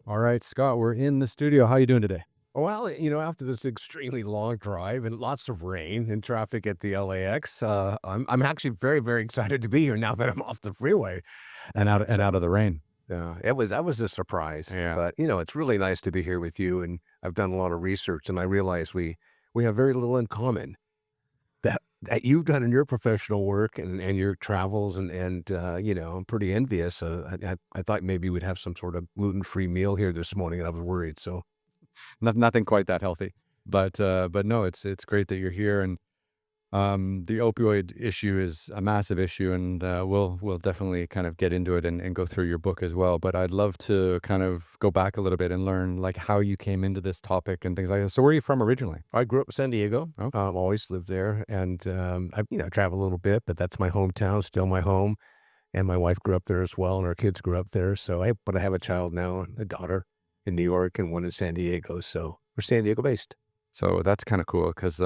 All right, Scott, we're in the studio. How you doing today? Well, after this extremely long drive and lots of rain and traffic at the LAX, I'm actually very, very excited to be here now that I'm off the freeway. And out So of the rain. that was a surprise, Yeah. but it's really nice to be here with you. And I've done a lot of research, and I realize we have very little in common that you've done in your professional work and your travels, and I'm pretty envious. I thought maybe we'd have some sort of gluten-free meal here this morning, and I was worried. So Nothing quite that healthy. But no, it's great that you're here. And the opioid issue is a massive issue, and we'll definitely kind of get into it and go through your book as well. But I'd love to kind of go back a little bit and learn like how you came into this topic and things like that. So where are you from originally? I grew up in San Diego. Oh, Always lived there, and I travel a little bit, but that's my hometown, still my home. And my wife grew up there as well, and our kids grew up there. But I have a child now, a daughter in New York, and one in San Diego. So we're San Diego based. so that's kind of cool because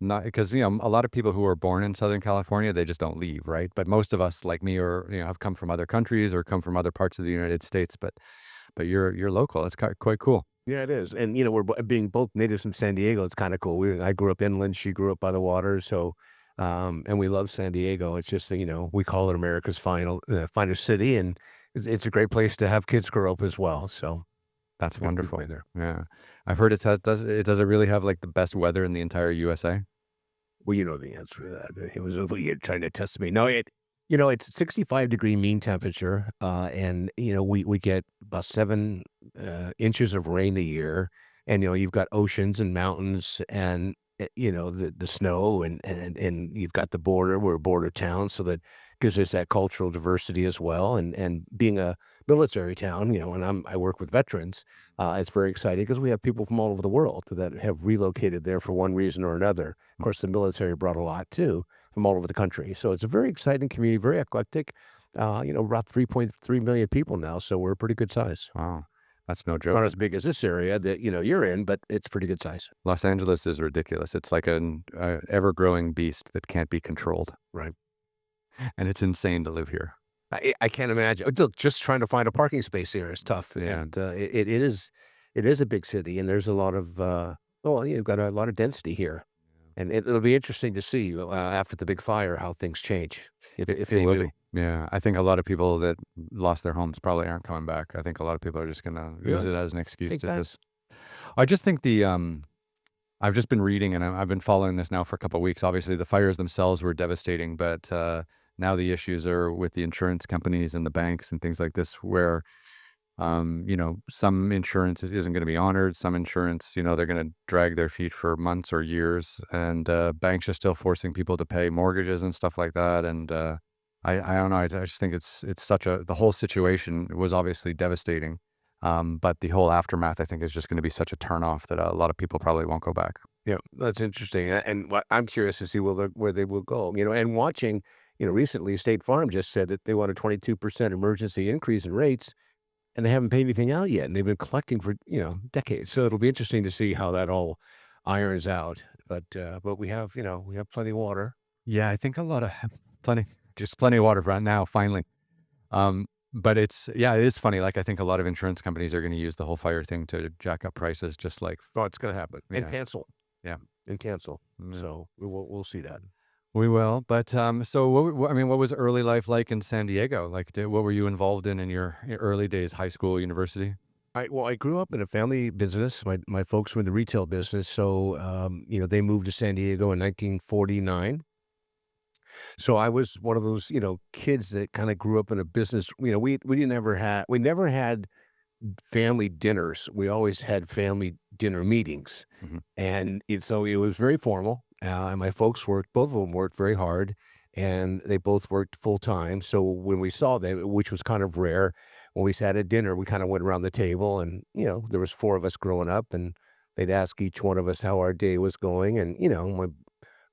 not because a lot of people who are born in Southern California, they just don't leave, right? But most of us like me or have come from other countries or come from other parts of the United States, but you're local. It's quite cool. Yeah, it is, and being both natives from San Diego. It's kind of cool. I grew up inland; she grew up by the water. And we love San Diego. It's just that, we call it America's finest city, and it's a great place to have kids grow up as well. So That's we've wonderful. been there. Yeah. I've heard does it really have, like, the best weather in the entire USA? Well, you know the answer to that. It was you're trying to test me. No, it's 65-degree mean temperature, and we get about 7 inches of rain a year, and you've got oceans and mountains, and the snow, and you've got the border. We're a border town, so that gives us that cultural diversity as well. And being a military town, and I work with veterans. It's very exciting because we have people from all over the world that have relocated there for one reason or another. Of course, the military brought a lot too from all over the country. So it's a very exciting community, very eclectic. About 3.3 million people now, so we're a pretty good size. Wow. That's no Not joke. as big as this area that you're in, but it's pretty good size. Los Angeles is ridiculous. It's like an, ever-growing beast that can't be controlled, Right. and it's insane to live here. I can't imagine. Look, just trying to find a parking space here is tough, Yeah. and it is a big city, and there's a lot of you've got a lot of density here, and it'll be interesting to see after the big fire how things change, if It they will do. be. Yeah. I think a lot of people that lost their homes probably aren't coming back. I think a lot of people are just gonna use Really? it as an excuse Think to that? just I just think I've just been reading, and I've been following this now for a couple of weeks. Obviously, the fires themselves were devastating, but now the issues are with the insurance companies and the banks and things like this, where some insurance isn't going to be honored. Some insurance, they're going to drag their feet for months or years, and banks are still forcing people to pay mortgages and stuff like that. And I don't know. I just think it's the whole situation was obviously devastating. But the whole aftermath, I think, is just going to be such a turnoff that a lot of people probably won't go back. Yeah, that's interesting, and what I'm curious to see where they will go, and watching, recently State Farm just said that they want a 22% emergency increase in rates, and they haven't paid anything out yet, and they've been collecting for, decades. So it'll be interesting to see how that all irons out. But we have plenty of water. Yeah, I think a lot of plenty, just plenty of water right now. Finally, but it is funny. Like I think a lot of insurance companies are going to use the whole fire thing to jack up prices, just like Oh, it's gonna happen. And yeah, cancel, yeah. and cancel. Yeah. So we'll see that. We will, but, so I mean, what was early life like in San Diego? Like, what were you involved in your early days, high school, university? I grew up in a family business. My folks were in the retail business, so, they moved to San Diego in 1949. So I was one of those, kids that kinda grew up in a business. We never had family dinners. We always had family dinner meetings, Mhm. and it was very formal, and my folks worked both of them worked very hard, and they both worked full time. So when we saw them, which was kind of rare, when we sat at dinner, we kinda went around the table, and, there was 4 of us growing up, and they'd ask each one of us how our day was going, and, my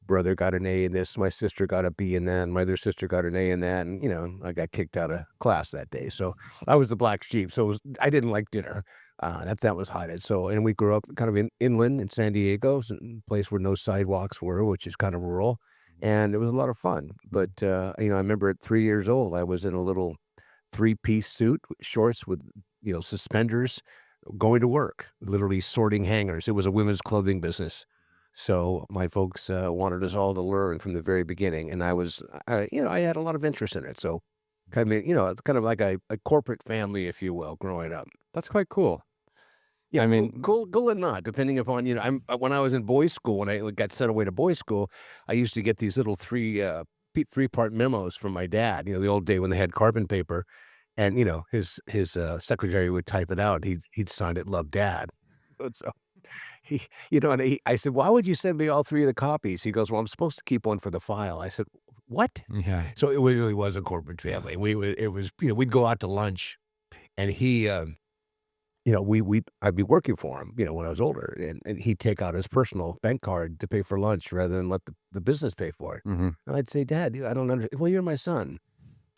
brother got an A in this, my sister got a B in that, and my other sister got an A in that, and, I got kicked out of class that day, so I was the black sheep, so I didn't like dinner, that was hided. And we grew up kind of inland in San Diego, place where no sidewalks were, which is kind of rural, and it was a lot of fun. But, I remember at 3 years old, I was in a little three-piece suit, shorts with, suspenders, going to work, literally sorting hangers. It was a women's clothing business. So my folks wanted us all to learn from the very beginning, and I had a lot of interest in it. So, it's kind of like a corporate family, if you will, growing up. That's quite cool. Yeah, I cool, mean, cool and not, depending upon when I was in boys' school, when I got sent away to boys' school, I used to get these little 3-part memos from my dad. The old day when they had carbon paper, and his secretary would type it out. He'd sign it, "Love, Dad." And so I said, "Why would you send me all 3 of the copies?" He goes, "Well, I'm supposed to keep one for the file." I said, "What?" yeah. So it really was a corporate family. It was, we'd go out to lunch, and I'd be working for him, when I was older, and he'd take out his personal bank card to pay for lunch rather than let the business pay for it. Mhm. And I'd say, "Dad, I don't understand." "Well, you're my son."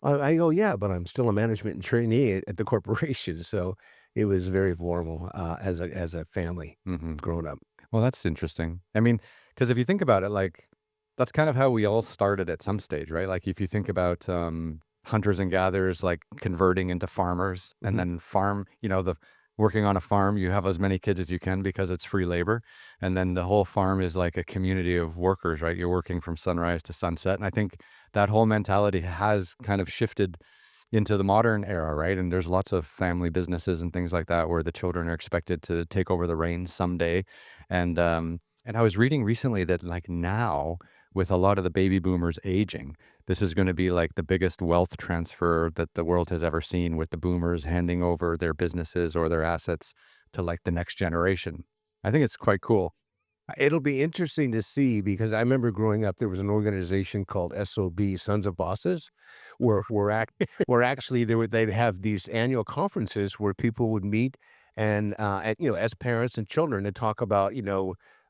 I go, "Yeah, but I'm still a management and trainee at the corporation." So it was very formal, as a family Mhm. growing up. Well, that's interesting. I mean, because if you think about it, like, that's kind of how we all started at some stage, right? Like, if you think about, hunters and gatherers, like, converting into farmers and Mhm. then the working on a farm, you have as many kids as you can because it's free labor, and then the whole farm is like a community of workers, right? You're working from sunrise to sunset, and I think that whole mentality has kind of shifted into the modern era, right? And there's lots of family businesses and things like that where the children are expected to take over the reins someday. And I was reading recently that like now with a lot of the baby boomers aging, this is going to be like the biggest wealth transfer that the world has ever seen with the boomers handing over their businesses or their assets to like the next generation. I think it's quite cool. It'll be interesting to see because I remember growing up, there was an organization called SOB, Sons of Bosses, where actually they'd have these annual conferences where people would meet as parents and children to talk about,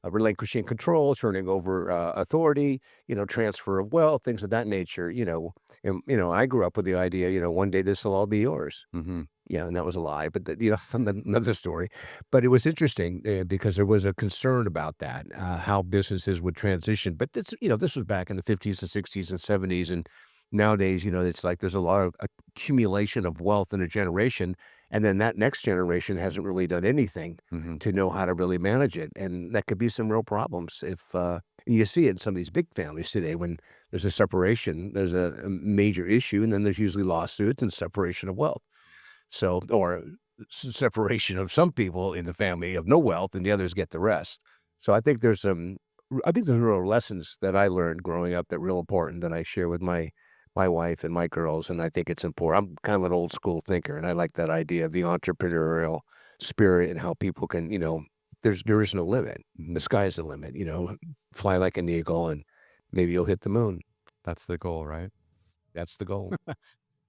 relinquishing control, turning over authority, transfer of wealth, things of that nature. I grew up with the idea, one day this will all be yours. Hmm. Yeah, and that was a lie, but another story. But it was interesting, because there was a concern about that, how businesses would transition. But this was back in the 50s and 60s and 70s, and nowadays, it's like there's a lot of accumulation of wealth in a generation, and then that next generation hasn't really done anything Hmm. to know how to really manage it, and that could be some real problems if and you see it in some of these big families today when there's a separation, there's a major issue, and then there's usually lawsuits and separation of wealth. So or separation of some people in the family of no wealth and the others get the rest. So I think there's real lessons that I learned growing up that real important that I share with my wife and my girls, and I think it's important. I'm kind of an old school thinker, and I like that idea of the entrepreneurial spirit and how people can, there is no limit. The Hmm. sky is the limit, fly like an eagle and maybe you'll hit the moon. That's the goal, right? That's the goal.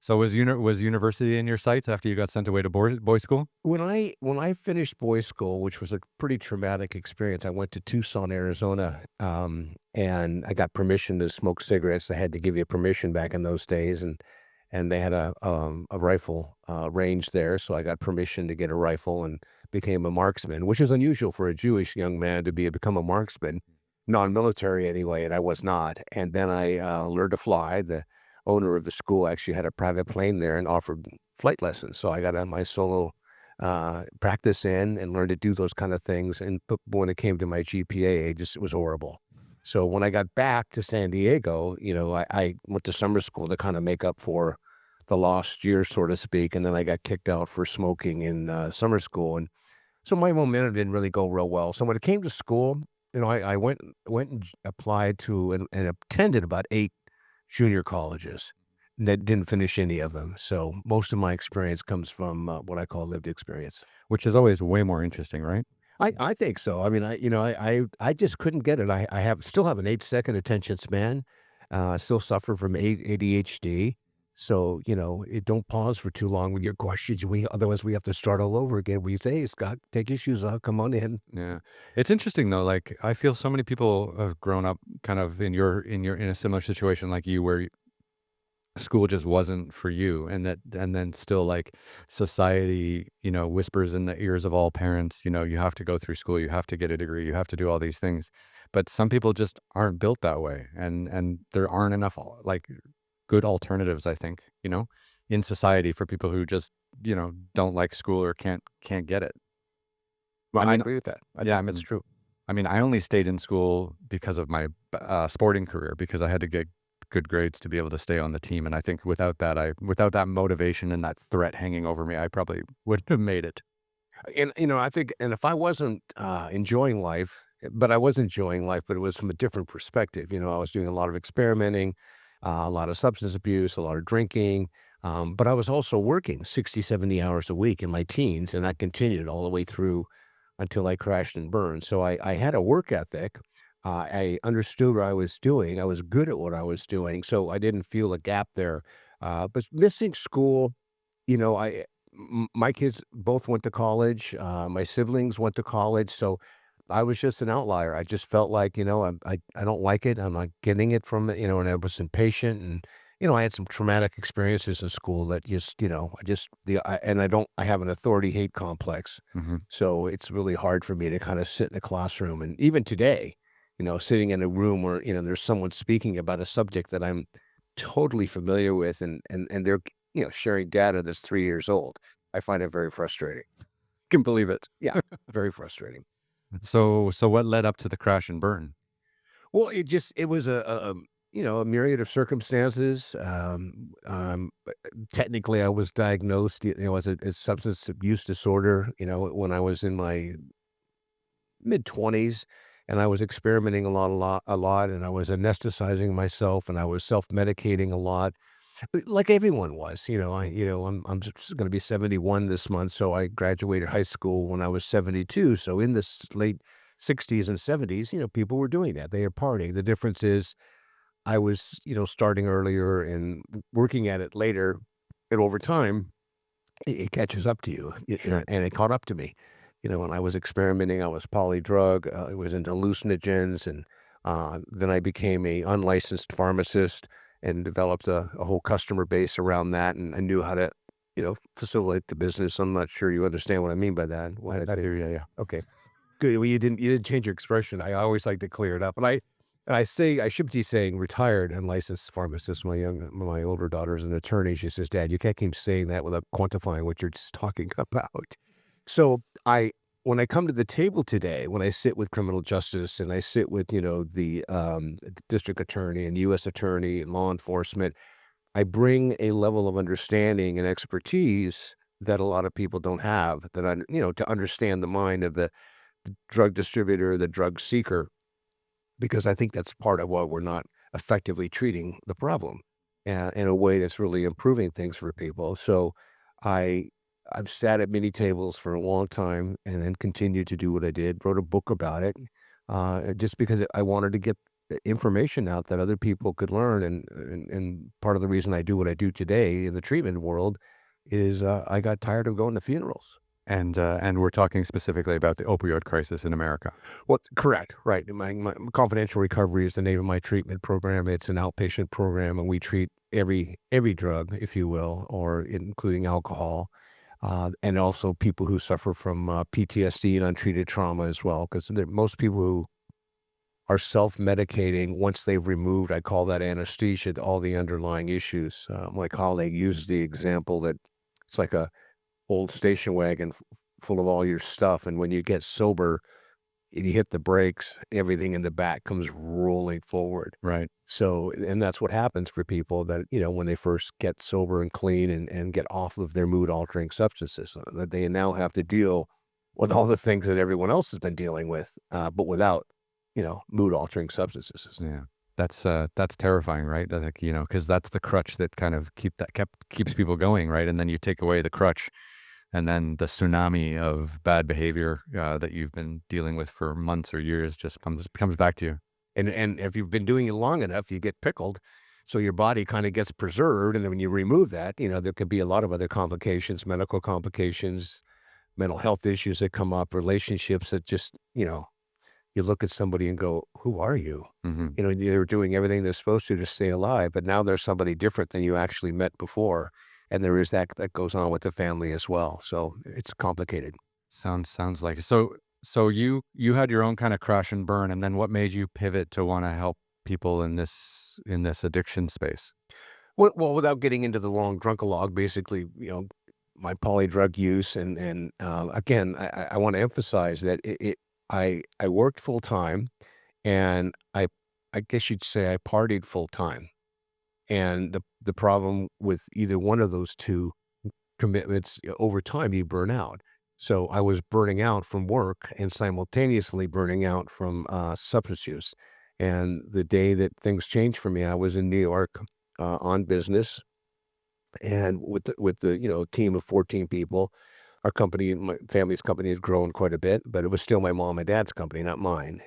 So was university in your sights after you got sent away to boys school? When I finished boys' school, which was a pretty traumatic experience, I went to Tucson, Arizona, and I got permission to smoke cigarettes. They had to give you permission back in those days, and they had a rifle range there, so I got permission to get a rifle and became a marksman, which is unusual for a Jewish young man to become a marksman, non-military anyway, and I was not. And then I learned to fly. The owner of the school actually had a private plane there and offered flight lessons. So I got on my solo practice in and learned to do those kind of things. But when it came to my GPA, it was horrible. So when I got back to San Diego, I went to summer school to kind of make up for the lost year, so to speak. And then I got kicked out for smoking in summer school. And so my momentum didn't really go real well. So when it came to school, I went and applied to and attended about 8 junior colleges that didn't finish any of them. So most of my experience comes from what I call lived experience. Which is always way more interesting, right? I think so. I mean, I just couldn't get it. I still have an 8-second attention span. Still suffer from ADHD. So, it don't pause for too long with your questions. Otherwise we have to start all over again. We say, "Hey, Scott, take your shoes off. Come on in." Yeah. It's interesting though, like I feel so many people have grown up kind of in a similar situation like you where school just wasn't for you and then still like society, whispers in the ears of all parents, you have to go through school, you have to get a degree, you have to do all these things. But some people just aren't built that way and there aren't enough like good alternatives, I think, in society for people who just don't like school or can't get it. Well, I I mean, agree with that. I yeah, think that's true. I mean, I only stayed in school because of my sporting career because I had to get good grades to be able to stay on the team, and I think without that motivation and that threat hanging over me, I probably wouldn't have made it. And, I think and if I wasn't, enjoying life, but I was enjoying life, but it was from a different perspective. I was doing a lot of experimenting, a lot of substance abuse, a lot of drinking, but I was also working 60, 70 hours a week in my teens, and that continued all the way through until I crashed and burned. So I had a work ethic. I understood what I was doing. I was good at what I was doing, so I didn't feel a gap there. But missing school, my kids both went to college. My siblings went to college, so I was just an outlier. I just felt like, I don't like it. I'm not getting it from it, and I was impatient, and I had some traumatic experiences in school that just, I just the I, and I have an authority hate complex, Mhm. so it's really hard for me to kind of sit in a classroom, and even today, sitting in a room where there's someone speaking about a subject that I'm totally familiar with, and they're sharing data that's 3 years old. I find it very frustrating. Can believe it. Yeah, very frustrating. So what led up to the crash and burn? Well, it was a myriad of circumstances. Technically, I was diagnosed, as a substance abuse disorder, when I was in my mid-20s, and I was experimenting a lot, and I was anesthetizing myself, and I was self-medicating a lot. Like everyone was, I'm just gonna be 71 this month, so I graduated high school when I was 72, so in the late 60s and 70s, people were doing that, they are partying. The difference is I was, starting earlier and working at it later, and over time it catches up to you, and it caught up to me. When I was experimenting, I was poly-drug, I was into hallucinogens, and, then I became a unlicensed pharmacist and developed a whole customer base around that, and I knew how to, facilitate the business. I'm not sure you understand what I mean by that. What I do, yeah, yeah. Okay. Good, well, you didn't change your expression. I always like to clear it up, and I say I should be saying retired and licensed pharmacist. My older daughter's an attorney. She says, "Dad, you can't keep saying that without quantifying what you're just talking about." So, when I come to the table today, when I sit with criminal justice and I sit with, the district attorney and U.S. attorney and law enforcement, I bring a level of understanding and expertise that a lot of people don't have, to understand the mind of the drug distributor, the drug seeker, because I think that's part of why we're not effectively treating the problem, in a way that's really improving things for people. So I I've sat at many tables for a long time and then continued to do what I did, wrote a book about it, just because I wanted to get information out that other people could learn. And part of the reason I do what I do today in the treatment world is I got tired of going to funerals. And we're talking specifically about the opioid crisis in America. Well, correct, right. My confidential recovery is the name of my treatment program. It's an outpatient program, and we treat every drug, if you will, or including alcohol, and also people who suffer from PTSD and untreated trauma as well. Because most people who are self-medicating once they've removed, I call that anesthesia, all the underlying issues. My colleague uses the example that it's like a old station wagon full of all your stuff, and when you get sober and you hit the brakes, everything in the back comes rolling forward. Right. So, and that's what happens for people that, when they first get sober and clean and get off of their mood altering substances, that they now have to deal with all the things that everyone else has been dealing with, but without, mood altering substances. Yeah. That's terrifying, right? Like, because that's the crutch that kind of keeps people going, right? And then you take away the crutch, and then the tsunami of bad behavior that you've been dealing with for months or years just comes back to you. And if you've been doing it long enough, you get pickled. So your body kind of gets preserved. And then when you remove that, there could be a lot of other complications, medical complications, mental health issues that come up, relationships that just, you look at somebody and go, "Who are you?" Hmm. They're doing everything they're supposed to stay alive, but now there's somebody different than you actually met before. And there is that goes on with the family as well. So it's complicated. Sounds like it. So you had your own kind of crash and burn, and then what made you pivot to want to help people in this addiction space? Well, without getting into the long drunkalog, basically, my poly drug use, and again, I want to emphasize that I worked full time, and I guess you'd say I partied full time. And the problem with either one of those 2 commitments, over time, you burn out. So I was burning out from work and simultaneously burning out from, substance use. And the day that things changed for me, I was in New York, on business and with the team of 14 people. Our company, my family's company had grown quite a bit, but it was still my mom and dad's company, not mine.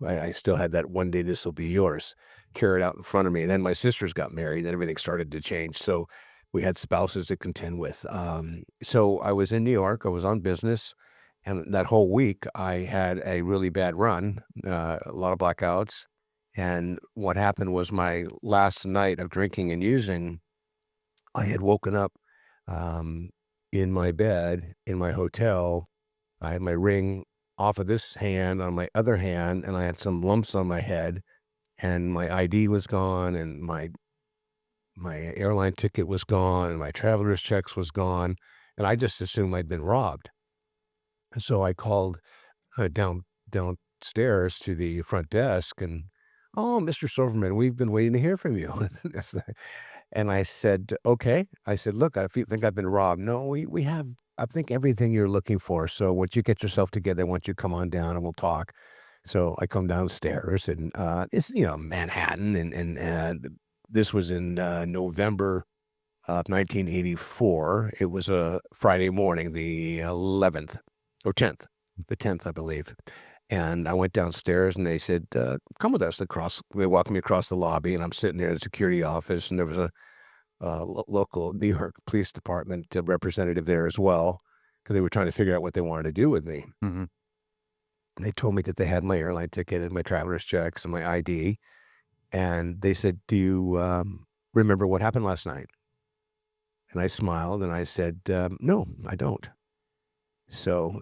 I still had that "one day this will be yours" carried out in front of me. And then my sisters got married, and everything started to change. So we had spouses to contend with. So I was in New York, I was on business, and that whole week I had a really bad run, a lot of blackouts. And what happened was my last night of drinking and using, I had woken up, um, in my bed in my hotel. I had my ring off of this hand on my other hand, and I had some lumps on my head, and my ID was gone, and my airline ticket was gone, and my traveler's checks was gone, and I just assumed I'd been robbed. And so I called, downstairs to the front desk and, "Oh, Mr. Silverman, we've been waiting to hear from you." And I said, "Okay." I said, "Look, think I've been robbed." "No, we have, I think, everything you're looking for. So once you get yourself together, once you come on down and we'll talk." So I come downstairs and, it's, Manhattan and this was in, November of 1984. It was a Friday morning, the 11th or 10th, the 10th, I believe. And I went downstairs and they said, "Come with us." They walked me across the lobby, and I'm sitting there in the security office, and there was a local New York Police Department representative there as well, because they were trying to figure out what they wanted to do with me. Mhm. They told me that they had my airline ticket and my traveler's checks and my ID, and they said, "Do you remember what happened last night?" And I smiled and I said, "No, I don't." So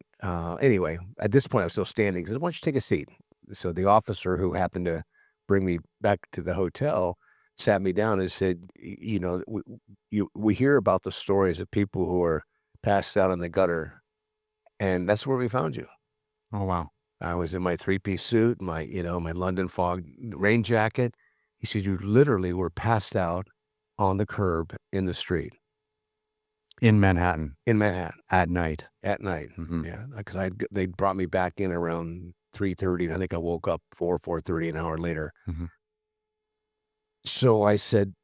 anyway, at this point, I was still standing. He said, "Why don't you take a seat?" So the officer who happened to bring me back to the hotel sat me down and said, we hear about the stories of people who are passed out in the gutter, and that's where we found you." Oh, wow. I was in my three-piece suit, my London fog rain jacket. He said, "You literally were passed out on the curb in the street In Manhattan in Manhattan at night. at night." Mhm. Yeah, because they brought me back in around 3:30, and I think I woke up 4:30 an hour later. Mhm. So I said,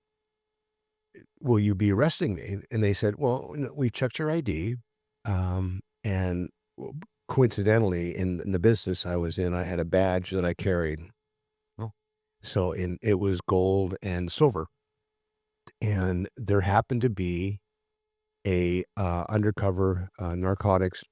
"Will you be arresting me?" And they said, "Well, we checked your ID, and coincidentally, in the business I was in, I had a badge that I carried. Oh. So it was gold and silver, and there happened to be a undercover narcotics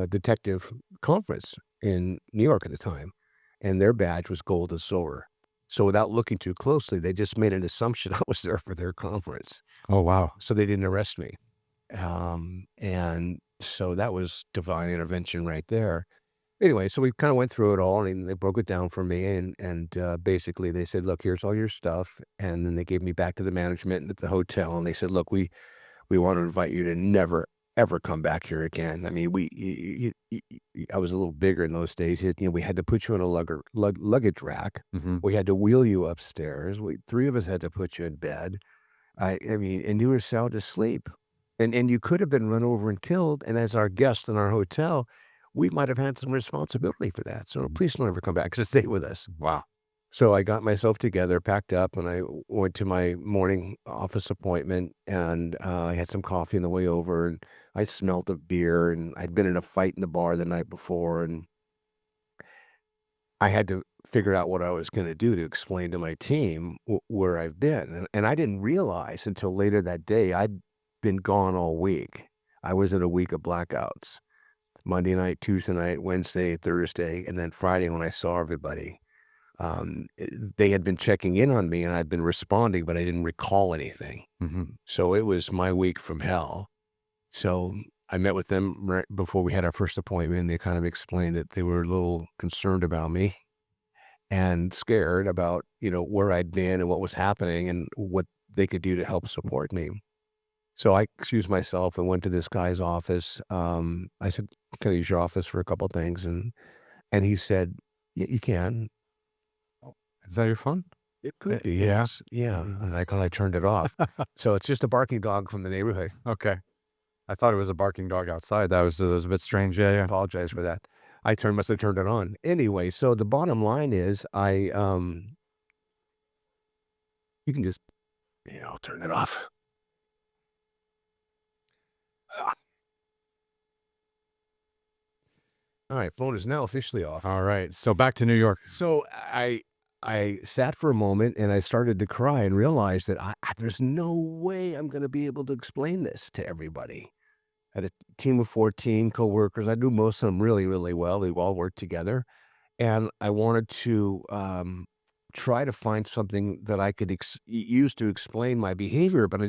detective conference in New York at the time, and their badge was gold and silver. So without looking too closely, they just made an assumption I was there for their conference, Oh, wow. so they didn't arrest me. And so that was divine intervention right there. Anyway, so we kinda went through it all, and they broke it down for me, and basically they said, "Look, here's all your stuff," and then they gave me back to the management at the hotel, and they said, "Look, we want to invite you to never, ever come back here again." I mean, I was a little bigger in those days. We had to put you in a luggage rack. Mhm. We had to wheel you upstairs. 3 of us had to put you in bed. I mean, and you were sound asleep. And you could have been run over and killed, and as our guest in our hotel, we might have had some responsibility for that, so Mhm. please don't ever come back, just stay with us. Wow. So I got myself together, packed up, and I went to my morning office appointment, and, I had some coffee on the way over, and I smelled of beer, and I'd been in a fight in the bar the night before, and I had to figure out what I was gonna do to explain to my team where I've been, and I didn't realize until later that day I'd been gone all week. I was in a week of blackouts. Monday night, Tuesday night, Wednesday, Thursday, and then Friday when I saw everybody. They had been checking in on me, and I'd been responding, but I didn't recall anything. Mhm. So it was my week from hell. So I met with them right before we had our first appointment, and they kind of explained that they were a little concerned about me and scared about, where I'd been and what was happening and what they could do to help support me. So I excused myself and went to this guy's office. I said, "Can I use your office for a couple things?" And he said, You can." Is that your phone? It could be, Yeah. yes. Yeah, and I turned it off. So it's just a barking dog from the neighborhood. Okay. I thought it was a barking dog outside. That was a bit strange. Yeah, yeah. Apologize for that. Must have turned it on. Anyway, so the bottom line is you can just, turn it off. Ah. Alright, phone is now officially off. All right. So back to New York. So I sat for a moment and I started to cry and realized that there's no way I'm gonna be able to explain this to everybody. I had a team of 14 coworkers. I knew most of them really, really well. We all worked together. And I wanted to, try to find something that I could use to explain my behavior, but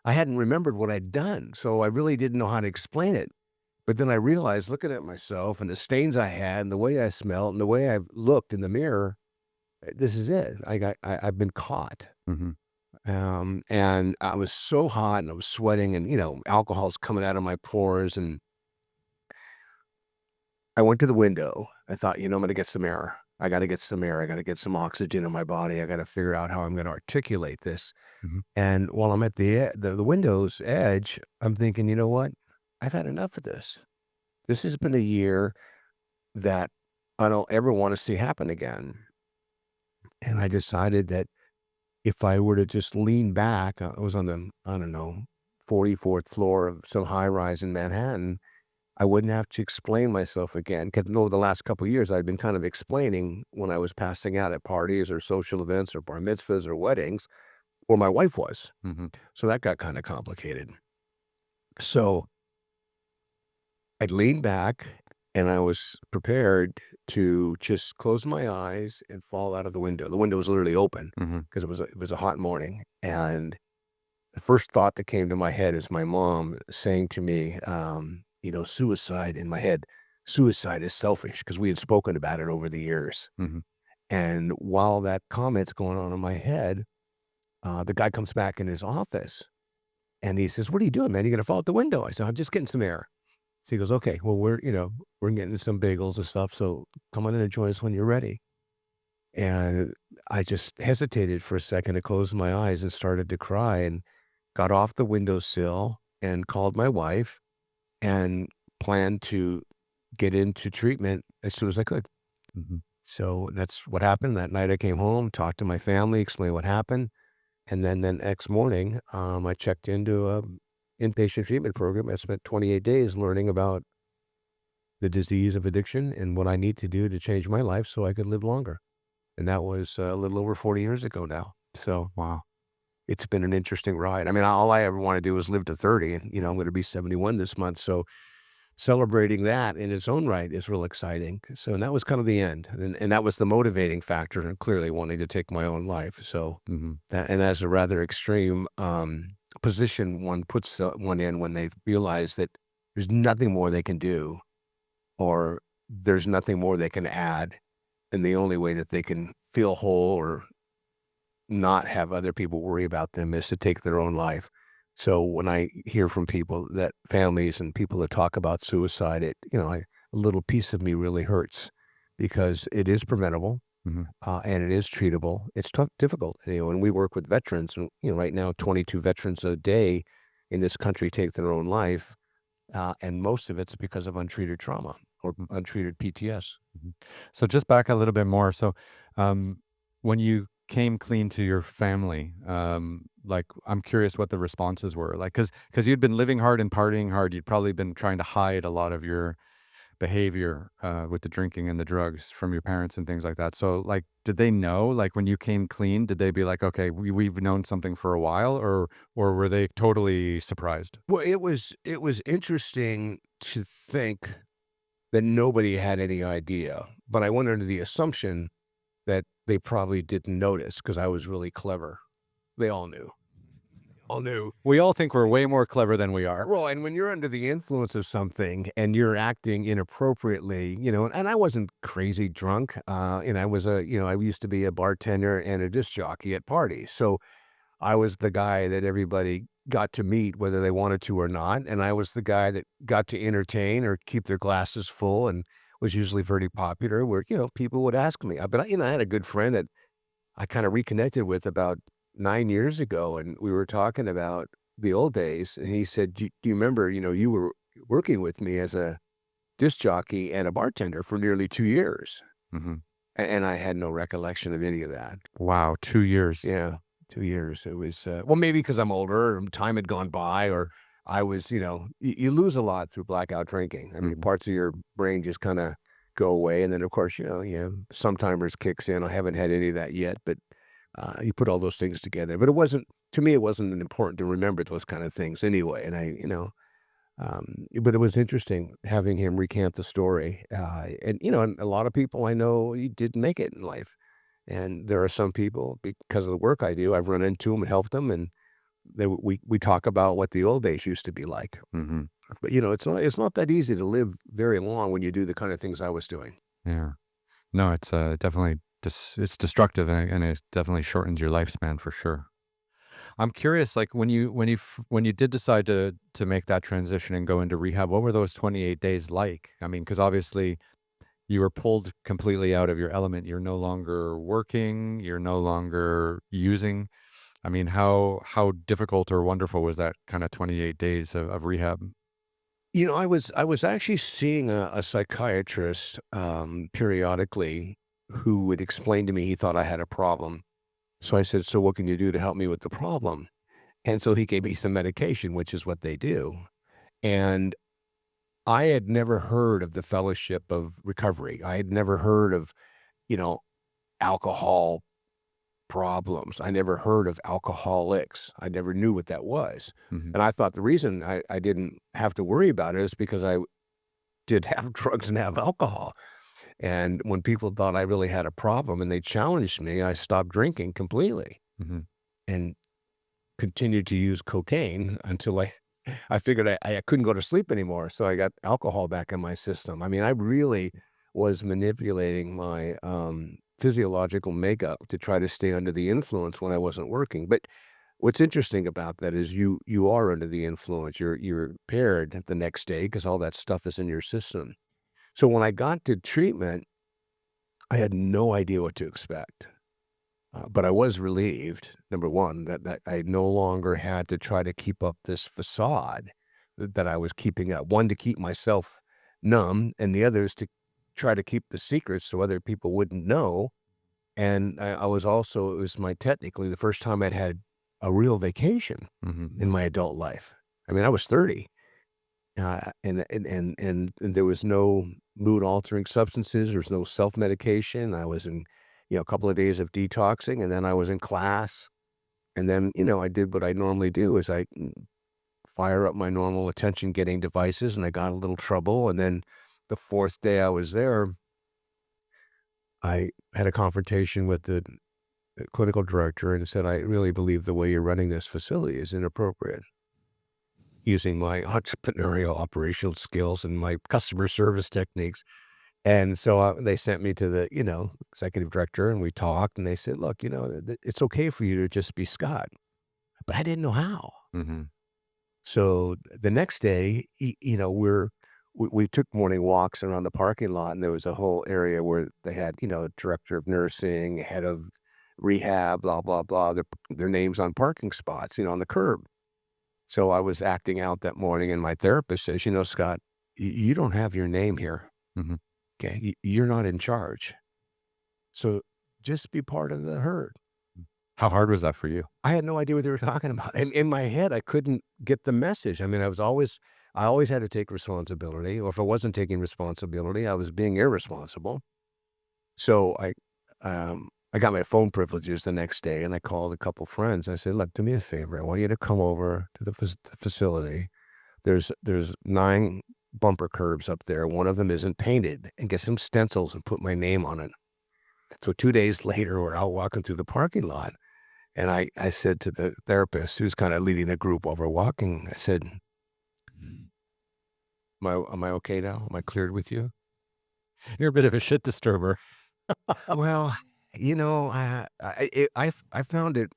I hadn't remembered what I'd done, so I really didn't know how to explain it. But then I realized looking at myself and the stains I had and the way I smelled and the way I've looked in the mirror, this is it. I've been caught. Mhm. And I was so hot and I was sweating and, alcohol's coming out of my pores, and I went to the window. I thought, I'm gonna get some air. I gotta get some air. I gotta get some oxygen in my body. I gotta figure out how I'm gonna articulate this. Mhm. And while I'm at the window's edge, I'm thinking, you know what? I've had enough of this. This has been a year that I don't ever want to see happen again. And I decided that if I were to just lean back, I was on the, I don't know, 44th floor of some high rise in Manhattan. I wouldn't have to explain myself again. Because over the last couple of years, I'd been kind of explaining when I was passing out at parties or social events or bar mitzvahs or weddings, or my wife was. Mhm. So that got kind of complicated. So I'd leaned back and I was prepared to just close my eyes and fall out of the window. The window was literally open Mhm. because it was a hot morning. And the first thought that came to my head is my mom saying to me, suicide in my head. Suicide is selfish because we had spoken about it over the years. Mhm. And while that comment's going on in my head, the guy comes back in his office and he says, "What are you doing, man? You gonna fall out the window?" I said, "I'm just getting some air." So he goes, "Okay, well, we're getting some bagels and stuff. So come on in and join us when you're ready." And I just hesitated for a second to close my eyes and started to cry and got off the windowsill and called my wife and planned to get into treatment as soon as I could. Mhm. So that's what happened. That night I came home, talked to my family, explained what happened. And then the next morning, I checked into a inpatient treatment program. I spent 28 days learning about the disease of addiction and what I need to do to change my life so I could live longer. And that was a little over 40 years ago now. So Wow. it's been an interesting ride. I mean, all I ever want to do is live to 30, and I'm going to be 71 this month. So celebrating that in its own right is real exciting. So, and that was kind of the end, and that was the motivating factor, and clearly wanting to take my own life. So Mhm. that's a rather extreme position one puts one in when they realize that there's nothing more they can do, or there's nothing more they can add, and the only way that they can feel whole or not have other people worry about them is to take their own life. So when I hear from people that families and people that talk about suicide, a little piece of me really hurts because it is preventable, Mhm. and it is treatable. It's tough, difficult, and we work with veterans, and right now 22 veterans a day in this country take their own life, and most of it's because of untreated trauma or Mhm. untreated PTS. Mhm. So just back a little bit more. So, um, when you came clean to your family, like I'm curious what the responses were like, because you'd been living hard and partying hard. You'd probably been trying to hide a lot of your behavior with the drinking and the drugs from your parents and things like that. So, like, did they know? Like, when you came clean, did they be like, "Okay, we've known something for a while," or were they totally surprised? Well, it was interesting to think that nobody had any idea, but I went under the assumption that they probably didn't notice because I was really clever. They all knew. All knew. We all think we're way more clever than we are. Well, and when you're under the influence of something and you're acting inappropriately, and I wasn't crazy drunk, and I used to be a bartender and a disc jockey at parties. So I was the guy that everybody got to meet whether they wanted to or not, and I was the guy that got to entertain or keep their glasses full and was usually very popular where, people would ask me. But I had a good friend that I kinda reconnected with about 9 years ago, and we were talking about the old days, and he said, Do you remember, you were working with me as a disc jockey and a bartender for nearly 2 years?" Mhm. And I had no recollection of any of that. Wow, 2 years. Yeah, 2 years. It was, well, maybe because 'cause I'm older, or time had gone by, or I was, you lose a lot through blackout drinking. I mean, Mhm. parts of your brain just kinda go away, and then, of course, sometimers kicks in. I haven't had any of that yet, but, you put all those things together. But it wasn't to me, it wasn't important to remember those kind of things anyway, and but it was interesting having him recant the story, and a lot of people I know, he didn't make it in life. And there are some people, because of the work I do, I've run into them and helped them, and we talk about what the old days used to be like. Mhm. But, it's not that easy to live very long when you do the kind of things I was doing. Yeah. No, it's, definitely it's destructive, and it definitely shortens your lifespan for sure. I'm curious, like, when you did decide to make that transition and go into rehab, what were those 28 days like? I mean, because obviously you were pulled completely out of your element. You're no longer working, you're no longer using. I mean, how difficult or wonderful was that kinda 28 days of rehab? I was actually seeing a psychiatrist, periodically, who would explain to me he thought I had a problem. So I said, "So what can you do to help me with the problem?" And so he gave me some medication, which is what they do. And I had never heard of the Fellowship of Recovery. I had never heard of, you know, alcohol problems. I never heard of alcoholics. I never knew what that was. Mhm. And I thought the reason I didn't have to worry about it is because I did have drugs and have alcohol. And when people thought I really had a problem and they challenged me, I stopped drinking completely Mhm. and continued to use cocaine until I figured I couldn't go to sleep anymore, so I got alcohol back in my system. I mean, I really was manipulating my, physiological makeup to try to stay under the influence when I wasn't working. But what's interesting about that is you are under the influence. You're impaired the next day because all that stuff is in your system. So when I got to treatment, I had no idea what to expect. But I was relieved, number 1, that I no longer had to try to keep up this facade that I was keeping up. One, to keep myself numb, and the other is to try to keep the secret so other people wouldn't know. And I was also it was my technically the first time I'd had a real vacation Mhm. in my adult life. I mean, I was 30, and there was no mood-altering substances, there was no self-medication. I was in, a couple of days of detoxing, and then I was in class, and then, I did what I normally do is I fire up my normal attention-getting devices, and I got in a little trouble, and then the 4th day I was there, I had a confrontation with the clinical director and said, "I really believe the way you're running this facility is inappropriate." Using my entrepreneurial operational skills and my customer service techniques. And so, they sent me to the, executive director, and we talked, and they said, "Look, it's okay for you to just be Scott." But I didn't know how. Mhm. So the next day, we took morning walks around the parking lot, and there was a whole area where they had, director of nursing, head of rehab, blah, blah, blah, their names on parking spots, on the curb. So I was acting out that morning, and my therapist says, "Scott, you don't have your name here. Mhm. Okay, you're not in charge. So just be part of the herd." How hard was that for you? I had no idea what they were talking about. And in my head, I couldn't get the message. I mean, I always had to take responsibility, or if I wasn't taking responsibility, I was being irresponsible. So I got my phone privileges the next day, and I called a couple friends. I said, "Look, do me a favor. I want you to come over to the facility. There's 9 bumper curbs up there. One of them isn't painted, and get some stencils and put my name on it." So 2 days later, we're out walking through the parking lot, and I said to the therapist who's kinda leading the group while we're walking, I said, "Am I okay now? Am I cleared with you?" You're a bit of a shit disturber. Well, I found it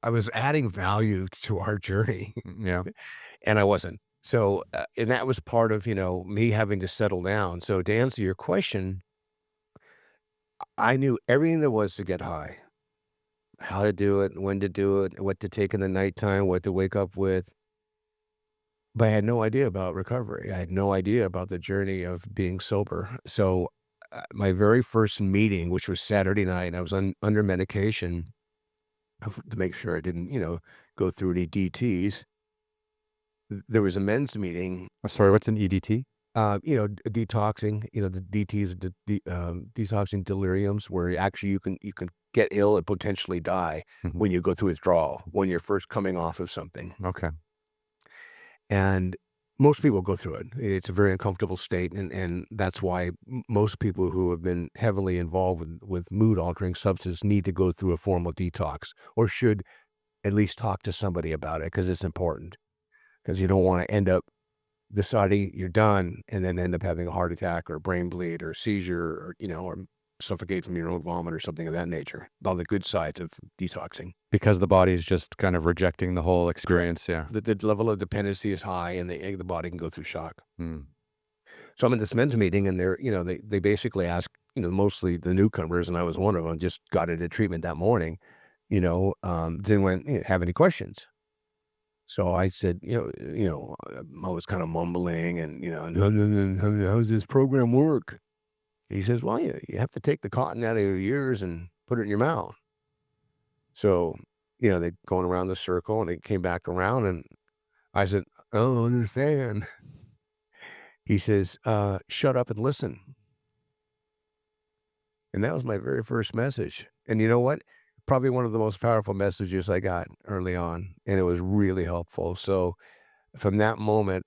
I was adding value to our journey, Yeah. and I wasn't. So, and that was part of, me having to settle down. So to answer your question, I knew everything there was to get high, how to do it, when to do it, what to take in the nighttime, what to wake up with, but I had no idea about recovery. I had no idea about the journey of being sober. So, my very first meeting, which was Saturday night, I was under medication to make sure I didn't, go through any DTs. There was a men's meeting, Oh, sorry, what's an EDT? detoxing, the DTs, detoxing deliriums, where actually you can get ill and potentially die Mhm. when you go through withdrawal, when you're first coming off of something. Okay. And most people go through it. It's a very uncomfortable state, and that's why most people who have been heavily involved with mood altering substances need to go through a formal detox, or should at least talk to somebody about it because it's important. Because you don't want to end up deciding you're done and then end up having a heart attack or brain bleed or seizure, or suffocate from your own vomit or something of that nature. All the good sides of detoxing. Because the body's just kind of rejecting the whole Correct. experience, yeah. The level of dependency is high, and the body can go through shock. Mm. So I'm in this men's meeting, and they basically ask, mostly the newcomers, and I was one of them, just got into treatment that morning, didn't want, have any questions. So I said, I was kind of mumbling and, how does this program work? He says, well, you have to take the cotton out of your ears and put it in your mouth. So, they going around the circle, and they came back around, and I said, I don't understand. He says, shut up and listen. And that was my very first message. And you know what? Probably one of the most powerful messages I got early on. And it was really helpful. So from that moment,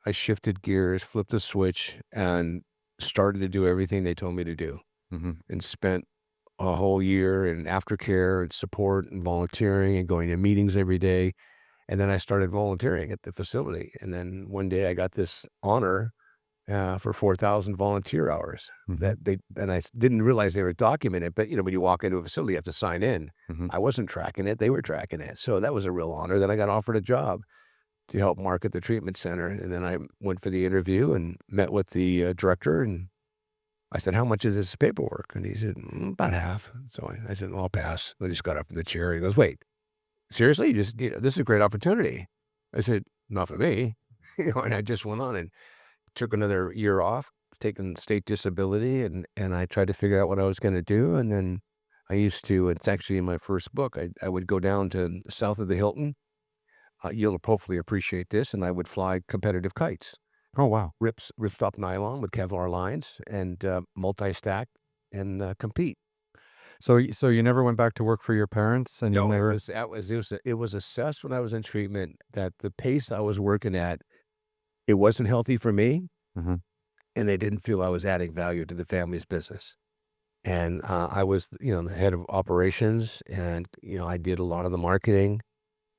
I shifted gears, flipped the switch, and started to do everything they told me to do, Mhm. and spent a whole year in aftercare and support and volunteering and going to meetings every day. And then I started volunteering at the facility. And then one day I got this honor for 4,000 volunteer hours Mhm. that and didn't realize they were documented. But when you walk into a facility, you have to sign in. Mhm. I wasn't tracking it; they were tracking it. So that was a real honor. Then I got offered a job to help market the treatment center, and then I went for the interview and met with the director. And I said, "How much is this paperwork?" And he said, "About half." So I said, "Well, I'll pass." I just got up from the chair. He goes, "Wait, seriously? This is a great opportunity." I said, "Not for me." And I just went on and took another year off, taking state disability, and I tried to figure out what I was gonna do. And then I used to, it's actually in my first book, I would go down to south of the Hilton. You'll hopefully appreciate this, and I would fly competitive kites, Oh, wow. ripstop nylon with Kevlar lines, and, multi-stack, and, compete. So you never went back to work for your parents, and you No, never. it was assessed when I was in treatment that the pace I was working at, it wasn't healthy for me, Mhm. and they didn't feel I was adding value to the family's business. And, I was, the head of operations, and, I did a lot of the marketing,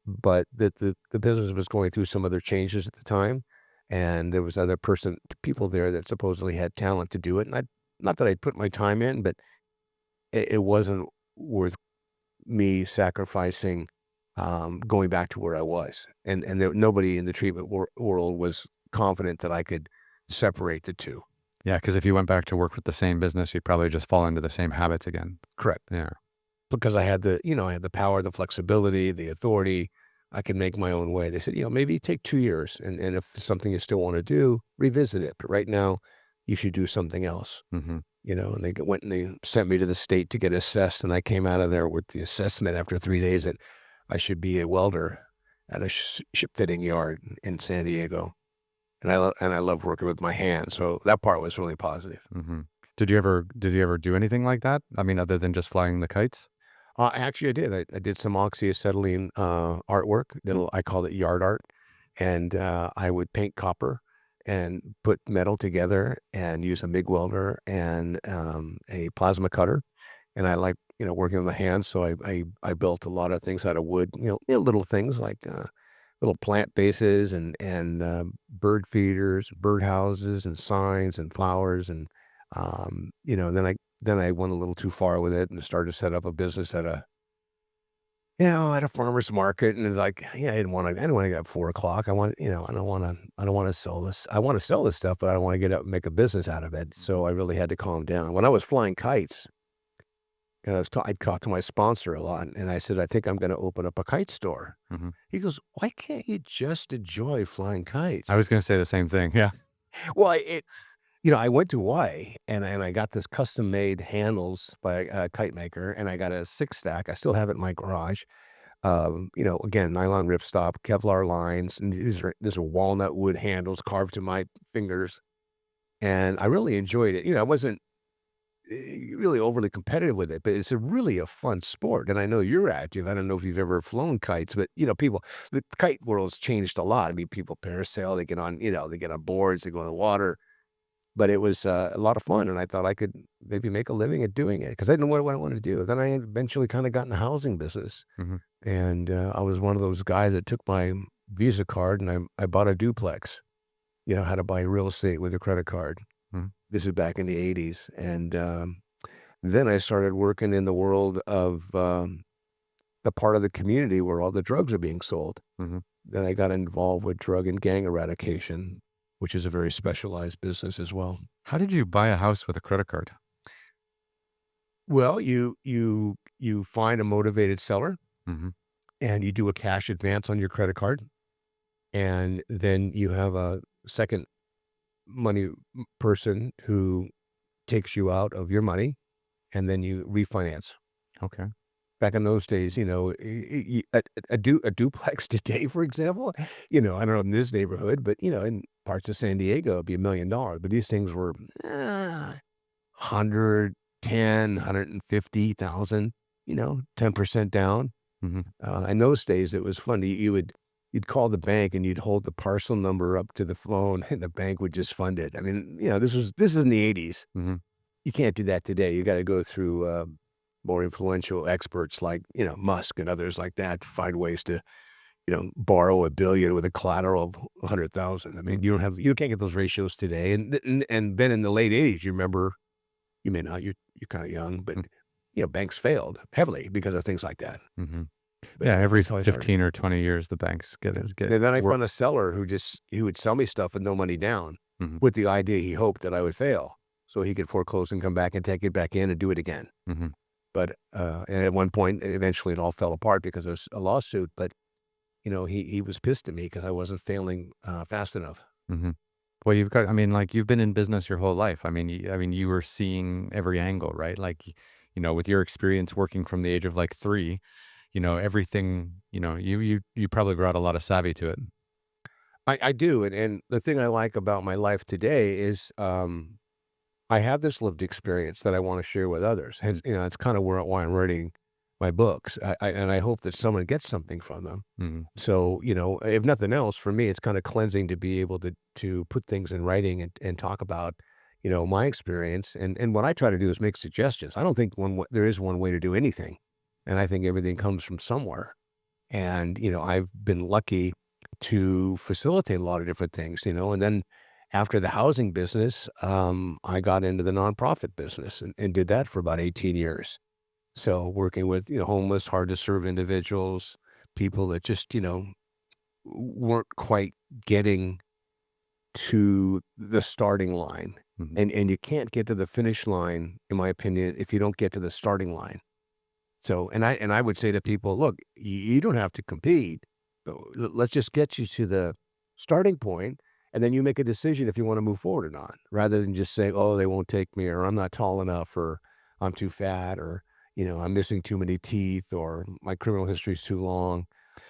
but the business was going through some other changes at the time, and there was other people there that supposedly had talent to do it. And I, not that I put my time in, but it wasn't worth me sacrificing, going back to where I was. And nobody in the treatment world was confident that I could separate the 2. Yeah, because if you went back to work with the same business, you'd probably just fall into the same habits again. Correct. Yeah. Because I had the power, the flexibility, the authority. I can make my own way. They said, maybe take 2 years, and if it's something you still wanna do, revisit it, but right now, you should do something else, Mhm. and went and they sent me to the state to get assessed, and I came out of there with the assessment after 3 days that I should be a welder at a ship fitting yard in San Diego, and I love working with my hands, so that part was really positive. Mhm. Did you ever do anything like that? I mean, other than just flying the kites? Actually, I did. I did some oxyacetylene, artwork. I called it yard art, and, I would paint copper and put metal together and use a MIG welder and, a plasma cutter, and I like, working with my hands, so I built a lot of things out of wood, little things like, little plant bases and bird feeders, bird houses and signs and flowers and, then I Then I went a little too far with it and started to set up a business at at a farmer's market, and it's like, yeah, I didn't wanna get up 4 o'clock. I don't wanna sell this. I wanna sell this stuff, but I don't wanna get up and make a business out of it, Mhm. so I really had to calm down. When I was flying kites, and I talked to my sponsor a lot, and I said, "I think I'm gonna open up a kite store." Mhm. He goes, "Why can't you just enjoy flying kites?" I was gonna say the same thing. Yeah. Well, I went to Hawaii, and I got this custom-made handles by a kite maker, and I got a 6 stack. I still have it in my garage. Again, nylon ripstop, Kevlar lines, and these are walnut wood handles carved to my fingers, and I really enjoyed it. I wasn't really overly competitive with it, but it's a fun sport. And I know you're active. I don't know if you've ever flown kites, but the kite world's changed a lot. I mean, people parasail, they get on boards, they go in the water. But it was a lot of fun, and I thought I could maybe make a living at doing it because I didn't know what I wanted to do. Then I eventually kind of got in the housing business. Mhm. And, I was one of those guys that took my Visa card and I bought a duplex, how to buy real estate with a credit card. Mhm. This is back in the '80s, and, then I started working in the world of, the part of the community where all the drugs are being sold. Mhm. Then I got involved with drug and gang eradication, which is a very specialized business as well. How did you buy a house with a credit card? Well, you find a motivated seller, Mhm. and you do a cash advance on your credit card, and then you have a second money person who takes you out of your money, and then you refinance. Okay. Back in those days, a duplex today, for example, I don't know in this neighborhood, but, in parts of San Diego, it'd be $1,000,000, but these things were, 150,000, 10% down. Mhm. In those days, it was funny. You'd call the bank and you'd hold the parcel number up to the phone, and the bank would just fund it. I mean, this is in the '80s. Mhm. You can't do that today. You gotta go through, more influential experts like, Musk and others like that to find ways to, borrow 1,000,000,000 with a collateral of 100,000. I mean, Mhm. you can't get those ratios today. And then in the late '80s, you remember, you may not, you're kinda young, but, Mm. banks failed heavily because of things like that. Mhm. But Yeah, every that's how I started. 15 or 20 years, the banks Yeah. get And then I wor found a seller who would sell me stuff with no money down, Mhm. with the idea he hoped that I would fail, so he could foreclose and come back and take it back in and do it again. Mhm. But, and at one point, eventually it all fell apart because there was a lawsuit, but, he was pissed at me because I wasn't failing, fast enough. Mhm. Well, I mean, like, you've been in business your whole life. I mean, you were seeing every angle, right? Like, with your experience working from the age of, like, 3, everything, you probably brought a lot of savvy to it. I do, and the thing I like about my life today is, I have this lived experience that I wanna share with others, and, it's kinda why I'm writing my books. I hope that someone gets something from them. Mhm. So, if nothing else, for me, it's kinda cleansing to be able to put things in writing and talk about, my experience, and what I try to do is make suggestions. I don't think there is one way to do anything, and I think everything comes from somewhere. And, I've been lucky to facilitate a lot of different things, and then after the housing business, I got into the nonprofit business and did that for about 18 years. So working with, homeless, hard to serve individuals, people that just, weren't quite getting to the starting line. Mhm. And you can't get to the finish line, in my opinion, if you don't get to the starting line. So, and I would say to people, "Look, you don't have to compete, but let's just get you to the starting point, and then you make a decision if you wanna move forward or not, rather than just saying, 'Oh, they won't take me,' or 'I'm not tall enough,' or 'I'm too fat,' or, 'I'm missing too many teeth,' or 'My criminal history is too long,' or."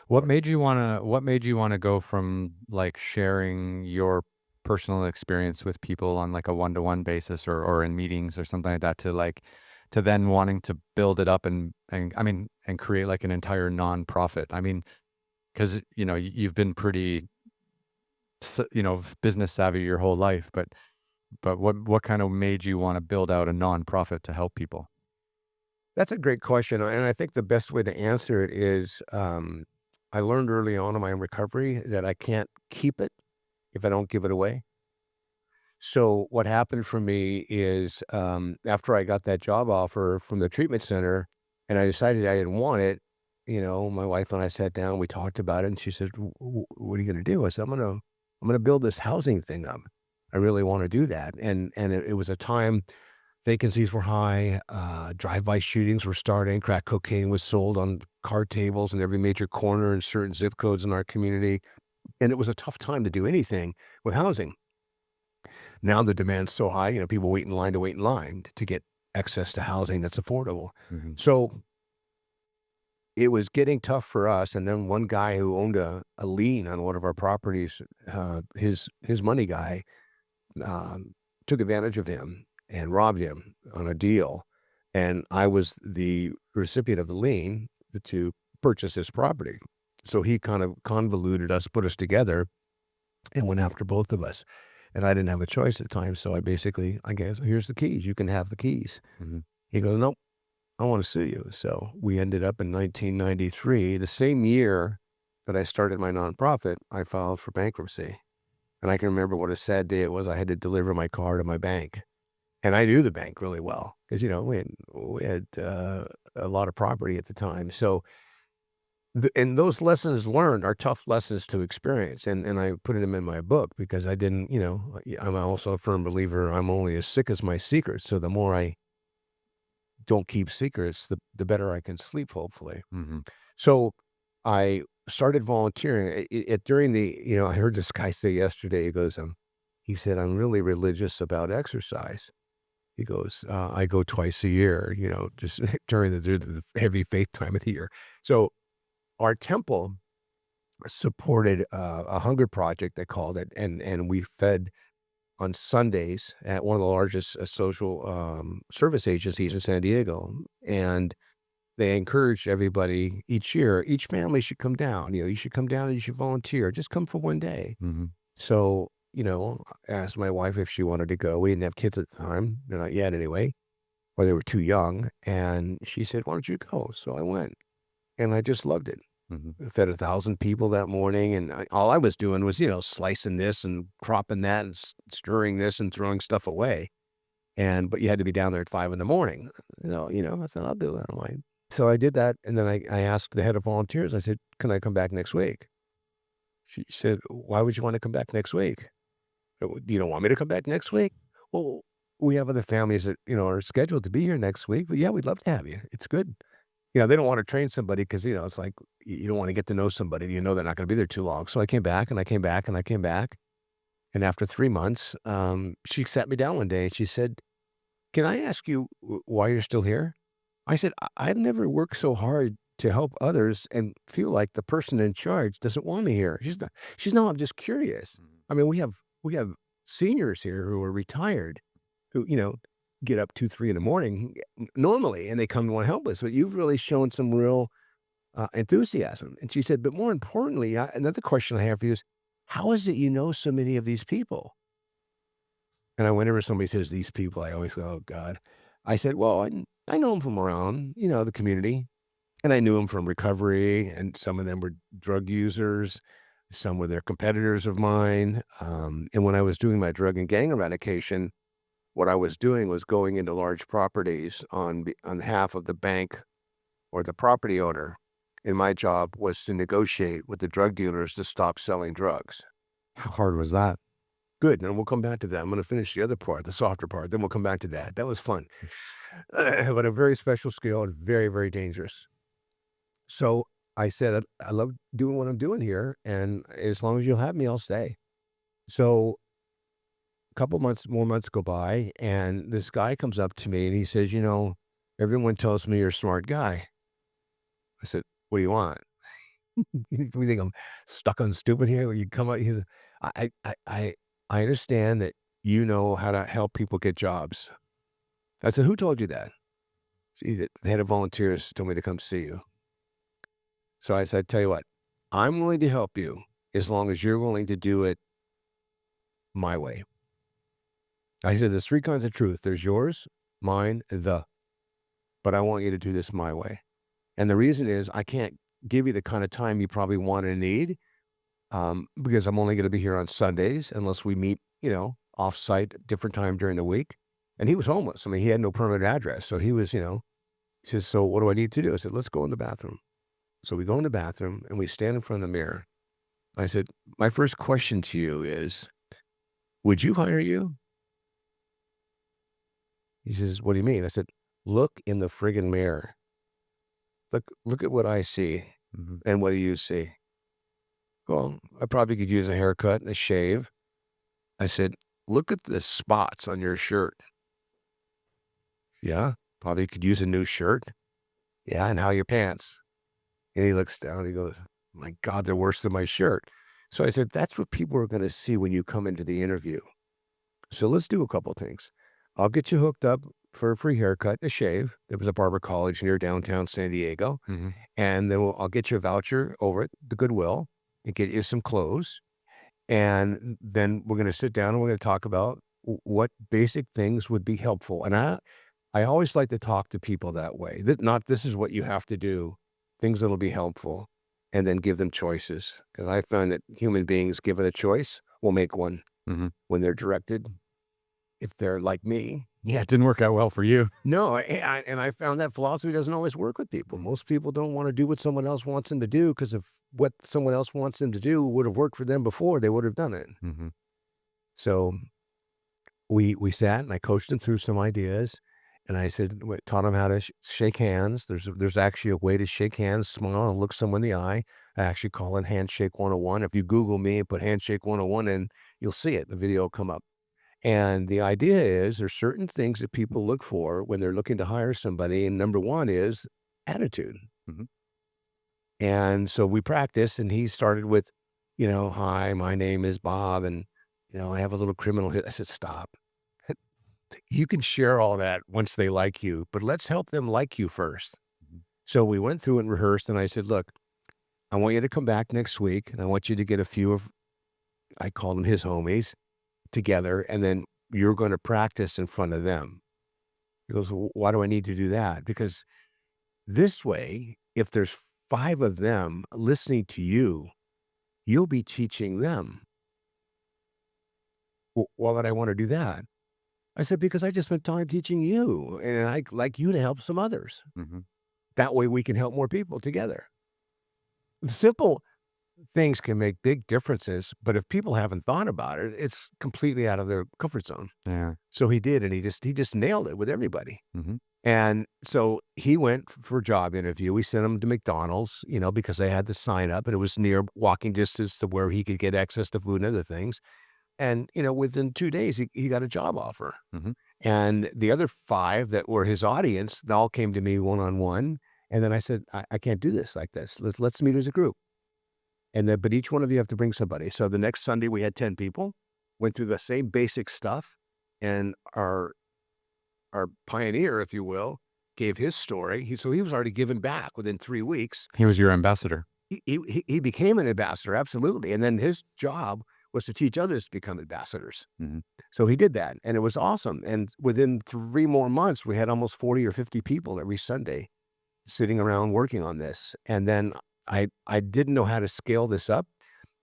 What made you wanna go from, like, sharing your personal experience with people on, like, a one-to-one basis or in meetings or something like that to then wanting to build it up and I mean, and create, like, an entire nonprofit? I mean, 'cause, you've been pretty business savvy your whole life, but what kinda made you wanna build out a nonprofit to help people? That's a great question, and I think the best way to answer it is, I learned early on in my recovery that I can't keep it if I don't give it away. So what happened for me is, after I got that job offer from the treatment center and I decided I didn't want it, my wife and I sat down, we talked about it, and she said, What are you going to do? I said, I'm going to build this housing thing up. I really want to do that. And it was a time vacancies were high, drive-by shootings were starting, crack cocaine was sold on card tables in every major corner in certain zip codes in our community. And it was a tough time to do anything with housing. Now the demand's so high, people wait in line to wait in line to get access to housing that's affordable. Mhm. So it was getting tough for us. And then one guy who owned a lien on one of our properties, his money guy, um, took advantage of him and robbed him on a deal. And I was the recipient of the lien to purchase his property. So he kind of convoluted us, put us together, and went after both of us. And I didn't have a choice at the time, so I guess, "Here's the keys, you can have the keys." Mhm. He goes, "Nope, I wanna sue you." So, we ended up in 1993, the same year that I started my nonprofit, I filed for bankruptcy. And I can remember what a sad day it was. I had to deliver my car to my bank, and I knew the bank really well because we had a lot of property at the time. So, and those lessons learned are tough lessons to experience, and I put them in my book because I didn't, I'm also a firm believer I'm only as sick as my secrets. So the more I don't keep secrets, the better I can sleep, hopefully. Mhm. So I started volunteering during I heard this guy say yesterday, he said, "I'm really religious about exercise." He goes, "I go twice a year, just during the heavy faith time of the year." So our temple supported a hunger project, they called it, and we fed on Sundays at one of the largest social service agencies in San Diego, and they encouraged everybody each year. Each family should come down. You should come down and you should volunteer. Just come for one day. Mhm. So I asked my wife if she wanted to go. We didn't have kids at the time, they're not yet anyway, or they were too young, and she said, "Why don't you go?" So I went, and I just loved it. Mhm. Fed 1,000 people that morning, and all I was doing was, slicing this and cropping that and stirring this and throwing stuff away. But you had to be down there at 5 in the morning. I said, "I'll do it." I'm like, so I did that, and then I asked the head of volunteers. I said, "Can I come back next week?" She said, "Why would you want to come back next week?" "You don't want me to come back next week?" "Well, we have other families that, are scheduled to be here next week, but yeah, we'd love to have you. It's good." They don't wanna train somebody because it's like you don't wanna get to know somebody, they're not gonna be there too long. So I came back, and I came back, and I came back, and after 3 months, she sat me down one day, and she said, "Can I ask you why you're still here?" I said, I've never worked so hard to help others and feel like the person in charge doesn't want me here." She's, "No, I'm just curious." Mhm. I mean, we have seniors here who are retired who, get up 2, 3 in the morning normally, and they come to wanna help us, but you've really shown some real enthusiasm. And she said, "But more importantly, another question I have for you is, how is it you know so many of these people?" And whenever somebody says these people, I always go, "Oh God." I said, "Well, I know them from around, the community, and I knew them from recovery, and some of them were drug users, some were their competitors of mine. And when I was doing my drug and gang eradication, what I was doing was going into large properties on behalf of the bank or the property owner, and my job was to negotiate with the drug dealers to stop selling drugs." How hard was that? Good, and we'll come back to that. I'm gonna finish the other part, the softer part, then we'll come back to that. That was fun. But a very special skill and very, very dangerous. So I said, I love doing what I'm doing here, and as long as you'll have me, I'll stay." So a couple more months go by, and this guy comes up to me and he says, "Everyone tells me you're a smart guy." I said, "What do you want?" You think I'm stuck on stupid here? You come out, he's, I, I, I, I understand that you know how to help people get jobs." I said, "Who told you that?" "See, the head of volunteers told me to come see you." So I said, "Tell you what, I'm willing to help you as long as you're willing to do it my way." I said, "There's three kinds of truth. There's yours, mine, but I want you to do this my way. And the reason is I can't give you the kind of time you probably want and need, because I'm only going to be here on Sundays unless we meet, off-site at different time during the week, and he was homeless. I mean, he had no permanent address, so he was, he says, "So what do I need to do?" I said, "Let's go in the bathroom." So we go in the bathroom and we stand in front of the mirror. I said, "My first question to you is, would you hire you?" He says, "What do you mean?" I said, "Look in the friggin' mirror. Look at what I see, Mhm. and what do you see?" "Well, I probably could use a haircut and a shave." I said, "Look at the spots on your shirt." "Yeah, probably could use a new shirt." "Yeah, and how are your pants?" And he looks down, he goes, "My God, they're worse than my shirt." So I said, "That's what people are gonna see when you come into the interview. So let's do a couple things. I'll get you hooked up for a free haircut, a shave. There was a barber college near downtown San Diego, Mhm. and then I'll get you a voucher over at the Goodwill and get you some clothes. And then we're gonna sit down and we're gonna talk about what basic things would be helpful." And I always like to talk to people that way. That not this is what you have to do, things that'll be helpful, and then give them choices. Because I find that human beings given a choice will make one Mhm. when they're directed. If they're like me. Yeah, it didn't work out well for you. No, and I found that philosophy doesn't always work with people. Mm. Most people don't wanna do what someone else wants them to do because if what someone else wants them to do would have worked for them before, they would have done it. Mhm. So, we sat and I coached him through some ideas, and I said taught him how to shake hands. There's actually a way to shake hands, smile, and look someone in the eye. I actually call it Handshake 101. If you Google me and put Handshake 101 in, you'll see it. The video will come up. And the idea is there's certain things that people look for when they're looking to hire somebody, and number one is attitude. Mhm. And so we practiced, and he started with, "Hi, my name is Bob, and, I have a little criminal hit." I said, "Stop. You can share all that once they like you, but let's help them like you first." Mhm. So we went through and rehearsed, and I said, "Look, I want you to come back next week, and I want you to get a few of," I called them his homies, "together, and then you're gonna practice in front of them." He goes, Why do I need to do that?" Because this way, if there's 5 of them listening to you, you'll be teaching them. Why would I want to do that?" I said, "Because I just spent time teaching you, and I'd like you to help some others. Mhm. That way we can help more people together." Simple things can make big differences, but if people haven't thought about it, it's completely out of their comfort zone. Yeah. So he did, and he just nailed it with everybody. Mhm. And so he went for a job interview. We sent him to McDonald's, because they had the sign up and it was near walking distance to where he could get access to food and other things. And, within 2 days, he got a job offer. Mhm. And the other 5 that were his audience, they all came to me one-on-one. And then I said, I can't do this like this. Let's meet as a group. And then, but each one of you have to bring somebody. So the next Sunday we had 10 people, went through the same basic stuff. And our pioneer, if you will, gave his story. So he was already given back within 3 weeks. He was your ambassador. He became an ambassador, absolutely, and then his job was to teach others to become ambassadors. Mhm. So he did that, and it was awesome, and within 3 more months, we had almost 40 or 50 people every Sunday sitting around working on this, and then I didn't know how to scale this up,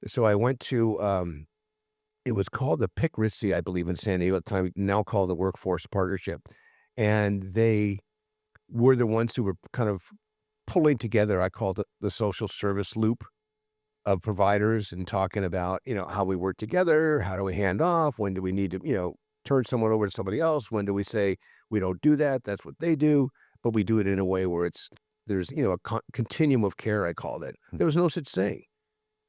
so I went to, it was called the Pick Ritzy, I believe, in San Diego at the time, now called the Workforce Partnership, and they were the ones who were kind of pulling together, I call it the social service loop of providers and talking about, how we work together, how do we hand off, when do we need to, turn someone over to somebody else, when do we say we don't do that, that's what they do, but we do it in a way where there's, a continuum of care, I called it. Mm. There was no such thing.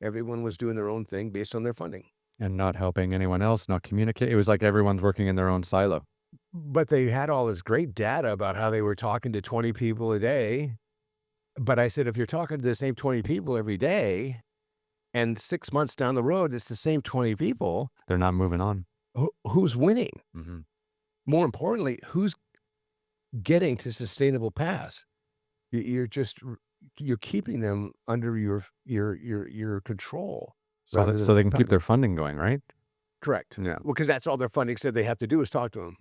Everyone was doing their own thing based on their funding. And not helping anyone else, not communicate. It was like everyone's working in their own silo. But they had all this great data about how they were talking to 20 people a day. But I said, if you're talking to the same 20 people every day, and 6 months down the road, it's the same 20 people, They're not moving on. who's winning? Mhm. More importantly, who's getting to sustainable paths? You're just you're keeping them under your control So rather that so than they can keep their funding going, right? correct. Yeah. Well, because that's all their funding said they have to do is talk to them.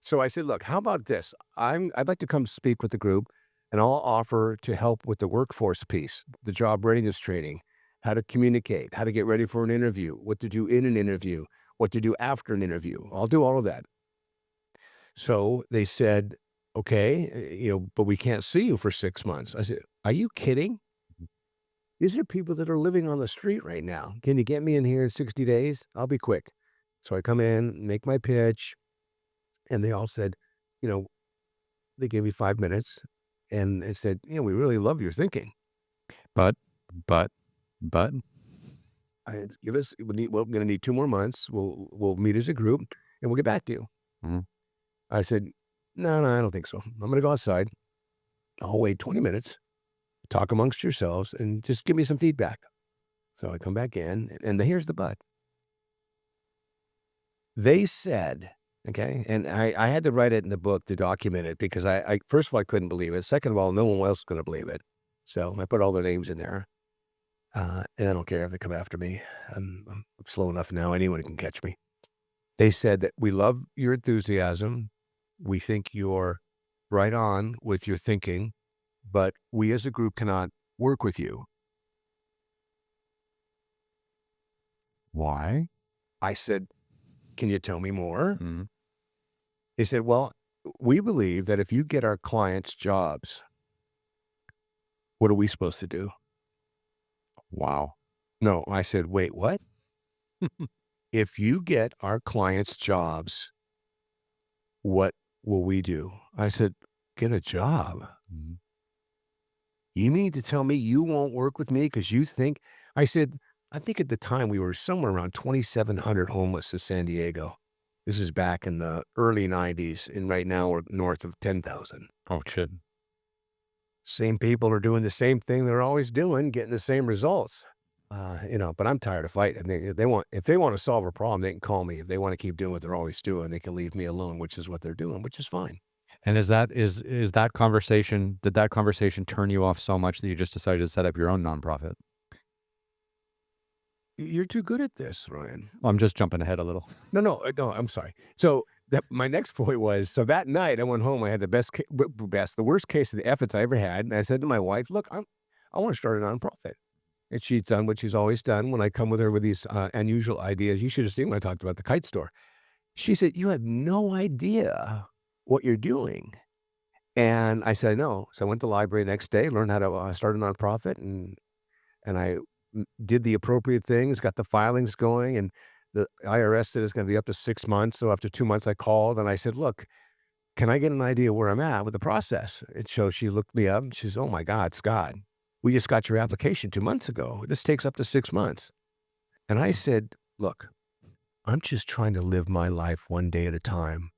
So I said, "Look, how about this? I'd like to come speak with the group, and I'll offer to help with the workforce piece, the job readiness training, how to communicate, how to get ready for an interview, what to do in an interview, what to do after an interview. I'll do all of that. So they said, okay, but we can't see you for 6 months. I said, are you kidding? These are people that are living on the street right now. Can you get me in here in 60 days? I'll be quick. So I come in, make my pitch, and they all said, you know, they gave me 5 minutes and they said, we really love your thinking. But, but, but, Give us, we're going to need 2 more months. We'll meet as a group and we'll get back to you. mhm. I said, no, I don't think so. I'm going to go outside. I'll wait 20 minutes, talk amongst yourselves, and just give me some feedback. So I come back in, and here's the but. They said, okay, and I had to write it in the book to document it because I first of all, I couldn't believe it. Second of all, no one else is going to believe it. So I put all their names in there, and I don't care if they come after me. I'm slow enough now. Anyone can catch me. They said that we love your enthusiasm. We think you're right on with your thinking, but we as a group cannot work with you. Why? I said, can you tell me more? Mhm. They said, well, we believe that if you get our clients jobs, what are we supposed to do? Wow. No, I said, wait, what? If you get our clients jobs, what will we do? I said, get a job. Mhm. You mean to tell me you won't work with me because you think, I said, I think at the time we were somewhere around 2,700 homeless in San Diego. This is back in the early 90s, and right now we're north of 10,000. Oh, shit. Same people are doing the same thing they're always doing, getting the same results. But I'm tired of fighting. They want if they want to solve a problem, they can call me. If they want to keep doing what they're always doing, they can leave me alone, which is what they're doing, which is fine. And is that conversation did that conversation turn you off so much that you just decided to set up your own nonprofit? You're too good at this, Ryan. Well, I'm just jumping ahead a little. No, I'm sorry. So my next point was, so that night I went home. I had the the worst case of the efforts I ever had, and I said to my wife, "Look, I want to start a nonprofit." And she's done what she's always done when I come with her with these unusual ideas. You should have seen when I talked about the kite store. She said, "You have no idea what you're doing." And I said, "No." So I went to the library the next day, learned how to start a nonprofit, and I did the appropriate things, got the filings going, and the IRS said it's going to be up to 6 months. So after 2 months, I called and I said, "Look, can I get an idea where I'm at with the process?" And so she looked me up and she says, "Oh my God, Scott, we just got your application 2 months ago. This takes up to 6 months." And I said, "Look, I'm just trying to live my life one day at a time."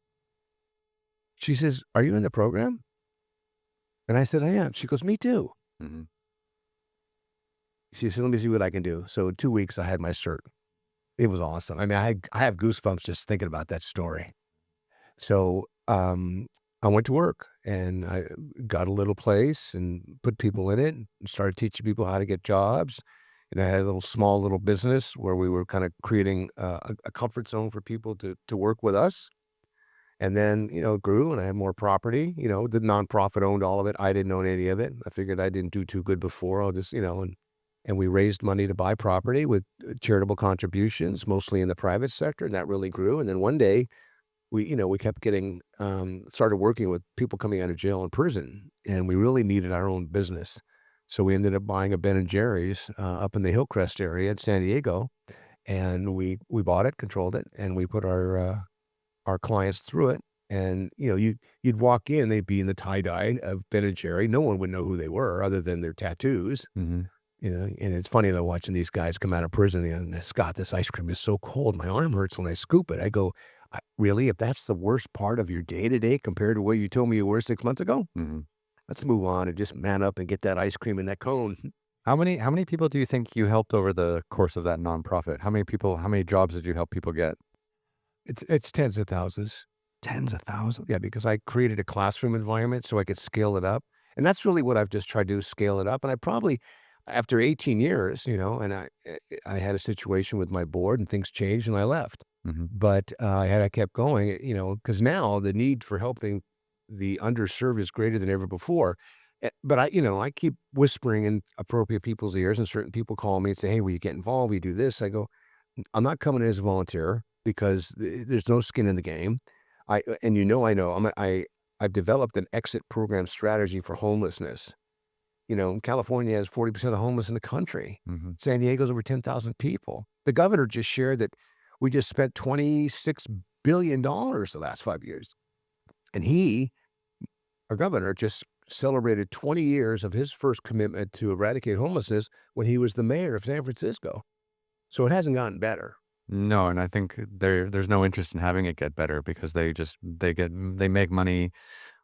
She says, "Are you in the program?" And I said, "I am." She goes, "Me too." Mhm. She said, "Let me see what I can do." So in 2 weeks, I had my cert. It was awesome. I mean, I have goosebumps just thinking about that story. So, I went to work and I got a little place and put people in it and started teaching people how to get jobs. And I had a small little business where we were kind of creating a comfort zone for people to work with us. And then, it grew and I had more property. The nonprofit owned all of it. I didn't own any of it. I figured I didn't do too good before. I'll just, and we raised money to buy property with charitable contributions, mostly in the private sector, and that really grew. And then one day, we kept getting started working with people coming out of jail and prison, and we really needed our own business. So we ended up buying a Ben and Jerry's up in the Hillcrest area in San Diego, and we bought it, controlled it, and we put our clients through it. And you'd walk in, they'd be in the tie dye of Ben and Jerry. No one would know who they were other than their tattoos. Mhm. And it's funny though watching these guys come out of prison and, "Scott, this ice cream is so cold, my arm hurts when I scoop it." I go, Really? If that's the worst part of your day to day compared to where you told me you were 6 months ago? Mhm. Let's move on and just man up and get that ice cream in that cone." How many people do you think you helped over the course of that nonprofit? How many jobs did you help people get? It's tens of thousands. Tens of thousands. Yeah, because I created a classroom environment so I could scale it up. And that's really what I've just tried to do, scale it up. And I probably, after 18 years, and I had a situation with my board and things changed and I left. Mhm. But I kept going, because now the need for helping the underserved is greater than ever before. But I keep whispering in appropriate people's ears, and certain people call me and say, "Hey, will you get involved? Will you do this?" I go, "I'm not coming in as a volunteer. because there's no skin in the game. And I know I've developed an exit program strategy for homelessness. California has 40% of the homeless in the country. Mhm. San Diego's over 10,000 people. The governor just shared that we just spent $26 billion the last 5 years. And our governor, just celebrated 20 years of his first commitment to eradicate homelessness when he was the mayor of San Francisco. So it hasn't gotten better. No, and I think there's no interest in having it get better because they make money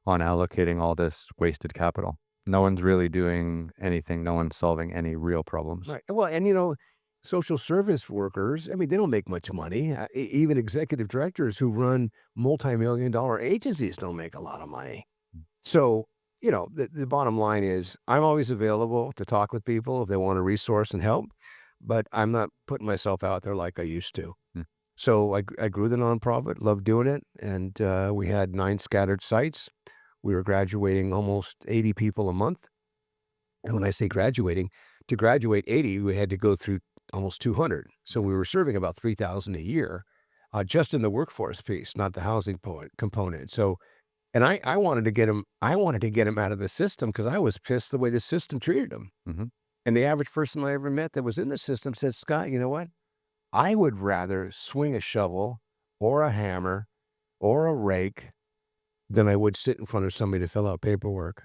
on allocating all this wasted capital. No one's really doing anything, no one's solving any real problems. Right. Well, and social service workers, I mean, they don't make much money. Even executive directors who run multi-million-dollar agencies don't make a lot of money. So, the bottom line is I'm always available to talk with people if they want a resource and help, but I'm not putting myself out there like I used to. Mm, So I grew the nonprofit, loved doing it, and we had 9 scattered sites. We were graduating almost 80 people a month. And when I say graduating, to graduate 80, we had to go through almost 200. So we were serving about 3,000 a year, just in the workforce piece, not the housing component. So, and I wanted to get him. I wanted to get him out of the system because I was pissed the way the system treated him. mhm. And the average person I ever met that was in the system said, "Scott, you know what? I would rather swing a shovel or a hammer or a rake than I would sit in front of somebody to fill out paperwork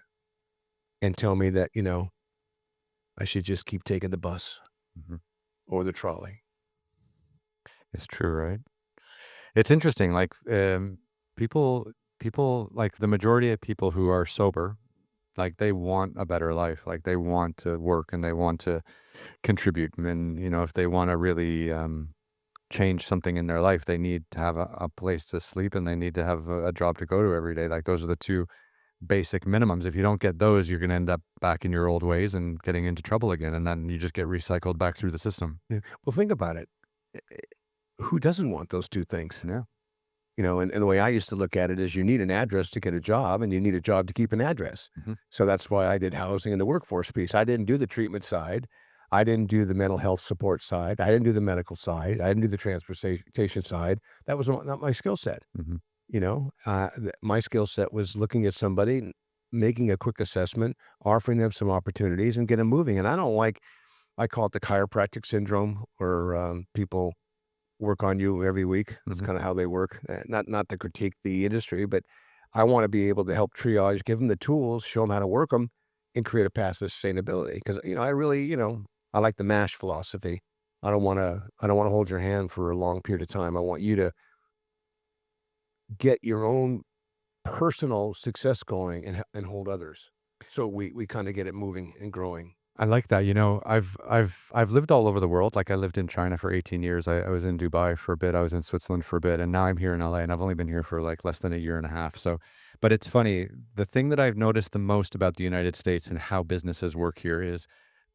and tell me that, I should just keep taking the bus Mhm. or the trolley." It's true, right? It's interesting, like, like, the majority of people who are sober, like, they want a better life, like, they want to work and they want to contribute, and, if they wanna really, change something in their life, they need to have a place to sleep and they need to have a job to go to every day, like, those are the 2 basic minimums. If you don't get those, you're gonna end up back in your old ways and getting into trouble again, and then you just get recycled back through the system. Yeah. Well, think about it. Who doesn't want those 2 things? Yeah. And the way I used to look at it is you need an address to get a job and you need a job to keep an address. Mhm, So that's why I did housing and the workforce piece. I didn't do the treatment side. I didn't do the mental health support side. I didn't do the medical side. I didn't do the transportation side. That was not my skill set. mhm. My skill set was looking at somebody, making a quick assessment, offering them some opportunities and get them moving. And I call it the chiropractic syndrome where people work on you every week. That's Mhm. kinda how they work. Not to critique the industry, but I wanna be able to help triage, give them the tools, show them how to work them, and create a path to sustainability. Because I really, I like the MASH philosophy. I don't wanna hold your hand for a long period of time. I want you to get your own personal success going and hold others. So we kinda get it moving and growing. I like that, I've lived all over the world, like, I lived in China for 18 years, I was in Dubai for a bit, I was in Switzerland for a bit, and now I'm here in LA, and I've only been here for, like, less than a year and a half, so but it's funny, the thing that I've noticed the most about the United States and how businesses work here is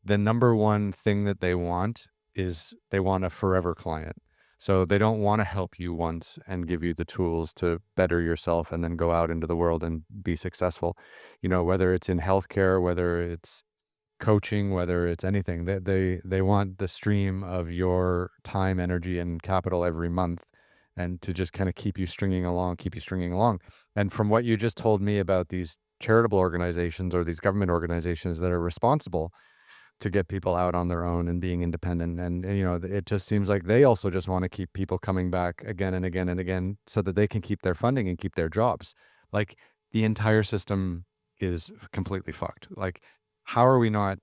the number one thing that they want is they want a forever client. So they don't wanna help you once and give you the tools to better yourself and then go out into the world and be successful. Whether it's in healthcare, whether it's coaching, whether it's anything, they want the stream of your time, energy, and capital every month and to just kinda keep you stringing along. And from what you just told me about these charitable organizations or these government organizations that are responsible to get people out on their own and being independent. And, it just seems like they also just want to keep people coming back again and again and again so that they can keep their funding and keep their jobs. Like the entire system is completely fucked. Like, how are we not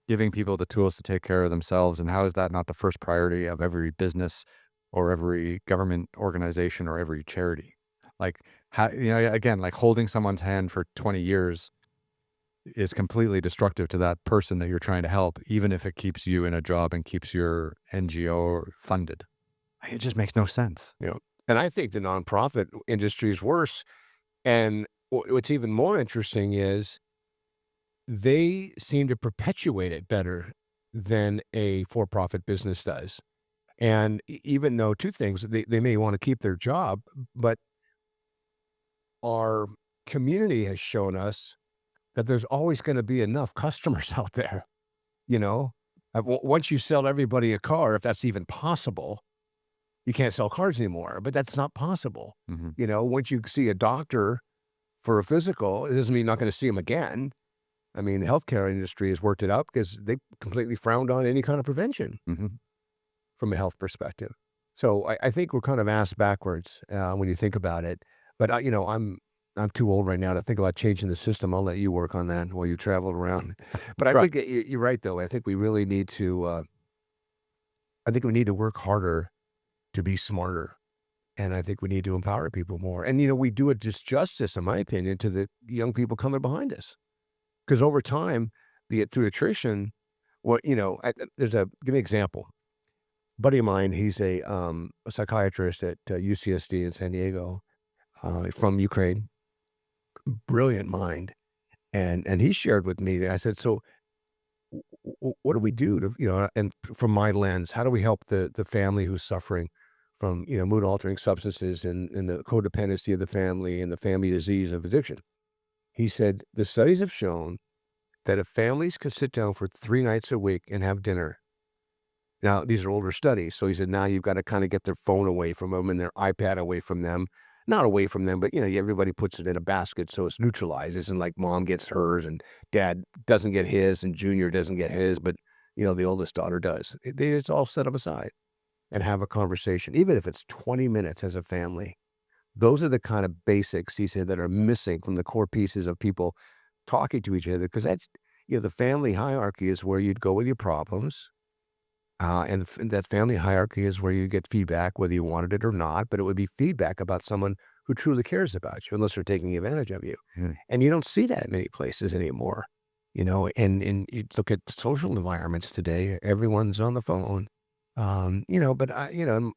giving people the tools to take care of themselves? And how is that not the first priority of every business or every government organization or every charity? Like, how, again, like holding someone's hand for 20 years is completely destructive to that person that you're trying to help, even if it keeps you in a job and keeps your NGO funded. It just makes no sense. You know, and I think the nonprofit industry is worse. And what's even more interesting is they seem to perpetuate it better than a for-profit business does. And even though 2 things, they may want to keep their job, but our community has shown us that there's always going to be enough customers out there. You know, once you sell everybody a car, if that's even possible, you can't sell cars anymore, but that's not possible. Mhm. Once you see a doctor for a physical, it doesn't mean you're not gonna see him again. I mean, the healthcare industry has worked it out because they completely frowned on any kind of prevention Mhm. from a health perspective. So I think we're kind of ass backwards when you think about it. But I'm too old right now to think about changing the system. I'll let you work on that while you travel around. But I Try think that you're right, though. I think we really need to. I think we need to work harder to be smarter, and I think we need to empower people more. And we do it just justice, in my opinion, to the young people coming behind us. Because over time, be it through attrition, what there's a give me an example. Buddy of mine, he's a psychiatrist at UCSD in San Diego, from Ukraine. Brilliant mind, and he shared with me. I said, "So, what do we do to And from my lens, how do we help the family who's suffering from mood altering substances and the codependency of the family and the family disease of addiction?" He said, "The studies have shown that if families can sit down for 3 nights a week and have dinner." Now, these are older studies, so he said, now you've gotta kinda get their phone away from them and their iPad away from them. Not away from them, but, everybody puts it in a basket, so it's neutralized. It isn't like mom gets hers and dad doesn't get his and junior doesn't get his, but, the oldest daughter does. It's all set up aside and have a conversation, even if it's 20 minutes as a family. Those are the kind of basics, he said, that are missing from the core pieces of people talking to each other, because that's the family hierarchy is where you'd go with your problems, and that family hierarchy is where you get feedback, whether you wanted it or not, but it would be feedback about someone who truly cares about you, unless they're taking advantage of you. Mm. And you don't see that in many places anymore, and you look at social environments today, everyone's on the phone. But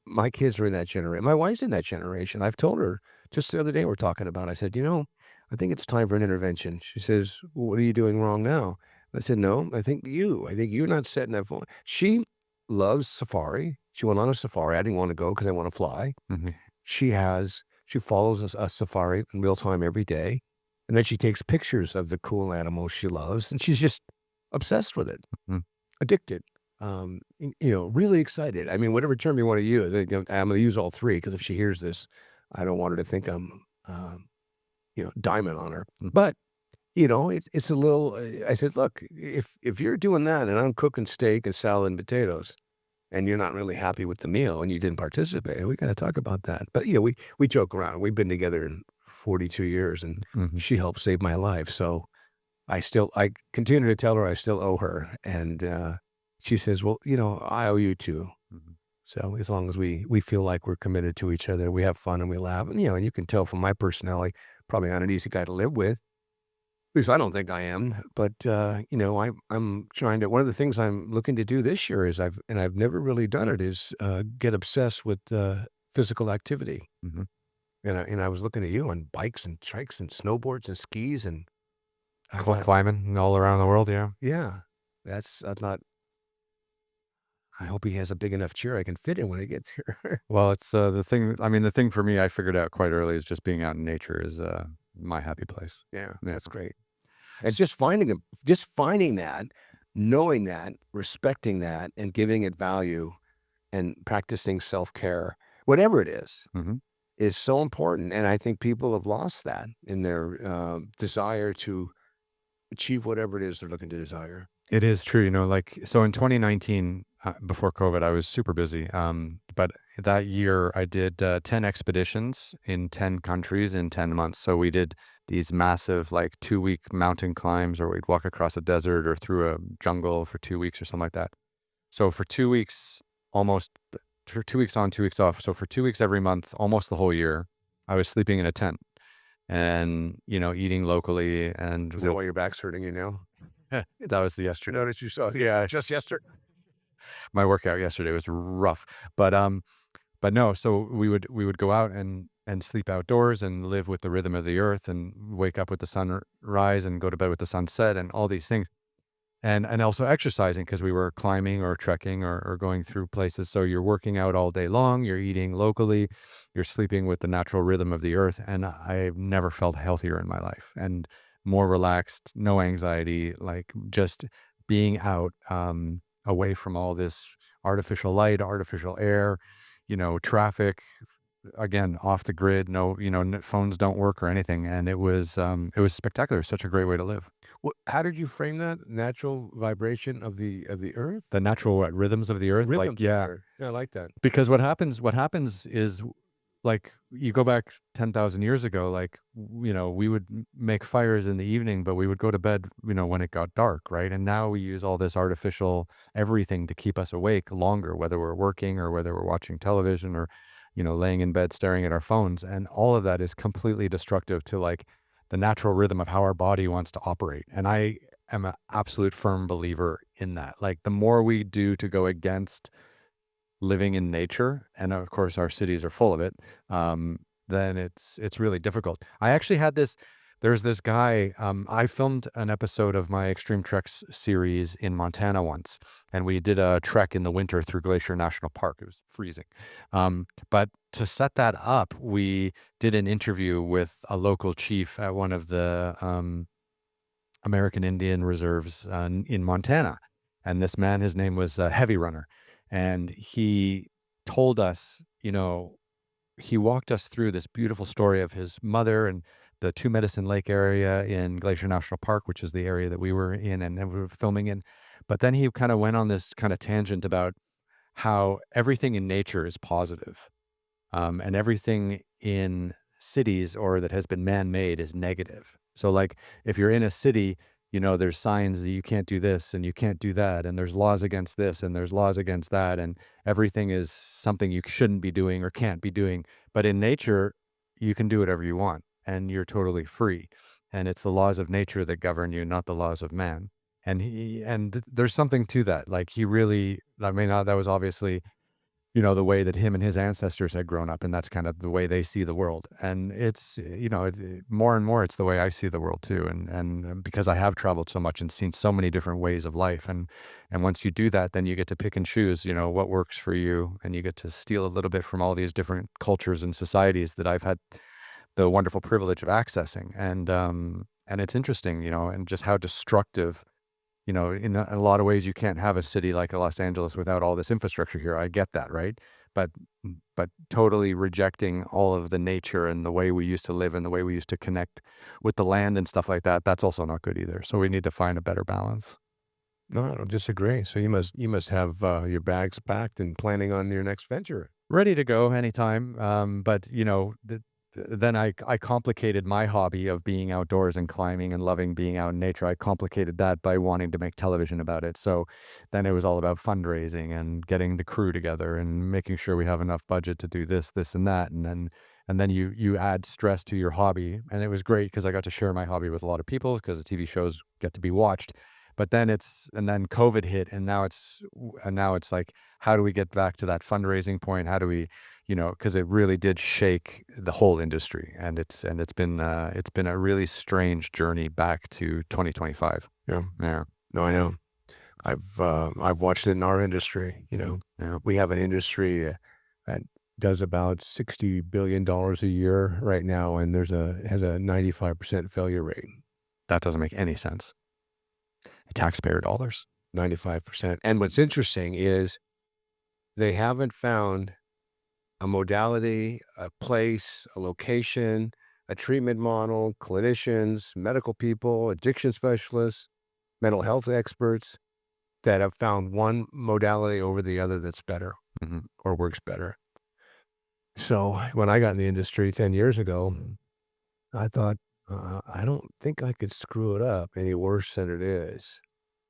my kids are in that generation. My wife's in that generation. I've told her just the other day we're talking about. I said, I think it's time for an intervention. She says, "Well, what are you doing wrong now?" I said, "No, I think you. I think you're not setting that phone." She loves safari. She went on a safari. I didn't want to go because I want to fly. Mhm. She follows a safari in real time every day, and then she takes pictures of the cool animals she loves, and she's just obsessed with it, Mm. addicted. Really excited. I mean, whatever term you want to use, I'm going to use all three because if she hears this, I don't want her to think I'm, diamond on her. Mm. But it's a little. I said, look, if you're doing that, and I'm cooking steak and salad and potatoes, and you're not really happy with the meal and you didn't participate, we gotta talk about that. But, we joke around. We've been together in 42 years, and Mhm. she helped save my life, so I continue to tell her I still owe her, and, she says, "Well, I owe you too." Mhm. So, as long as we feel like we're committed to each other, we have fun and we laugh, and you can tell from my personality, probably not an easy guy to live with. At least I don't think I am, but, I'm trying to one of the things I'm looking to do this year is I've never really done it, is, get obsessed with, physical activity. Mhm. And I was looking at you on bikes and trikes and snowboards and skis, and I went, Climbing all around the world, yeah. "Yeah, I thought, I hope he has a big enough chair I can fit in when he gets here." Well, it's, the thing I mean, the thing for me I figured out quite early is just being out in nature is, my happy place. Yeah, Yeah. that's great. And just finding that, knowing that, respecting that, and giving it value and practicing self-care, whatever it Mhm. is so important, and I think people have lost that in their, desire to achieve whatever it is they're looking to desire. It is true, like, so in 2019, before COVID, I was super busy. But that year I did 10 expeditions in 10 countries in 10 months. So we did these massive, like 2 week mountain climbs, or we'd walk across a desert or through a jungle for 2 weeks or something like that. So for 2 weeks, almost for 2 weeks on, 2 weeks off. So for 2 weeks every month, almost the whole year, I was sleeping in a tent and, eating locally. And Is that why your back's hurting you now? that was the yesterday. Notice you saw Yeah, just yesterday. my workout yesterday was rough, but no, so we would go out and sleep outdoors and live with the rhythm of the earth and wake up with the sunrise and go to bed with the sunset and all these things. And also exercising because we were climbing or trekking or going through places. So you're working out all day long, you're eating locally, you're sleeping with the natural rhythm of the earth. And I've never felt healthier in my life and more relaxed, no anxiety, like just being out, away from all this artificial light, artificial air, traffic, again, off the grid, no, phones don't work or anything, and it was spectacular, such a great way to live. How did you frame that? Natural vibration of the earth? The natural, rhythms of the earth, like, Rhythms of the yeah. earth. Yeah, I like that. Because what happens is, like, you go back 10,000 years ago, like, we would make fires in the evening, but we would go to bed, when it got dark, right? And now we use all this artificial everything to keep us awake longer, whether we're working or whether we're watching television or, laying in bed staring at our phones. And all of that is completely destructive to, like, the natural rhythm of how our body wants to operate. And I am an absolute firm believer in that. Like, the more we do to go against living in nature, and of course our cities are full of it, then it's really difficult. I actually had this there's this guy, I filmed an episode of my Extreme Treks series in Montana once, and we did a trek in the winter through Glacier National Park. It was freezing. But to set that up, we did an interview with a local chief at one of the American Indian reserves in Montana. And this man, his name was Heavy Runner. And he told us, he walked us through this beautiful story of his mother and the Two Medicine Lake area in Glacier National Park, which is the area that we were in and we were filming in. But then he kind of went on this kind of tangent about how everything in nature is positive, and everything in cities or that has been man-made is negative. So, like, if you're in a city, there's signs that you can't do this and you can't do that, and there's laws against this and there's laws against that, and everything is something you shouldn't be doing or can't be doing. But in nature, you can do whatever you want and you're totally free. And it's the laws of nature that govern you, not the laws of man. And there's something to that. Like, he really, I mean, that was obviously, the way that him and his ancestors had grown up, and that's kind of the way they see the world. And it's, more and more, it's the way I see the world too. And because I have traveled so much and seen so many different ways of life, and once you do that, then you get to pick and choose, what works for you, and you get to steal a little bit from all these different cultures and societies that I've had the wonderful privilege of accessing. And it's interesting, and just how destructive, in a lot of ways, you can't have a city like a Los Angeles without all this infrastructure here. I get that, right? But but totally rejecting all of the nature and the way we used to live and the way we used to connect with the land and stuff like that, that's also not good either. So we need to find a better balance. No, I don't disagree. So you must have, your bags packed and planning on your next venture. Ready to go anytime, but, then I complicated my hobby of being outdoors and climbing and loving being out in nature. I complicated that by wanting to make television about it. So then it was all about fundraising and getting the crew together and making sure we have enough budget to do this, this, and that. And then you add stress to your hobby. And it was great because I got to share my hobby with a lot of people because the TV shows get to be watched. But then COVID hit, and now it's like, how do we get back to that fundraising point? How do we, because it really did shake the whole industry, and it's been a really strange journey back to 2025. Yeah. Yeah, No, I know. I've watched it in our industry, yeah. We have an industry, that does about $60 billion a year right now, and has a 95% failure rate. That doesn't make any sense. Taxpayer dollars. 95%. And what's interesting is they haven't found a modality, a place, a location, a treatment model, clinicians, medical people, addiction specialists, mental health experts that have found one modality over the other that's better Mhm. or works better. So when I got in the industry 10 years ago, I thought, I don't think I could screw it up any worse than it is.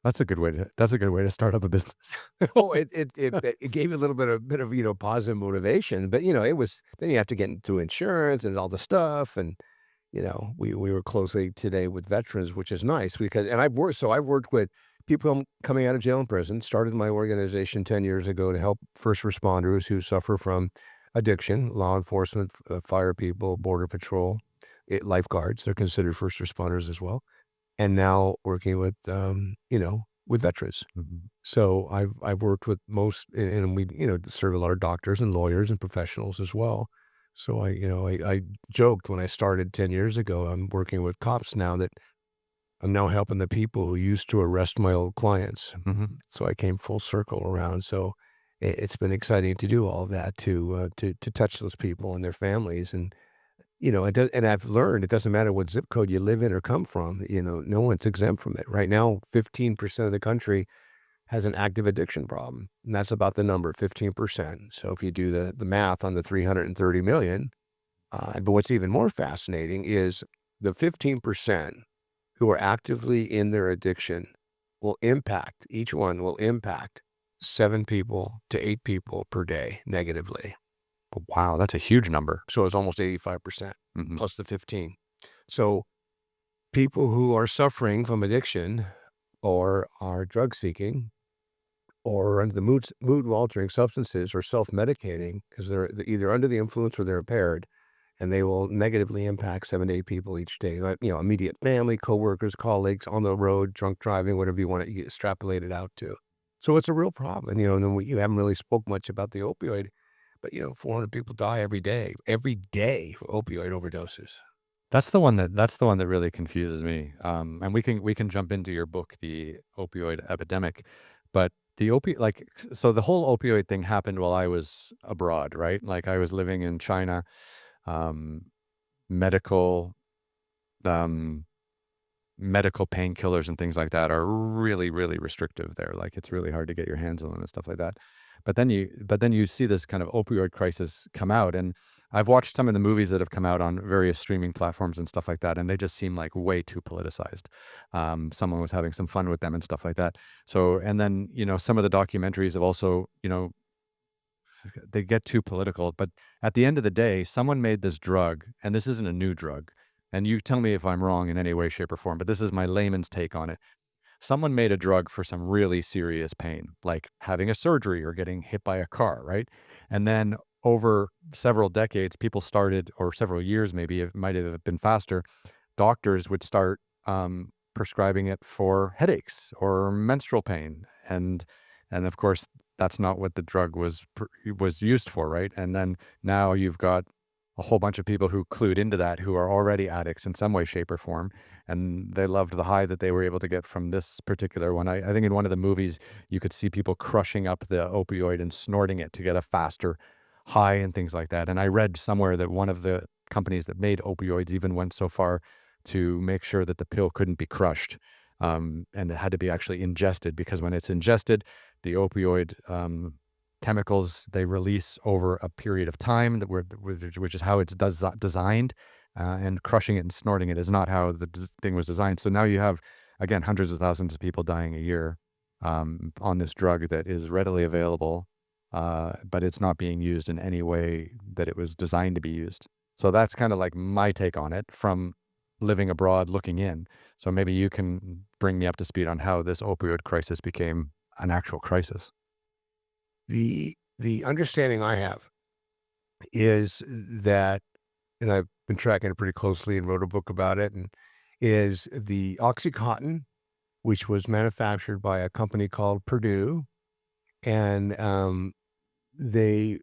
That's a good way to start up a business. Oh, it gave you a bit of, positive motivation, but, it was then you have to get into insurance and all the stuff, and, we were closely today with veterans, which is nice because and I've worked with people coming out of jail and prison, started my organization 10 years ago to help first responders who suffer from addiction, law enforcement, fire people, border patrol, lifeguards, they're considered first responders as well, and now working with veterans. Mhm. So I've worked with most, and we serve a lot of doctors and lawyers and professionals as well. So I joked when I started 10 years ago. I'm working with cops now that I'm now helping the people who used to arrest my old clients. Mhm. So I came full circle around. So it's been exciting to do all of that to touch those people and their families, and it does, and I've learned it doesn't matter what zip code you live in or come from. No one's exempt from it. Right now, 15% of the country has an active addiction problem, and that's about the number, 15%. So if you do the math on the 330 million, but what's even more fascinating is the 15% who are actively in their addiction each one will impact 7 people to 8 people per day negatively. Wow, that's a huge number. So it's almost 85% Mhm. plus the 15. So people who are suffering from addiction or are drug seeking or under the mood altering substances or self-medicating because they're either under the influence or they're impaired, and they will negatively impact 7 to 8 people each day, like, immediate family, coworkers, colleagues, on the road, drunk driving, whatever you wanna extrapolate it out to. So it's a real problem, and then you haven't really spoke much about the opioid, but, 400 people die every day for opioid overdoses. That's the one that really confuses me. And we can jump into your book, The Opioid Epidemic, but so the whole opioid thing happened while I was abroad, right? Like I was living in China, um, medical, um, medical painkillers and things like that are really, really restrictive there. Like it's really hard to get your hands on them and stuff like that. But then you see this kind of opioid crisis come out, and I've watched some of the movies that have come out on various streaming platforms and stuff like that, and they just seem like way too politicized. Someone was having some fun with them and stuff like that. So, and then some of the documentaries have also they get too political. But at the end of the day, someone made this drug, and this isn't a new drug. And you tell me if I'm wrong in any way, shape, or form, but this is my layman's take on it. Someone made a drug for some really serious pain, like having a surgery or getting hit by a car, right? And then over several decades, people started, or several years maybe, it might have been faster, doctors would start prescribing it for headaches or menstrual pain, and of course that's not what the drug was used for, right? And then now you've got a whole bunch of people who clued into that who are already addicts in some way, shape, or form, and they loved the high that they were able to get from this particular one. I think in one of the movies you could see people crushing up the opioid and snorting it to get a faster high and things like that. And I read somewhere that one of the companies that made opioids even went so far to make sure that the pill couldn't be crushed, and it had to be actually ingested, because when it's ingested, the opioid chemicals they release over a period of time which is how it's designed, and crushing it and snorting it is not how the thing was designed. So now you have, again, hundreds of thousands of people dying a year on this drug that is readily available, but it's not being used in any way that it was designed to be used. So that's kind of like my take on it from living abroad looking in. So maybe you can bring me up to speed on how this opioid crisis became an actual crisis. The understanding I have is that, and I've been tracking it pretty closely and wrote a book about it, and is the OxyContin, which was manufactured by a company called Purdue, and, they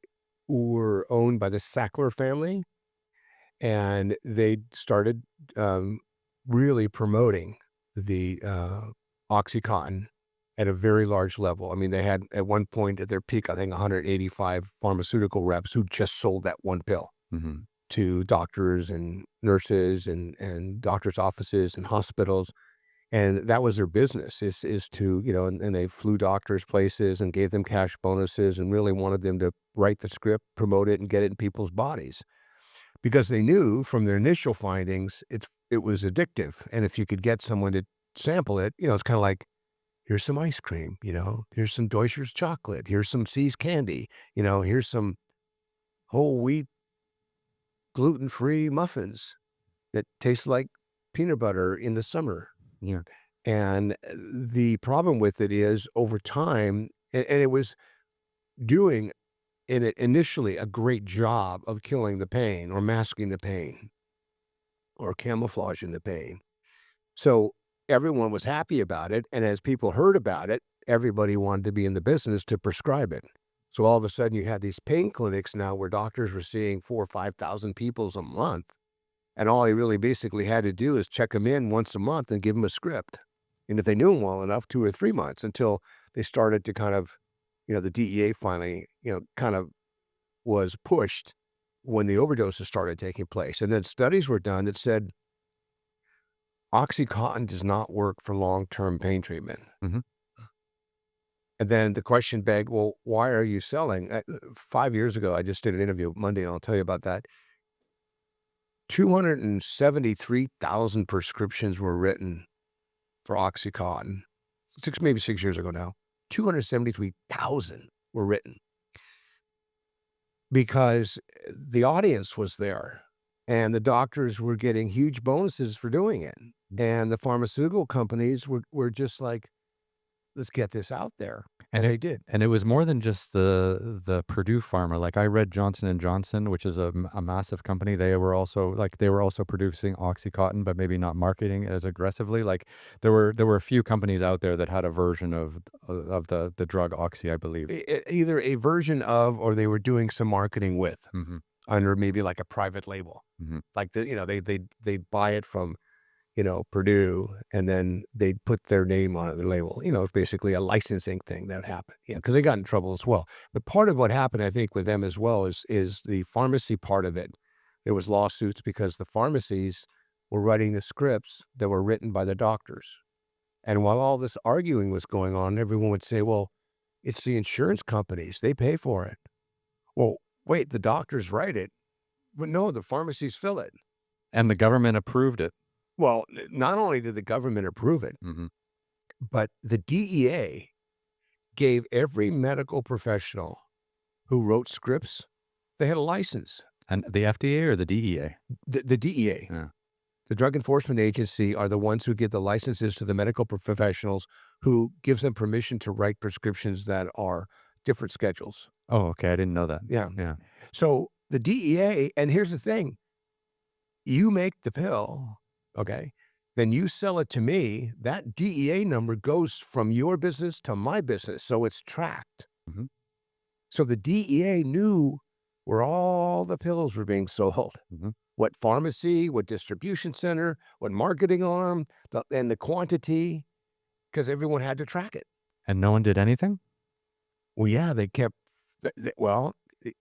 were owned by the Sackler family, and they started, um, really promoting the, OxyContin at a very large level. I mean, they had at one point at their peak, I think 185 pharmaceutical reps who just sold that one pill Mhm. to doctors and nurses and doctors' offices and hospitals, and that was their business is to, and they flew doctors places and gave them cash bonuses and really wanted them to write the script, promote it, and get it in people's bodies because they knew from their initial findings it was addictive, and if you could get someone to sample it, it's kinda like, "Here's some ice cream," "Here's some Deutscher's chocolate, here's some See's candy," "Here's some whole wheat gluten-free muffins that taste like peanut butter in the summer." Yeah. And the problem with it is over time, and it was doing in it initially a great job of killing the pain or masking the pain or camouflaging the pain. So everyone was happy about it. And as people heard about it, everybody wanted to be in the business to prescribe it. So all of a sudden you had these pain clinics now where doctors were seeing 4 or 5,000 people a month. And all he really basically had to do is check them in once a month and give them a script. And if they knew him well enough, 2 or 3 months until they started to kind of the DEA finally, kind of was pushed when the overdoses started taking place. And then studies were done that said Oxycontin does not work for long-term pain treatment. Mhm. And then the question begged, well, why are you selling? 5 years ago, I just did an interview Monday, and I'll tell you about that. 273,000 prescriptions were written for Oxycontin. Maybe 6 years ago now. 273,000 were written because the audience was there and the doctors were getting huge bonuses for doing it. And the pharmaceutical companies were just like, let's get this out there. And And it they did. and it was more than just the Purdue Pharma. Like, I read Johnson& and Johnson, which is a massive company. They were also producing OxyContin, but maybe not marketing it as aggressively. Like, there were a few companies out there that had a version of the drug Oxy, I believe. Either a version of, or they were doing some marketing with Mhm, under maybe like a private label. mhm. Like they'd buy it from, Purdue, and then they'd put their name on it, the label. It's basically a licensing thing that happened. Yeah, because they got in trouble as well. But part of what happened, I think, with them as well is the pharmacy part of it. There was lawsuits because the pharmacies were writing the scripts that were written by the doctors. And while all this arguing was going on, everyone would say, "Well, it's the insurance companies, they pay for it." Well, wait, the doctors write it, but no, the pharmacies fill it. And the government approved it. Well, not only did the government approve it, Mhm. but the DEA gave every medical professional who wrote scripts, they had a license. And the FDA or the DEA? The DEA, Yeah. the Drug Enforcement Agency, are the ones who give the licenses to the medical professionals who gives them permission to write prescriptions that are different schedules. Oh, okay, I didn't know that. Yeah. Yeah. So the DEA, and here's the thing, you make the pill, okay? Then you sell it to me. That DEA number goes from your business to my business, so it's tracked. Mhm, So the DEA knew where all the pills were being sold, mhm. what pharmacy, what distribution center, what marketing arm, and the quantity, because everyone had to track it. And no one did anything? Well, yeah, they kept,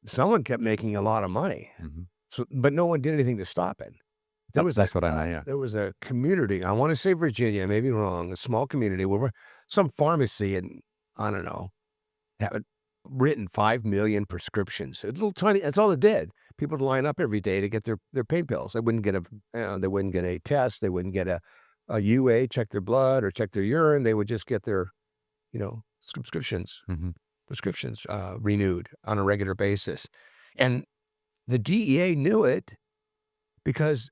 someone kept making a lot of money, Mhm. so, but no one did anything to stop it. That's what I meant, yeah. There was a community, I wanna say Virginia, I may be wrong, a small community where some pharmacy, and I don't know, had written 5,000,000 prescriptions. It's a little tiny, that's all it did. People would line up every day to get their pain pills. They wouldn't get a test, they wouldn't get a UA, check their blood or check their urine, they would just get their, subscriptions Mhm. prescriptions, renewed on a regular basis. And the DEA knew it because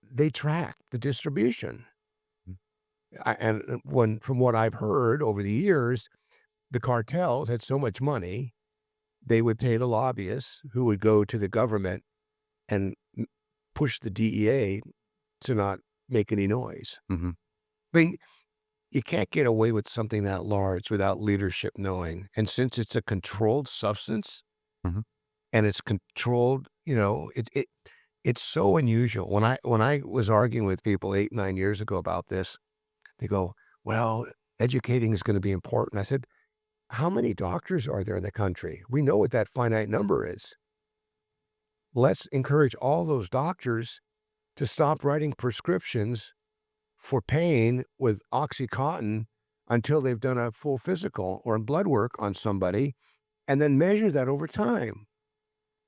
they tracked the distribution. Mm. When from what I've heard over the years, the cartels had so much money, they would pay the lobbyists who would go to the government and push the DEA to not make any noise. Mhm. I mean, you can't get away with something that large without leadership knowing. And since it's a controlled substance Mhm. and it's controlled, it's so unusual. When I was arguing with people 8, 9 years ago about this, they go, "Well, educating is gonna be important." I said, "How many doctors are there in the country? We know what that finite number is. Let's encourage all those doctors to stop writing prescriptions for pain with OxyContin until they've done a full physical or blood work on somebody, and then measure that over time.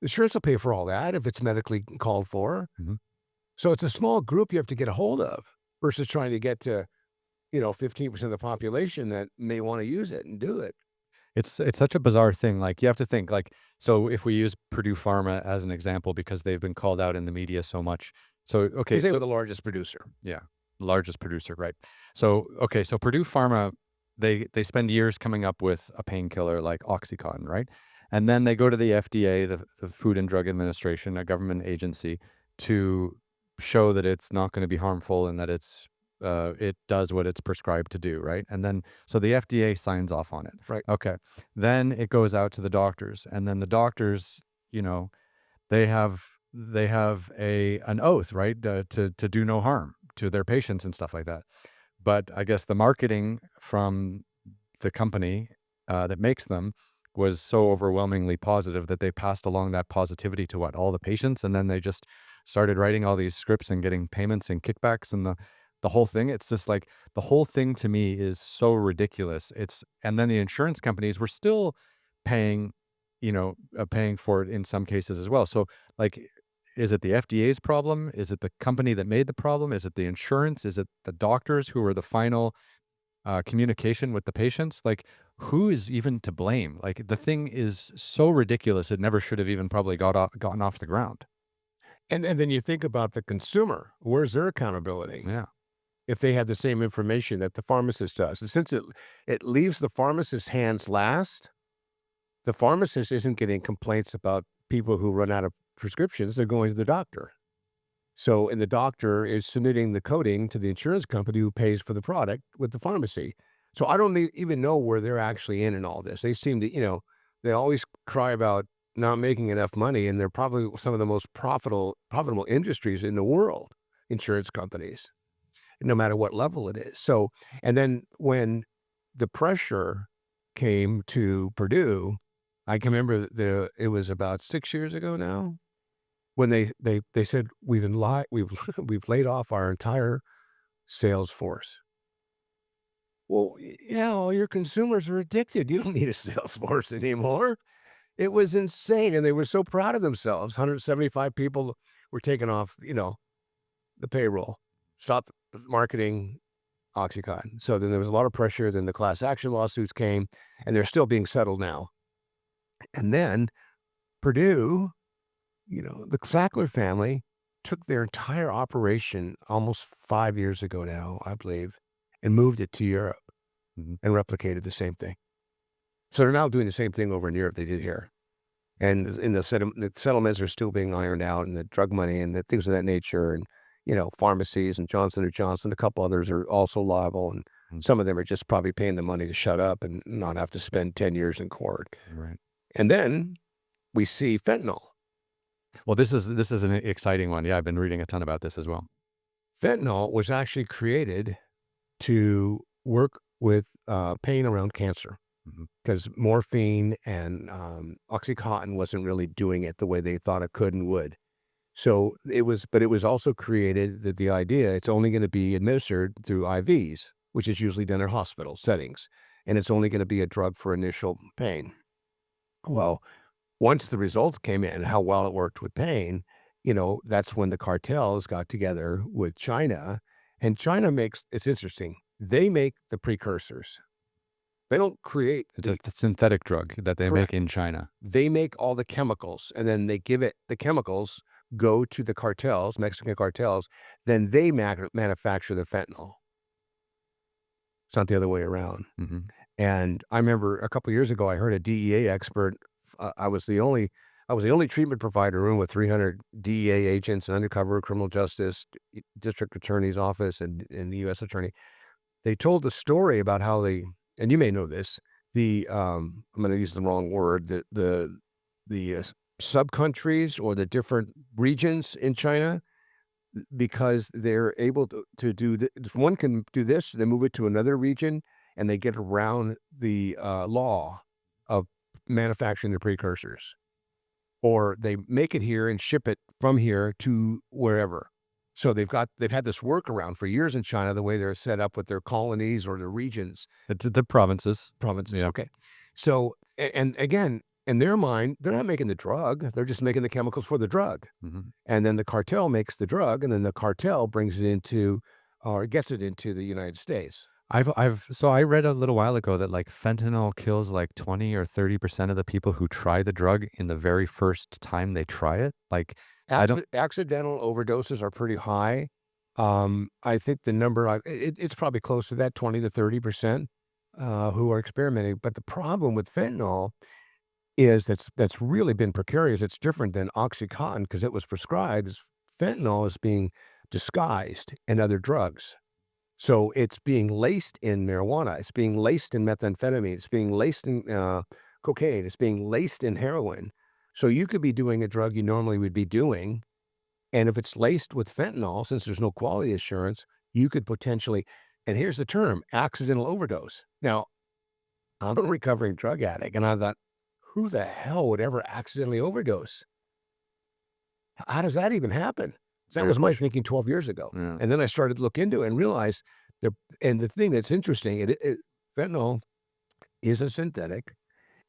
Insurance will pay for all that if it's medically called for." Mhm. So it's a small group you have to get a hold of versus trying to get to, 15% of the population that may wanna use it and do it. It's such a bizarre thing, like, you have to think, like, so if we use Purdue Pharma as an example because they've been called out in the media so much. So, okay, Because they were so the largest producer. yeah, largest producer, right. So, okay, so Purdue Pharma, they spend years coming up with a painkiller like OxyContin, right? And then they go to the FDA, the Food and Drug Administration, a government agency, to show that it's not gonna be harmful and that it does what it's prescribed to do, right? And then so the FDA signs off on it. Right. Okay. Then it goes out to the doctors, and then the doctors, you know, they have an oath, right, to do no harm to their patients and stuff like that. But I guess the marketing from the company that makes them was so overwhelmingly positive that they passed along that positivity to what, all the patients, and then they just started writing all these scripts and getting payments and kickbacks and the whole thing. It's just like the whole thing to me is so ridiculous. It's and then the insurance companies were still paying, paying for it in some cases as well. So like, is it the FDA's problem? Is it the company that made the problem? Is it the insurance? Is it the doctors who are the final communication with the patients? Like, who is even to blame? Like, the thing is so ridiculous. It never should have even probably gotten off the ground. And then you think about the consumer. Where's their accountability? Yeah. If they had the same information that the pharmacist does. And since it leaves the pharmacist's hands last, the pharmacist isn't getting complaints about people who run out of prescriptions, they're going to the doctor. So and the doctor is submitting the coding to the insurance company who pays for the product with the pharmacy. So I don't even know where they're actually in all this. They seem to, they always cry about not making enough money, and they're probably some of the most profitable industries in the world, insurance companies, no matter what level it is. So, and then when the pressure came to Purdue, I can remember it was about 6 years ago now when they said we've we've laid off our entire sales force. Well, yeah, all your consumers are addicted. You don't need a sales force anymore. It was insane, and they were so proud of themselves. 175 people were taken off, the payroll. Stop marketing OxyContin. So then there was a lot of pressure. Then the class action lawsuits came, and they're still being settled now. And then Purdue, the Sackler family took their entire operation almost 5 years ago now, I believe, and moved it to Europe Mhm. and replicated the same thing. So they're now doing the same thing over in Europe they did here. And in the settlements are still being ironed out, and the drug money and the things of that nature, and pharmacies and Johnson and Johnson, a couple others are also liable, and Mm. some of them are just probably paying the money to shut up and not have to spend 10 years in court. Right. And then we see fentanyl. Well, this is an exciting one. Yeah, I've been reading a ton about this as well. Fentanyl was actually created to work with pain around cancer Mhm. because morphine and OxyContin wasn't really doing it the way they thought it could and would. So but it was also created that the idea it's only going to be administered through IVs, which is usually done in hospital settings, and it's only going to be a drug for initial pain. Well, once the results came in, how well it worked with pain, that's when the cartels got together with China, and China makes it's interesting. They make the precursors. They don't create It's a the synthetic drug that they make correct. in China. They make all the chemicals, and then they give it the chemicals go to the cartels, Mexican cartels, then they manufacture the fentanyl. It's not the other way around. Mhm. And I remember a couple years ago, I heard a DEA expert. I was the only treatment provider in a room with 300 DEA agents and undercover criminal justice, district attorney's office, and the U.S. attorney. They told the story about how and you may know this, I'm going to use the wrong word, the sub-countries or the different regions in China, because they're able to do one can do this, they move it to another region, and they get around the law of manufacturing the precursors, or they make it here and ship it from here to wherever. So they've had this workaround for years in China, the way they're set up with their colonies or their regions, The provinces. provinces. Yeah. Okay, so and again, in their mind, they're not making the drug; they're just making the chemicals for the drug. Mhm. And then the cartel makes the drug, and then the cartel brings it into or gets it into the United States. So I read a little while ago that like fentanyl kills like 20 or 30% of the people who try the drug in the very first time they try it. Like, I don't Accidental overdoses are pretty high. I think the number it's probably close to that 20 to 30% who are experimenting. But the problem with fentanyl is that's really been precarious. It's different than OxyContin because it was prescribed. Fentanyl is being disguised in other drugs. So it's being laced in marijuana, it's being laced in methamphetamine, it's being laced in cocaine, it's being laced in heroin. So you could be doing a drug you normally would be doing, and if it's laced with fentanyl, since there's no quality assurance, you could potentially, and here's the term, accidental overdose. Now, I'm a recovering drug addict. And I thought, who the hell would ever accidentally overdose? How does that even happen? That Very was my much. thinking 12 years ago. Yeah. And then I started to look into it and realize the and the thing that's interesting, fentanyl is a synthetic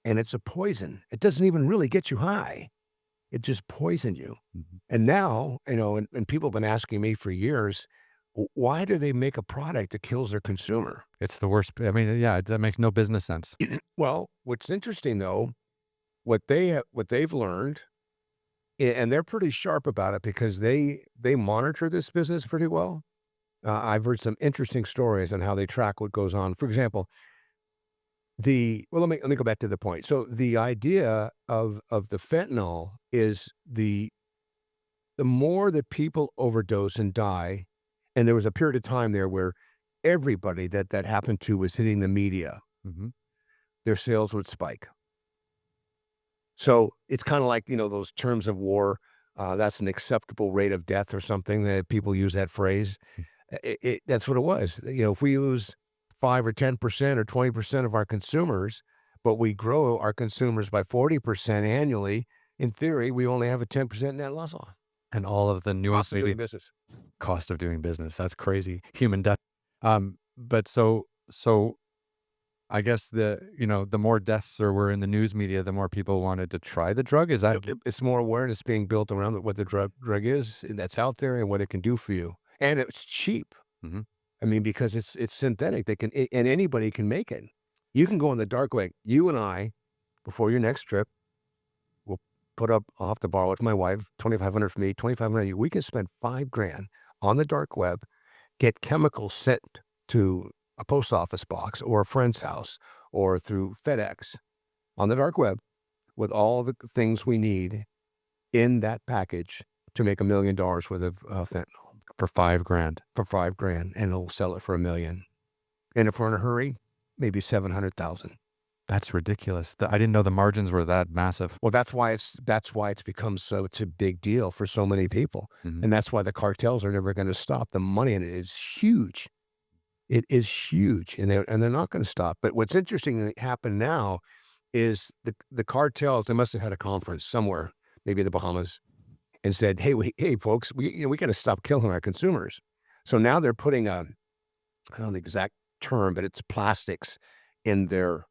and it's a poison. It doesn't even really get you high. It just poisons you. Mhm. And now, and people have been asking me for years, why do they make a product that kills their consumer? It's the worst. I mean, yeah, that makes no business sense. Well, what's interesting though, what they've learned, and they're pretty sharp about it because they monitor this business pretty well. I've heard some interesting stories on how they track what goes on. For example, let me go back to the point. So the idea of the fentanyl is the more that people overdose and die, and there was a period of time there where everybody that happened to was hitting the media, Mhm. their sales would spike. So it's kind of like, those terms of war. That's an acceptable rate of death or something that people use that phrase. That's what it was. If we lose 5 or 10% or 20% of our consumers, but we grow our consumers by 40% annually, in theory, we only have a 10% net loss on And all of the nuance, cost of maybe doing business. cost of doing business. That's crazy. Human death. But so I guess the more deaths there were in the news media, the more people wanted to try the drug. Is that It's more awareness being built around what the drug is and that's out there and what it can do for you, and it's cheap. Mhm. I mean, because it's synthetic. And anybody can make it. You can go on the dark web. You and I, before your next trip, will put up. I'll have to borrow it from my wife. 2,500 for me. 2,500 you. We can spend 5 grand on the dark web, get chemicals sent to a post office box or a friend's house or through FedEx on the dark web with all the things we need in that package to make $1 million worth of fentanyl for 5 grand? for 5 grand, and it'll sell it for 1 million. And if we're in a hurry, maybe 700,000. That's ridiculous. I didn't know the margins were that massive. Well, that's why it's become such a big deal for so many people, Mhm. and that's why the cartels are never going to stop. The money in it is huge. It is huge, and they're not going to stop. But what's interesting that happened now is the cartels. They must have had a conference somewhere, maybe in the Bahamas, and said, "Hey, folks, we got to stop killing our consumers." So now they're putting I don't know the exact term, but it's plastics in their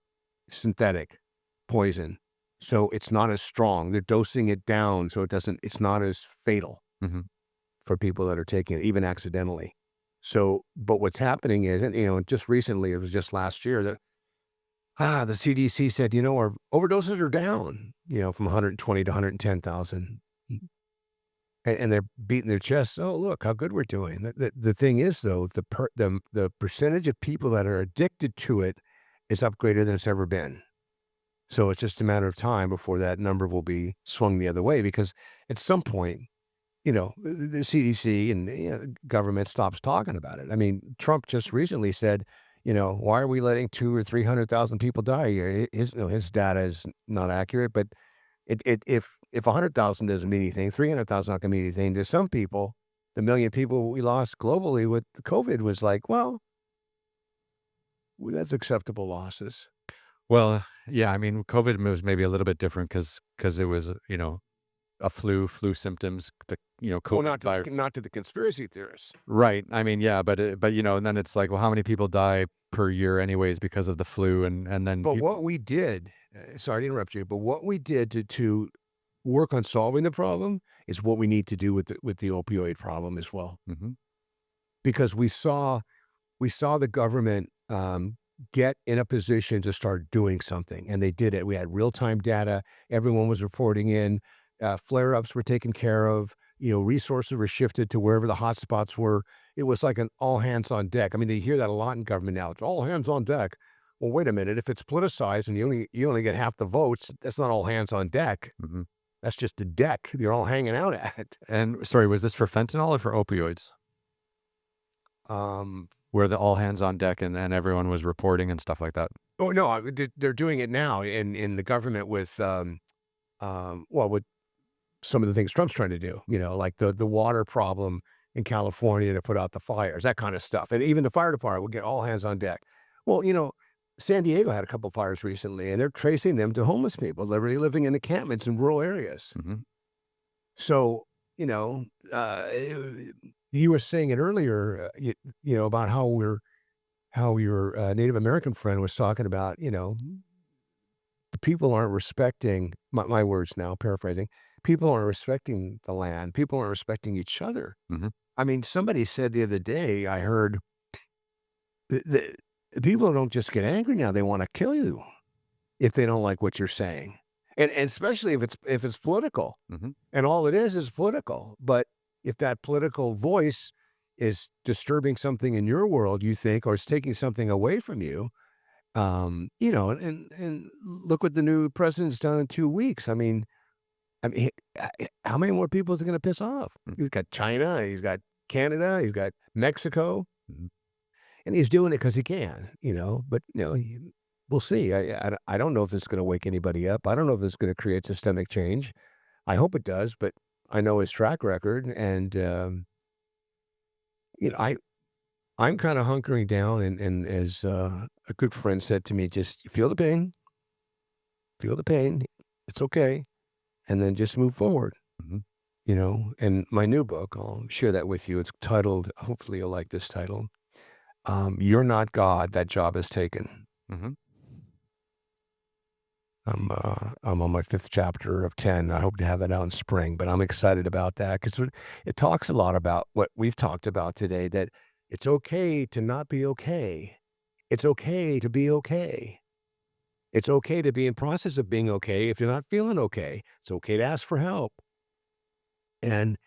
synthetic poison. So it's not as strong. They're dosing it down so it's not as fatal Mhm. for people that are taking it, even accidentally. So, but what's happening is, and just recently, it was just last year that the CDC said, our overdoses are down, from 120 to 110,000. And they're beating their chests. Oh, look how good we're doing. The thing is, though, the percentage of people that are addicted to it is up greater than it's ever been. So it's just a matter of time before that number will be swung the other way because at some point, the CDC and government stops talking about it. I mean, Trump just recently said, why are we letting 2 or 300,000 people die a year? His data is not accurate, but if 100,000 doesn't mean anything, 300,000 not gonna mean anything, to some people, the million people we lost globally with COVID was like, well, that's acceptable losses. Well, yeah, I mean, COVID was maybe a little bit different because it was, a flu symptoms, the, Well, COVID virus. not to the conspiracy theorists. Right. I mean, yeah, but, and then it's like, well, how many people die per year anyways because of the flu? And then But people. what we did, sorry to interrupt you, but what we did to work on solving the problem is what we need to do with the opioid problem as well, Mhm. because we saw the government, get in a position to start doing something, and they did it. We had real-time data. Everyone was reporting in. Flare-ups were taken care of. Resources were shifted to wherever the hotspots were. It was like an all hands on deck. I mean, they hear that a lot in government now. It's all hands on deck. Well, wait a minute. If it's politicized and you only get half the votes, that's not all hands on deck. Mhm. That's just a deck you're all hanging out at. And sorry, was this for fentanyl or for opioids? Um, Where the all hands on deck and everyone was reporting and stuff like that? oh no, they're doing it now in the government with well, with some of the things Trump's trying to do, like the water problem in California to put out the fires, that kind of stuff. And even the fire department will get all hands on deck. Well, San Diego had a couple fires recently, and they're tracing them to homeless people, literally living in encampments in rural areas. Mhm. So, you know, you were saying it earlier, about how your Native American friend was talking about, people aren't respecting my words now, paraphrasing. People aren't respecting the land. People aren't respecting each other. Mhm. I mean, somebody said the other day, I heard the people don't just get angry now; they want to kill you if they don't like what you're saying, and especially if it's political, Mhm. and all it is political. But if that political voice is disturbing something in your world, you think, or it's taking something away from you, and look what the new president's done in 2 weeks. I mean, how many more people is it going to piss off? Mm. He's got China, he's got Canada, he's got Mexico, Mhm. and he's doing it because he can. But we'll see. I don't know if it's going to wake anybody up. I don't know if it's going to create systemic change. I hope it does, but I know his track record, and you know, I I'm kind of hunkering down, and as a good friend said to me, just feel the pain. It's okay, and then just move forward. Mhm. And my new book, I'll share that with you. It's titled, hopefully you'll like this title. You're not God. That job is taken. Mhm. I'm on my fifth chapter of 10. I hope to have that out in spring, but I'm excited about that because it talks a lot about what we've talked about today, that it's okay to not be okay. It's okay to be okay. It's okay to be in process of being okay if you're not feeling okay. It's okay to ask for help. And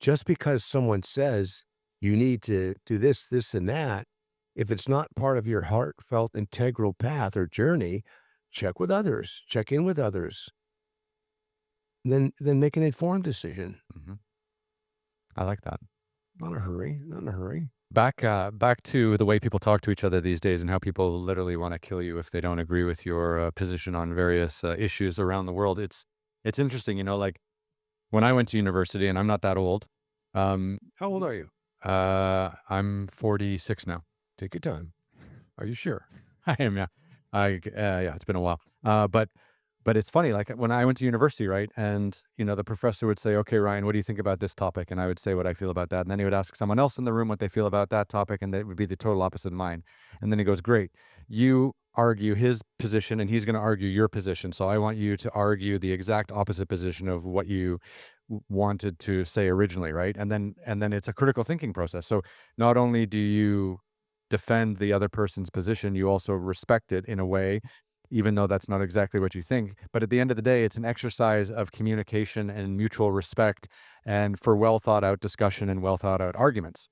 just because someone says you need to do this, this, and that, if it's not part of your heartfelt integral path or journey, check with others, check in with others, then make an informed decision. Mhm. I like that. Not in a hurry, not in a hurry. Back to the way people talk to each other these days and how people literally wanna kill you if they don't agree with your, position on various, issues around the world. It's interesting, like, when I went to university, and I'm not that old, um, How old are you? I'm 46 now. Take your time. Are you sure? I am, yeah. Yeah, it's been a while. But it's funny, like when I went to university, right? And the professor would say, "Okay, Ryan, what do you think about this topic?" And I would say what I feel about that. And then he would ask someone else in the room what they feel about that topic, and they would be the total opposite of mine. And then he goes, "Great, you argue his position, and he's going to argue your position. So I want you to argue the exact opposite position of what you wanted to say originally, right?" And then it's a critical thinking process. So not only do you defend the other person's position, you also respect it in a way, even though that's not exactly what you think. But at the end of the day, it's an exercise of communication and mutual respect and for well thought out discussion and well thought out arguments.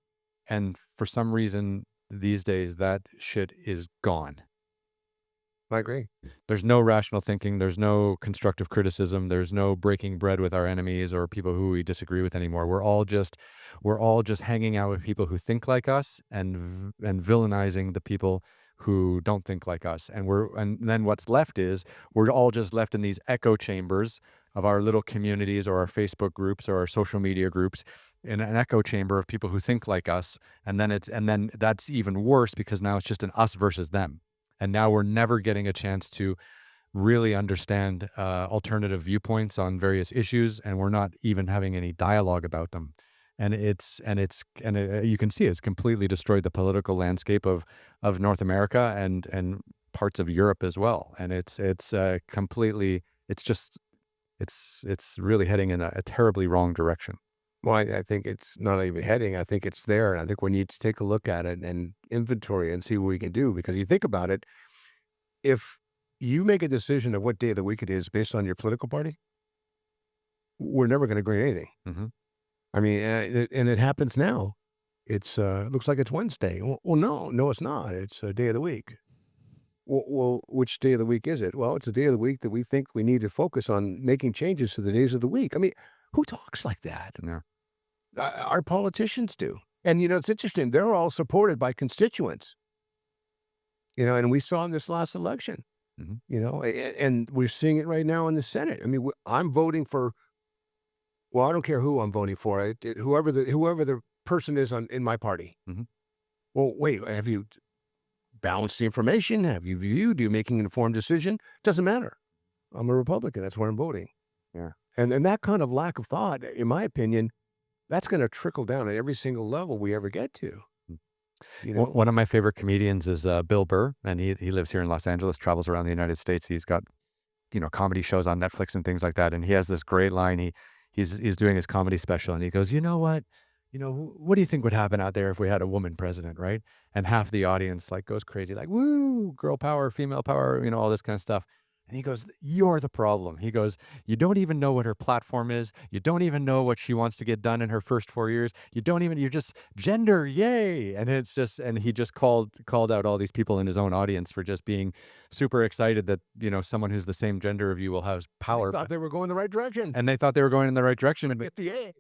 And for some reason, these days, that shit is gone. I agree. There's no rational thinking. There's no constructive criticism. There's no breaking bread with our enemies or people who we disagree with anymore. We're all just hanging out with people who think like us and villainizing the people who don't think like us. And then what's left is we're all just left in these echo chambers of our little communities or our Facebook groups or our social media groups in an echo chamber of people who think like us. And then that's even worse because now it's just an us versus them. And now we're never getting a chance to really understand alternative viewpoints on various issues, and we're not even having any dialogue about them. You can see it's completely destroyed the political landscape of North America and parts of Europe as well. And it's completely it's really heading in a terribly wrong direction. Well, I think it's not even heading. I think it's there. And I think we need to take a look at it and inventory and see what we can do. Because you think about it, if you make a decision of what day of the week it is based on your political party, we're never going to agree on anything. Hmm. I mean, and it happens now. It looks like it's Wednesday. Well, no, it's not. It's a day of the week. Well, which day of the week is it? Well, it's a day of the week that we think we need to focus on making changes to the days of the week. I mean, who talks like that? Yeah. Our politicians do. And, it's interesting. They're all supported by constituents, and we saw in this last election, Hmm. and we're seeing it right now in the Senate. I mean, I'm voting for, well, I don't care who I'm voting for, whoever the person is in my party. Hmm. Well, wait, have you? balanced the information? Have you viewed? Are you making an informed decision? Doesn't matter. I'm a Republican. That's where I'm voting. Yeah. And that kind of lack of thought, in my opinion, that's gonna trickle down at every single level we ever get to, you know? One of my favorite comedians is Bill Burr, and he lives here in Los Angeles, travels around the United States. He's got comedy shows on Netflix and things like that. And he has this great line. He's doing his comedy special, and he goes, "You know what? What do you think would happen out there if we had a woman president, right?" And half the audience like goes crazy, like, "Woo, girl power, female power," all this kind of stuff. And he goes, "You're the problem." He goes, "You don't even know what her platform is. You don't even know what she wants to get done in her first 4 years. You're just gender, yay!" And he just called out all these people in his own audience for just being super excited that someone who's the same gender of you will have They power, thought they were going the right direction. and they thought they were going in the right direction, Get the A.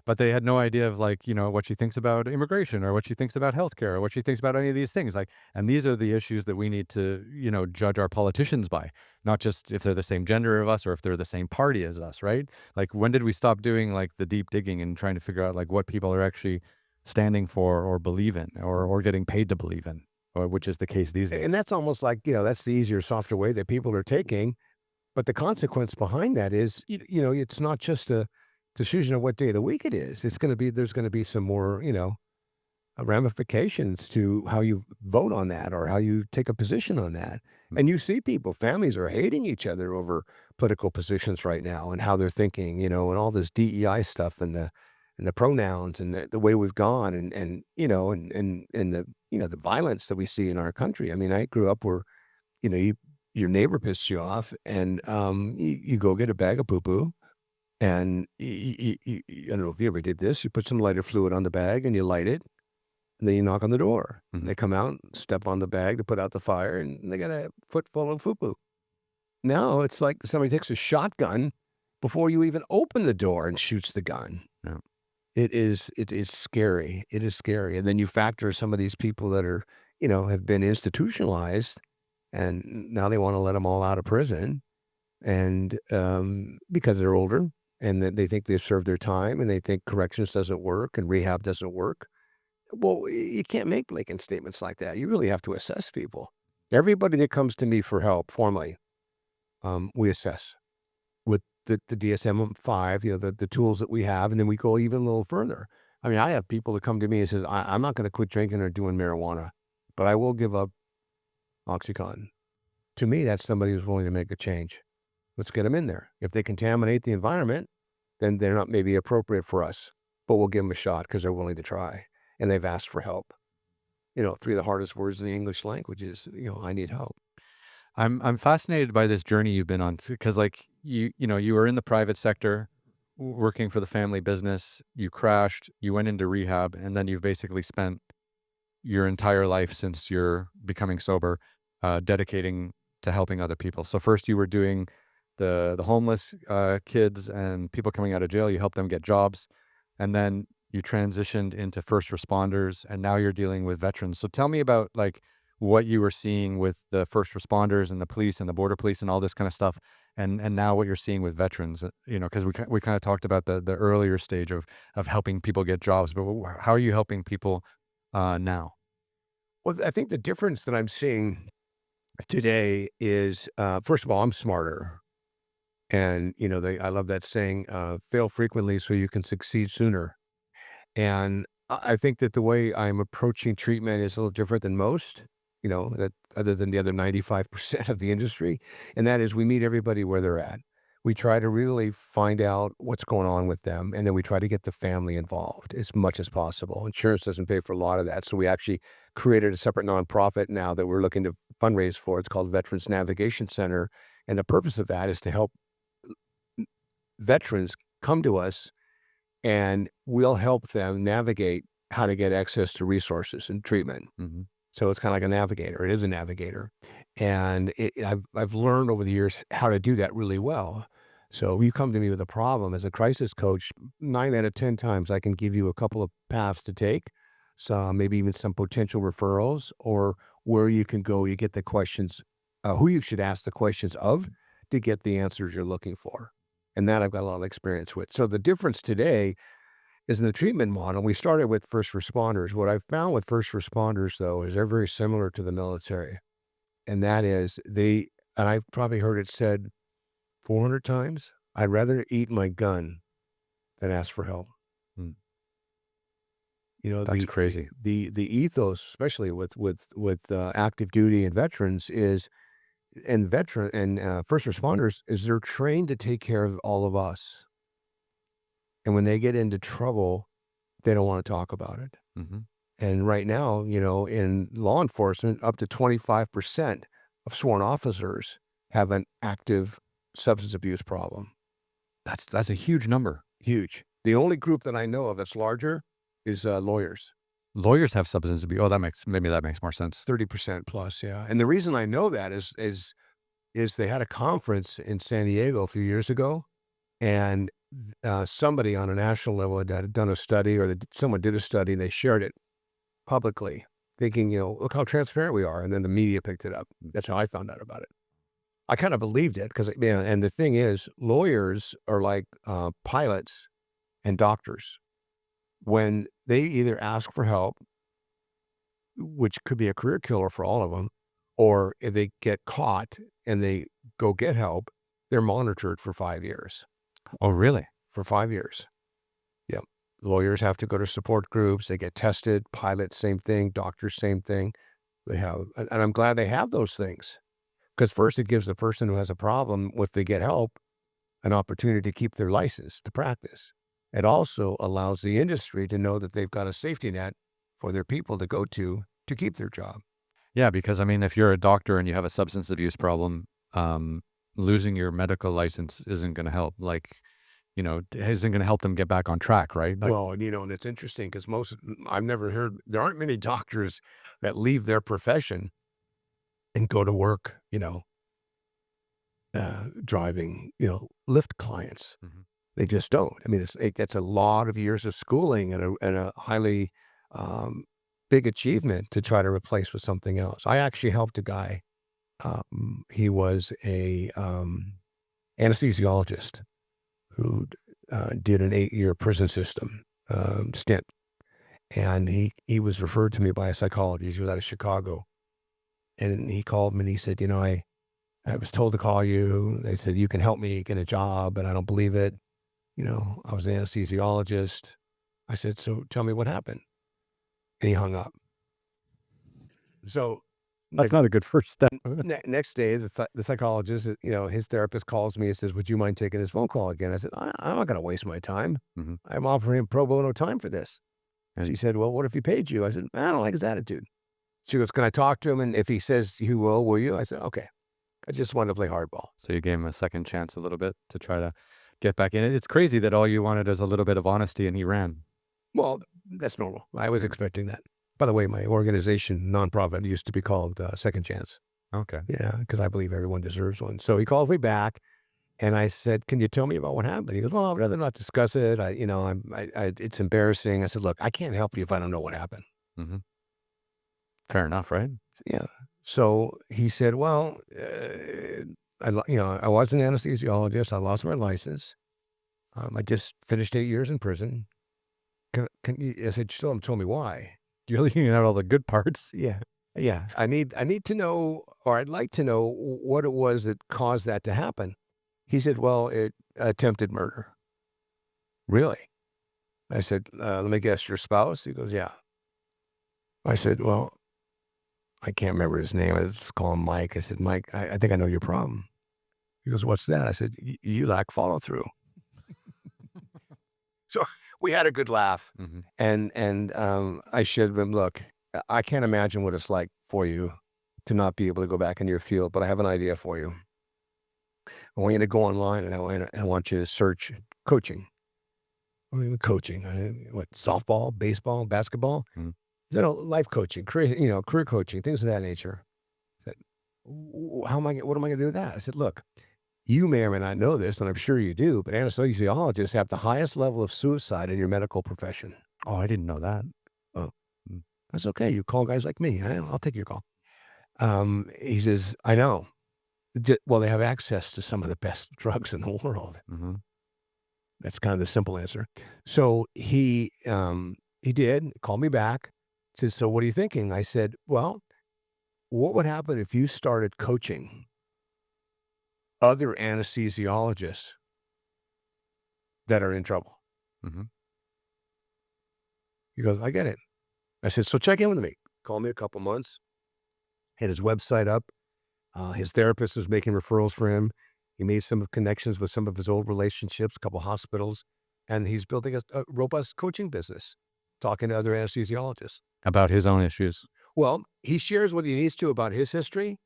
but they had no idea of like, what she thinks about immigration or what she thinks about healthcare or what she thinks about any of these things. Like, and these are the issues that we need to, judge our politicians by, not just if they're the same gender of us or if they're the same party as us, right? Like, when did we stop doing like the deep digging and trying to figure out like what people are actually standing for or believe in or getting paid to believe in, or which is the case these And days. that's almost like, that's the easier, softer way that people are taking, but the consequence behind that is, it's not just a decision of what day of the week it is. There's gonna be some more, ramifications to how you vote on that or how you take a position on that. And you see people, families are hating each other over political positions right now and how they're thinking, and all this DEI stuff and the pronouns and the way we've gone and the violence that we see in our country. I mean, I grew up where, you your neighbor pissed you off and you go get a bag of poo poo and I don't know if you ever did this. You put some lighter fluid on the bag and you light it and then you knock on the door. And Mhm. they come out, step on the bag to put out the fire, and they got a foot full of poo-poo. Now it's like somebody takes a shotgun before you even open the door and shoots the gun. Yeah. It is scary. It is scary. And then you factor some of these people that are, have been institutionalized, and now they want to let them all out of prison, and because they're older, and that they think they've served their time, and they think corrections doesn't work and rehab doesn't work. Well, you can't make blanket statements like that. You really have to assess people. Everybody that comes to me for help formally, we assess with the DSM-5, the tools that we have, and then we go even a little further. I mean, I have people that come to me and says, I'm not going to quit drinking or doing marijuana, but I will give up OxyContin. To me, that's somebody who's willing to make a change. Let's get them in there. If they contaminate the environment, then they're not maybe appropriate for us, but we'll give them a shot because they're willing to try and they've asked for help. Three of the hardest words in the English language is, I need help. I'm fascinated by this journey you've been on because like you were in the private sector working for the family business, you crashed, you went into rehab, and then you've basically spent your entire life since you're becoming sober, dedicating to helping other people. So first you were doing the homeless kids and people coming out of jail. You helped them get jobs, and then you transitioned into first responders, and now you're dealing with veterans. So tell me about like what you were seeing with the first responders and the police and the border police and all this kind of stuff, and now what you're seeing with veterans. Because we kind of talked about the earlier stage of helping people get jobs, but how are you helping people now? Well, I think the difference that I'm seeing today is, first of all, I'm smarter. And, I love that saying, fail frequently so you can succeed sooner. And I think that the way I'm approaching treatment is a little different than most, that other than the other 95% of the industry. And that is we meet everybody where they're at. We try to really find out what's going on with them. And then we try to get the family involved as much as possible. Insurance doesn't pay for a lot of that. So we actually created a separate nonprofit now that we're looking to fundraise for. It's called Veterans Navigation Center. And the purpose of that is to help veterans come to us and we'll help them navigate how to get access to resources and treatment. Hmm. So it's kind of like a navigator. It is a navigator, and I've learned over the years how to do that really well. So you come to me with a problem as a crisis coach, 9 out of 10 times I can give you a couple of paths to take, so maybe even some potential referrals or where you can go. You get the questions, who you should ask the questions of to get the answers you're looking for, and that I've got a lot of experience with. So the difference today is in the treatment model. We started with first responders. What I've found with first responders, though, is they're very similar to the military. And that is and I've probably heard it said 400 times, I'd rather eat my gun than ask for help. Mm, You know, that's the crazy. the ethos, especially with active duty and veterans, is and veteran and first responders is they're trained to take care of all of us. And when they get into trouble, they don't want to talk about it. Mhm. And right now, in law enforcement, up to 25% of sworn officers have an active substance abuse problem. That's a huge number. Huge. The only group that I know of that's larger is lawyers. Lawyers have substance abuse. Oh, that makes more sense. 30% plus, yeah. And the reason I know that is they had a conference in San Diego a few years ago, and somebody on a national level had done a study, or someone did a study, and they shared it publicly, thinking, look how transparent we are. And then the media picked it up. That's how I found out about it. I kind of believed it because, and the thing is, lawyers are like pilots and doctors. When they either ask for help, which could be a career killer for all of them, or if they get caught and they go get help, they're monitored for 5 years. Oh, really? For 5 years. Yep. Lawyers have to go to support groups. They get tested. Pilots, same thing. Doctors, same thing. They have, and I'm glad they have those things, because first it gives the person who has a problem, if they get help, an opportunity to keep their license to practice. It also allows the industry to know that they've got a safety net for their people to go to keep their job. Yeah, because, I mean, if you're a doctor and you have a substance abuse problem, um, losing your medical license isn't gonna help, like, isn't gonna help them get back on track, right? Like, Well, and it's interesting because I've never heard, there aren't many doctors that leave their profession and go to work, driving, lift clients. mhm. They just don't. I mean, that's a lot of years of schooling and a highly um, big achievement to try to replace with something else. I actually helped a guy. He was a anesthesiologist who did an 8-year prison system stint, and he was referred to me by a psychologist. He was out of Chicago, and he called me and he said, I was told to call you. They said you can help me get a job, and I don't believe it. I was an anesthesiologist. I said, so tell me what happened. And he hung up. So That's the not a good first step. next day, the psychologist, his therapist calls me and says, would you mind taking this phone call again? I said, I'm not going to waste my time. Mhm. I'm offering pro bono time for this. She And said, well, what if he paid you? I said, I don't like his attitude. She goes, can I talk to him? And if he says he will you? I said, okay. I just wanted to play hardball. so you gave him a second chance a little bit to try to get back in it. It's crazy that all you wanted is a little bit of honesty and he ran. Well, that's normal. I was Mm, expecting that. By the way, my organization, nonprofit, used to be called Second Chance. okay. Yeah, because I believe everyone deserves one. So he called me back, and I said, "Can you tell me about what happened?" He goes, "Well, I'd rather not discuss it. It's embarrassing." I said, "Look, I can't help you if I don't know what happened." Mhm. Fair enough, right? Yeah. So he said, "Well, I was an anesthesiologist. I lost my license. I just finished 8 years in prison. Can you?" I said, "Still haven't told me why." You're leaving out all the good parts. Yeah. Yeah. I need to know, or I'd like to know what it was that caused that to happen. He said, well, it attempted murder. Really? I said, let me guess, your spouse? He goes, yeah. I said, well, I can't remember his name. Let's call him Mike. I said, Mike, I think I know your problem. He goes, what's that? I said, you lack follow through. So we had a good laugh. Mhm. And I shared with him, look, I can't imagine what it's like for you to not be able to go back into your field, but I have an idea for you. I want you to go online, and I want you to search coaching. What even coaching? What, softball, baseball, basketball? Mhm. Is that life coaching, career coaching, things of that nature? I said, what am I going to do with that? I said, look, you may or may not know this, and I'm sure you do, but anesthesiologists have the highest level of suicide in your medical profession. Oh, I didn't know that. Oh, Mm, that's okay. You call guys like me. I'll take your call. He says, I know. Well, they have access to some of the best drugs in the world. mhm. That's kind of the simple answer. So he did call me back, says, "So what are you thinking?" I said, "Well, what would happen if you started coaching other anesthesiologists that are in trouble?" Mhm. He goes, "I get it." I said, "So check in with me." Call me a couple months, had his website up. His therapist was making referrals for him. He made some connections with some of his old relationships, a couple hospitals, and he's building a robust coaching business, talking to other anesthesiologists. About his own issues. Well, he shares what he needs to about his history,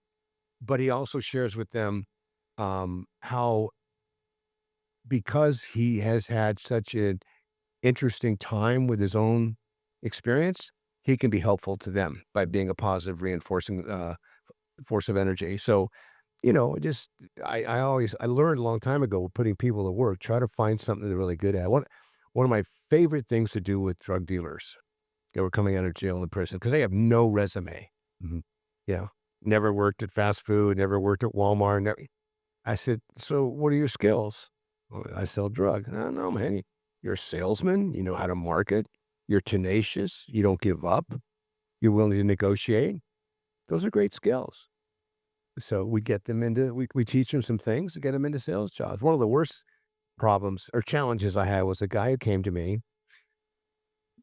but he also shares with them how, because he has had such an interesting time with his own experience, he can be helpful to them by being a positive reinforcing force of energy. So, just I learned a long time ago putting people to work, try to find something they're really good at. One of my favorite things to do with drug dealers that were coming out of jail and prison, because they have no resume. Mhm. You know, never worked at fast food, never worked at Walmart. Never, I said, "So what are your skills?" "Well, I sell drugs." "No, no, man. You're a salesman. You know how to market. You're tenacious. You don't give up. You're willing to negotiate. Those are great skills." So we get them into we teach them some things to get them into sales jobs. One of the worst problems or challenges I had was a guy who came to me,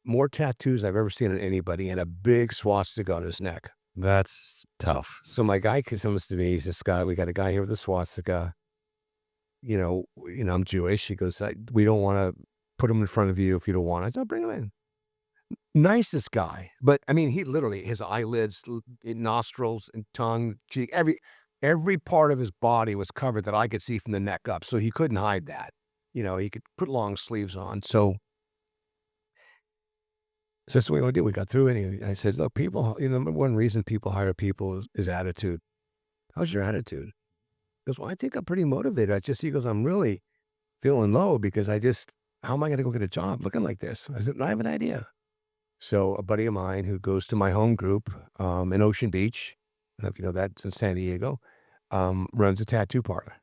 more tattoos I've ever seen on anybody, and a big swastika on his neck. That's So, tough. so my guy comes to me. He says, "Scott, we got a guy here with a swastika. I'm Jewish." He goes, "We don't want to put him in front of you if you don't want." I said, "Bring him in." Nicest guy, but I mean, he literally his eyelids, nostrils, and tongue, cheek, every part of his body was covered that I could see from the neck up, so he couldn't hide that. He could put long sleeves on. So that's what we want to do. We got through it. And I said, "Look, people, number one reason people hire people is attitude. How's your attitude?" He goes, "Well, I think I'm pretty motivated." He goes, "I'm really feeling low because how am I going to go get a job looking like this?" I said, "I have an idea." So a buddy of mine who goes to my home group in Ocean Beach, I don't know if you know that, it's in San Diego, runs a tattoo parlor.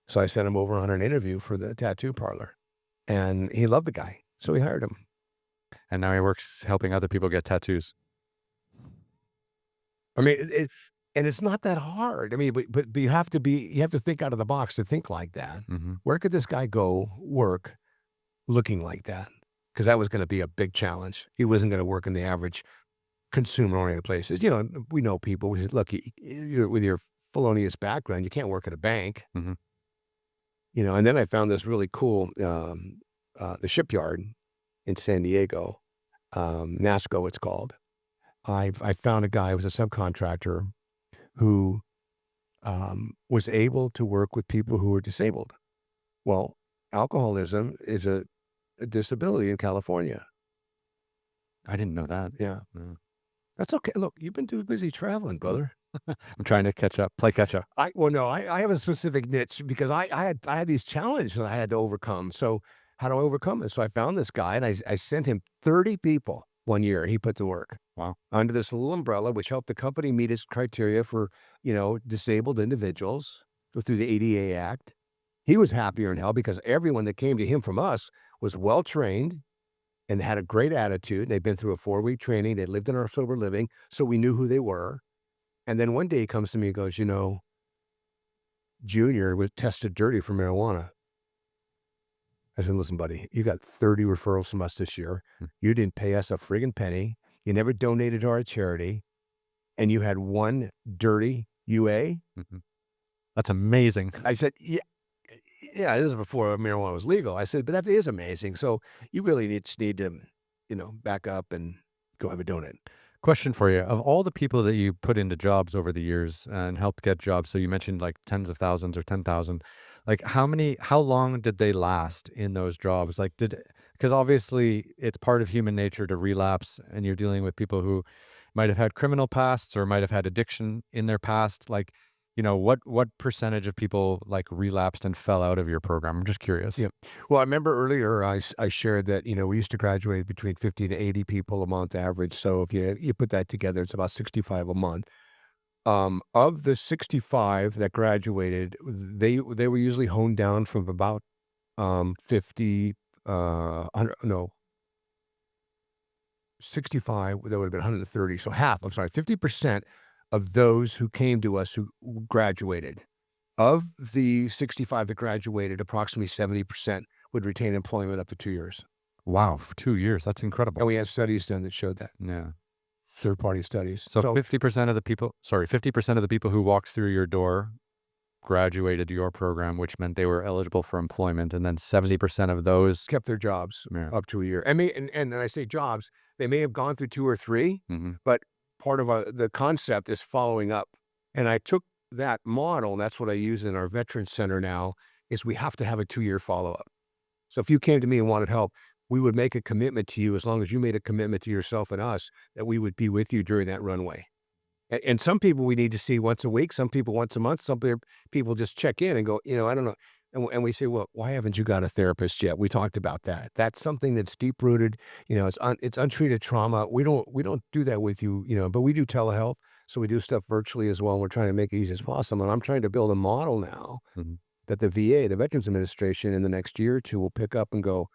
So I sent him over on an interview for the tattoo parlor, and he loved the guy, so he hired him. And now he works helping other people get tattoos. I mean, and it's not that hard. I mean, but you have to think out of the box to think like that. Mhm. Where could this guy go work looking like that? Because that was going to be a big challenge. He wasn't going to work in the average consumer-oriented places. We know people. We said, "Look, with your felonious background, you can't work at a bank." Mhm. And then I found this really cool, the shipyard in San Diego, NASCO, it's called. I found a guy who was a subcontractor who was able to work with people who were disabled. Well, alcoholism is a disability in California. I didn't know that. Yeah, No. that's okay. Look, you've been too busy traveling, brother. I'm trying to catch up, play catch up. No, I have a specific niche because I had these challenges that I had to overcome. So how do I overcome it? So I found this guy and I sent him 30 people one year he put to work Wow. under this little umbrella, which helped the company meet its criteria for, disabled individuals through the ADA Act. He was happier in hell because everyone that came to him from us was well trained and had a great attitude. They'd been through a 4-week training. They lived in our sober living. So we knew who they were. And then one day he comes to me and goes, Junior was tested dirty for marijuana. I said, "Listen, buddy, you got 30 referrals from us this year. Mm. You didn't pay us a friggin' penny. You never donated to our charity, and you had one dirty UA." Mhm. That's amazing. I said, "Yeah, yeah, this is before marijuana was legal." I said, "But that is amazing. So you really just need to, back up and go have a donut." Question for you. Of all the people that you put into jobs over the years and helped get jobs, so you mentioned like tens of thousands or 10,000, like how long did they last in those jobs? Like, because obviously it's part of human nature to relapse and you're dealing with people who might have had criminal pasts or might have had addiction in their past. Like, what percentage of people like relapsed and fell out of your program? I'm just curious. Yeah. Well, I remember earlier I shared that, we used to graduate between 50 to 80 people a month average. So if you put that together, it's about 65 a month. Of the 65 that graduated, they were usually honed down from about 50, 100, no, 65, that would have been 130. So half, I'm sorry, 50% of those who came to us who graduated. Of the 65 that graduated, approximately 70% would retain employment up to 2 years. Wow, for 2 years, that's And incredible. we had studies done that showed that, Yeah. third party studies. So So 50% of the people, sorry, 50% of the people who walked through your door graduated your program, which meant they were eligible for employment, and then 70% of those. kept their jobs Yeah. up to a year. And I say jobs, they may have gone through 2 or 3, Mhm. but part of, the concept is following up. And I took that model, and that's what I use in our veterans center now, is we have to have a 2-year follow-up. So if you came to me and wanted help, we would make a commitment to you as long as you made a commitment to yourself and us that we would be with you during that runway. And some people we need to see once a week, some people once a month, people just check in and go, I don't know. And we say, well, why haven't you got a therapist yet? We talked about that. That's something that's deep rooted. It's untreated trauma. We don't do that with you, but we do telehealth. So we do stuff virtually as well. And we're trying to make it easy as possible. And I'm trying to build a model now Mhm. that the VA, the Veterans Administration, in the next year or two will pick up and go,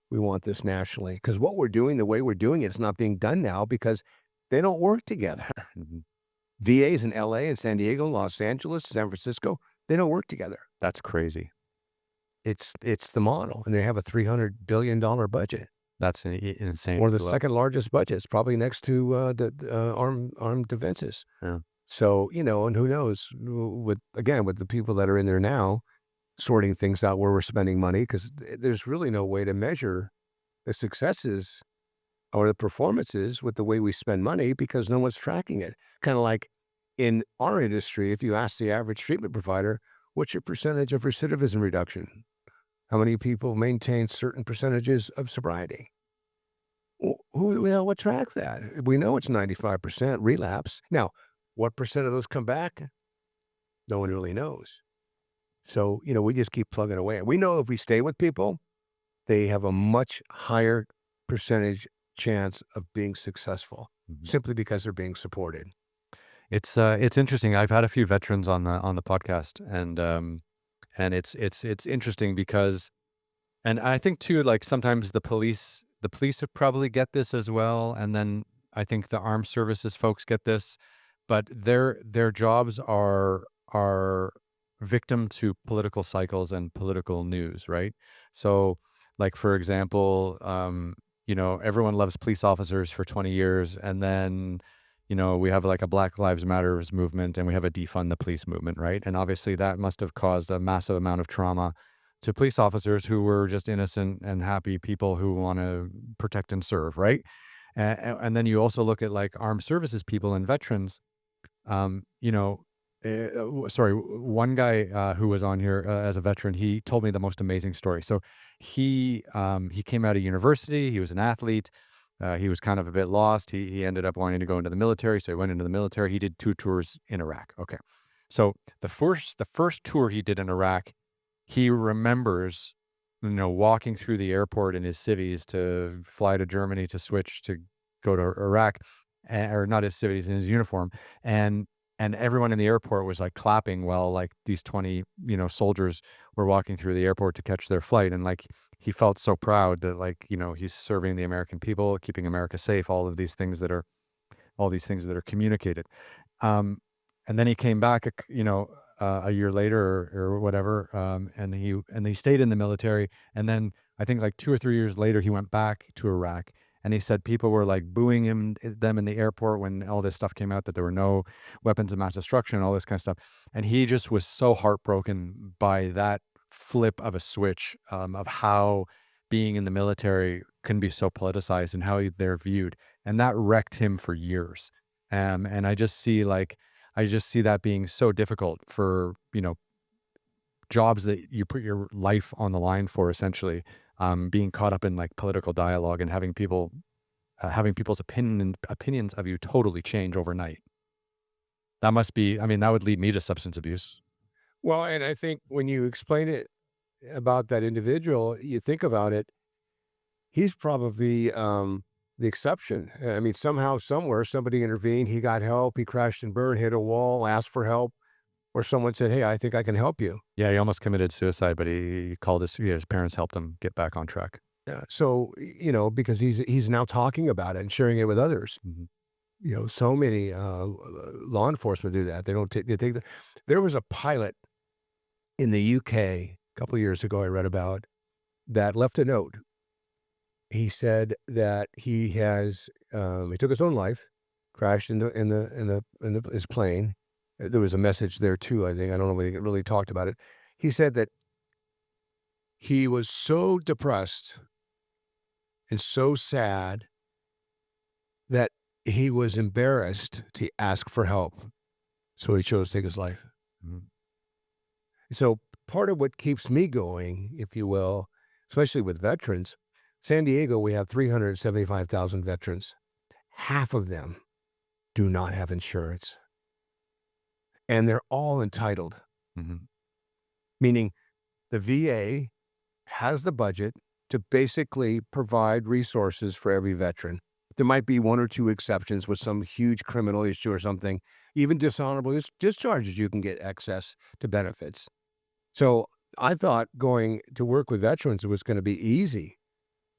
we want this nationally. Because what we're doing, the way we're doing it, it's not being done now because they don't work together. Mhm. VAs in LA and San Diego, Los Angeles, San Francisco, they don't work together. That's crazy. It's the model, and they have a $300 billion budget, That's insane one of the as well. second largest budgets, probably next to the armed defenses. Yeah. So and who knows with the people that are in there now, sorting things out where we're spending money because there's really no way to measure the successes or the performances with the way we spend money because no one's tracking it. Kind of like in our industry, if you ask the average treatment provider, what's your percentage of recidivism reduction? How many people maintain certain percentages of sobriety? Who the hell would track that? We know it's 95% relapse. Now, what percent of those come back? No one really knows. So, we just keep plugging away. We know if we stay with people, they have a much higher percentage chance of being successful Mhm. simply because they're being supported. It's interesting. I've had a few veterans on the podcast, and it's interesting because, and I think too, like sometimes the police would probably get this as well, and then I think the armed services folks get this, but their jobs are victim to political cycles and political news, right? So, like for example, everyone loves police officers for 20 years, and then we have like a Black Lives Matters movement, and we have a defund the police movement, right? And obviously that must have caused a massive amount of trauma to police officers who were just innocent and happy people who want to protect and serve, right? And then you also look at like armed services people and veterans. Um, you know, sorry, one guy who was on here as a veteran, he told me the most amazing story. So he came out of university. He was an athlete. He was kind of a bit lost. He ended up wanting to go into the military, so he went into the military. He did 2 tours in Iraq. Okay, so the first tour he did in Iraq, he remembers, walking through the airport in his civvies to fly to Germany to switch to go to Iraq, or not his civvies, in his uniform, and and everyone in the airport was like clapping while like these 20, soldiers were walking through the airport to catch their flight, and like he felt so proud that like he's serving the American people, keeping America safe, all these things that are communicated. Um, and then he came back, a year later or whatever, and he stayed in the military. And then I think like 2 or 3 years later, he went back to Iraq, and he said people were like booing them in the airport when all this stuff came out, that there were no weapons of mass destruction and all this kind of stuff. And he just was so heartbroken by that flip of a switch, of how being in the military can be so politicized and how they're viewed, and that wrecked him for years. And I just see that being so difficult for, jobs that you put your life on the line for, essentially, being caught up in like political dialogue and having people's opinions of you totally change overnight. That must be, I mean, that would lead me to substance abuse. Well, and I think when you explain it about that individual, you think about it, he's probably the exception. I mean, somehow, somewhere, somebody intervened. He got help. He crashed and burned, hit a wall, asked for help. where someone said, "Hey, I think I can help you." Yeah, he almost committed suicide, but he called his parents helped him get back on track. So, because he's now talking about it and sharing it with others. Mhm. So many, law enforcement do that. They take there was a pilot in the UK a couple years ago I read about that left a note. He said that he took his own life, crashed in his plane. There was a message there too, I think. I don't know if he really talked about it. He said that he was so depressed and so sad that he was embarrassed to ask for help, so he chose to take his life. Mhm. So part of what keeps me going, if you will, especially with veterans, San Diego, we have 375,000 veterans. Half of them do not have insurance, and they're all entitled, Mhm. meaning the VA has the budget to basically provide resources for every veteran. There might be one or two exceptions with some huge criminal issue or something. Even dishonorable discharges, you can get access to benefits. So I thought going to work with veterans was going to be easy.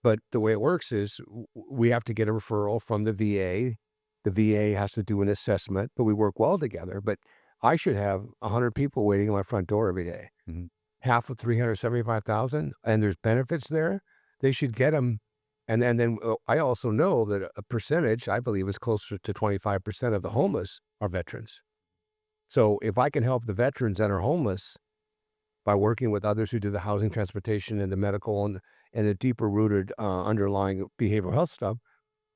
But the way it works is we have to get a referral from the VA. The VA has to do an assessment, but we work well together. But I should have 100 people waiting at my front door every day. Mhm. Half of 375,000, and there's benefits there. They should get them. And then I also know that a percentage, I believe, is closer to 25% of the homeless are veterans. So if I can help the veterans that are homeless by working with others who do the housing, transportation, and the medical and the deeper rooted underlying behavioral health stuff,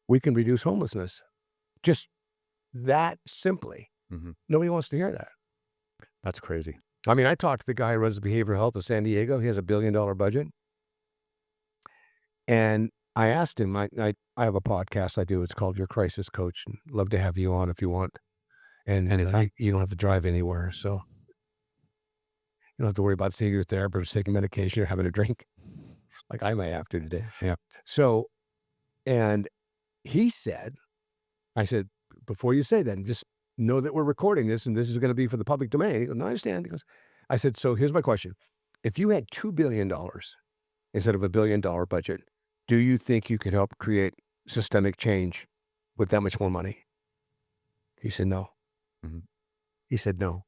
we can reduce homelessness. Just that simply. Mhm. Nobody wants to hear that. That's crazy. I mean, I talked to the guy who runs the behavioral health of San Diego. He has $1 billion budget. And I asked him, I have a podcast I do. It's called Your Crisis Coach. And love to have you on if you want. And Anytime. you don't have to drive anywhere. So you don't have to worry about seeing your therapist, taking medication, or having a drink like I might have to today. Yeah. So, and he said, I said, before you say that, just know that we're recording this and this is going to be for the public domain. He goes, no, I understand. He goes, I said, so here's my question. If you had $2 billion instead of $1 billion budget, do you think you could help create systemic change with that much more money? He said, no. Mhm. He said, no.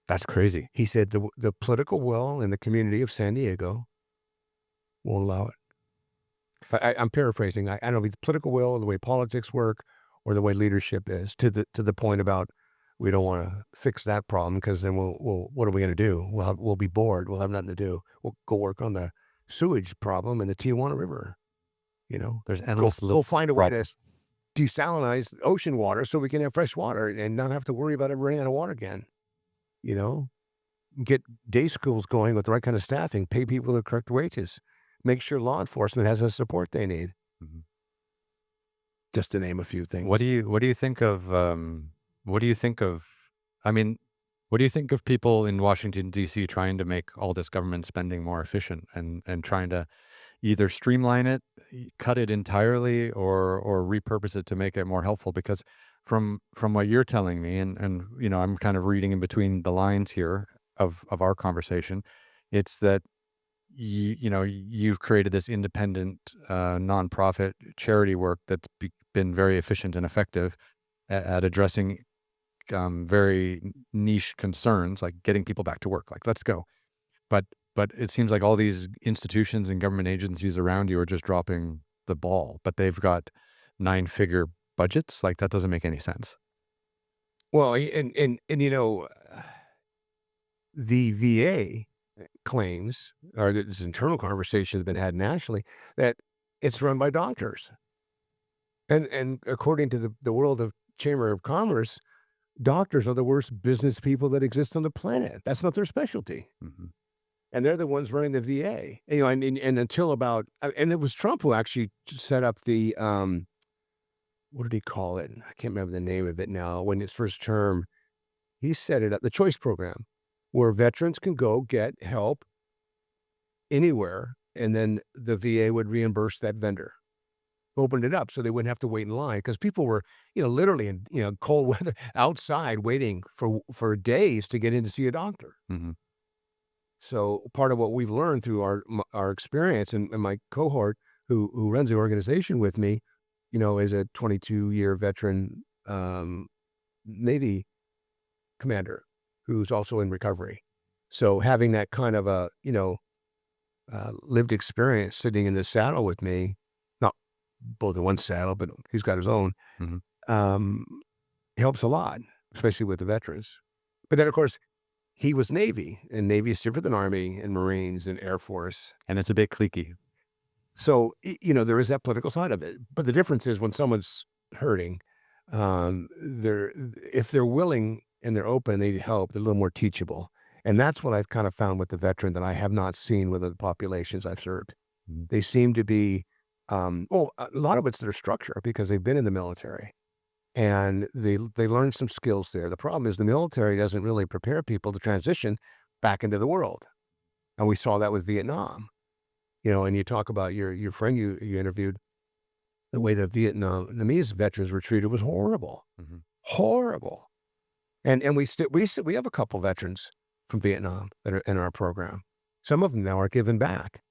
That's crazy. He said, the political will in the community of San Diego won't allow it. I'm paraphrasing. I don't know if the political will, the way politics work, or the way leadership is to the point about we don't want to fix that problem because then we'll what are we going to do? We'll be bored. We'll have nothing to do. We'll go work on the sewage problem in the Tijuana River. You know, There's go endless go lists find of a way to problems. desalinize ocean water so we can have fresh water and not have to worry about it running out of water again. You know, get day schools going with the right kind of staffing. Pay people the correct wages. Make sure law enforcement has the support they need. Mhm. Just to name a few What things. do you what do you think of, what do you think of I mean, what do you think of people in Washington, DC trying to make all this government spending more efficient and trying to either streamline it, cut it entirely, or repurpose it to make it more helpful? Because from what you're telling me, and I'm kind of reading in between the lines here of our conversation, it's that you've created this independent nonprofit charity work that's been very efficient and effective at addressing very niche concerns like getting people back to work. Like, let's go. But but it seems like all these institutions and government agencies around you are just dropping the ball, but they've got nine-figure budgets. Like, that doesn't make any sense. Well, the VA claims, or this internal conversation has been had nationally, that it's run by doctors. And according to the World of Chamber of Commerce, doctors are the worst business people that exist on the planet. That's not their specialty. Mhm. And they're the ones running the VA. And until about and it was Trump who actually set up the what did he call it? I can't remember the name of it now. When his first term, he set it up, the choice program, where veterans can go get help anywhere, and then the VA would reimburse that vendor. opened it up so they wouldn't have to wait in line because people were, literally in, cold weather outside waiting for days to get in to see a doctor. Mhm. So part of what we've learned through our experience and my cohort who runs the organization with me, is a 22-year veteran Navy commander who's also in recovery. So having that kind of a, lived experience sitting in the saddle with me, not both in one saddle, but he's got his own, Mhm. um, helps a lot, especially with the veterans. But then, of course, he was Navy, and Navy is different than Army and Marines and Air Force. And it's a bit cliquey. So, there is that political side of it. But the difference is when someone's hurting, they're if they're willing and they're open, they need help, they're a little more teachable. And that's what I've kind of found with the veteran that I have not seen with other populations I've served. Mhm. They seem to be, a lot of it's their structure because they've been in the military and they learn some skills there. The problem is the military doesn't really prepare people to transition back into the world. And we saw that with Vietnam. And you talk about your friend you interviewed, the way the Vietnamese veterans were treated was horrible, Mhm. horrible. And we have a couple veterans from Vietnam that are in our program. Some of them now are giving back.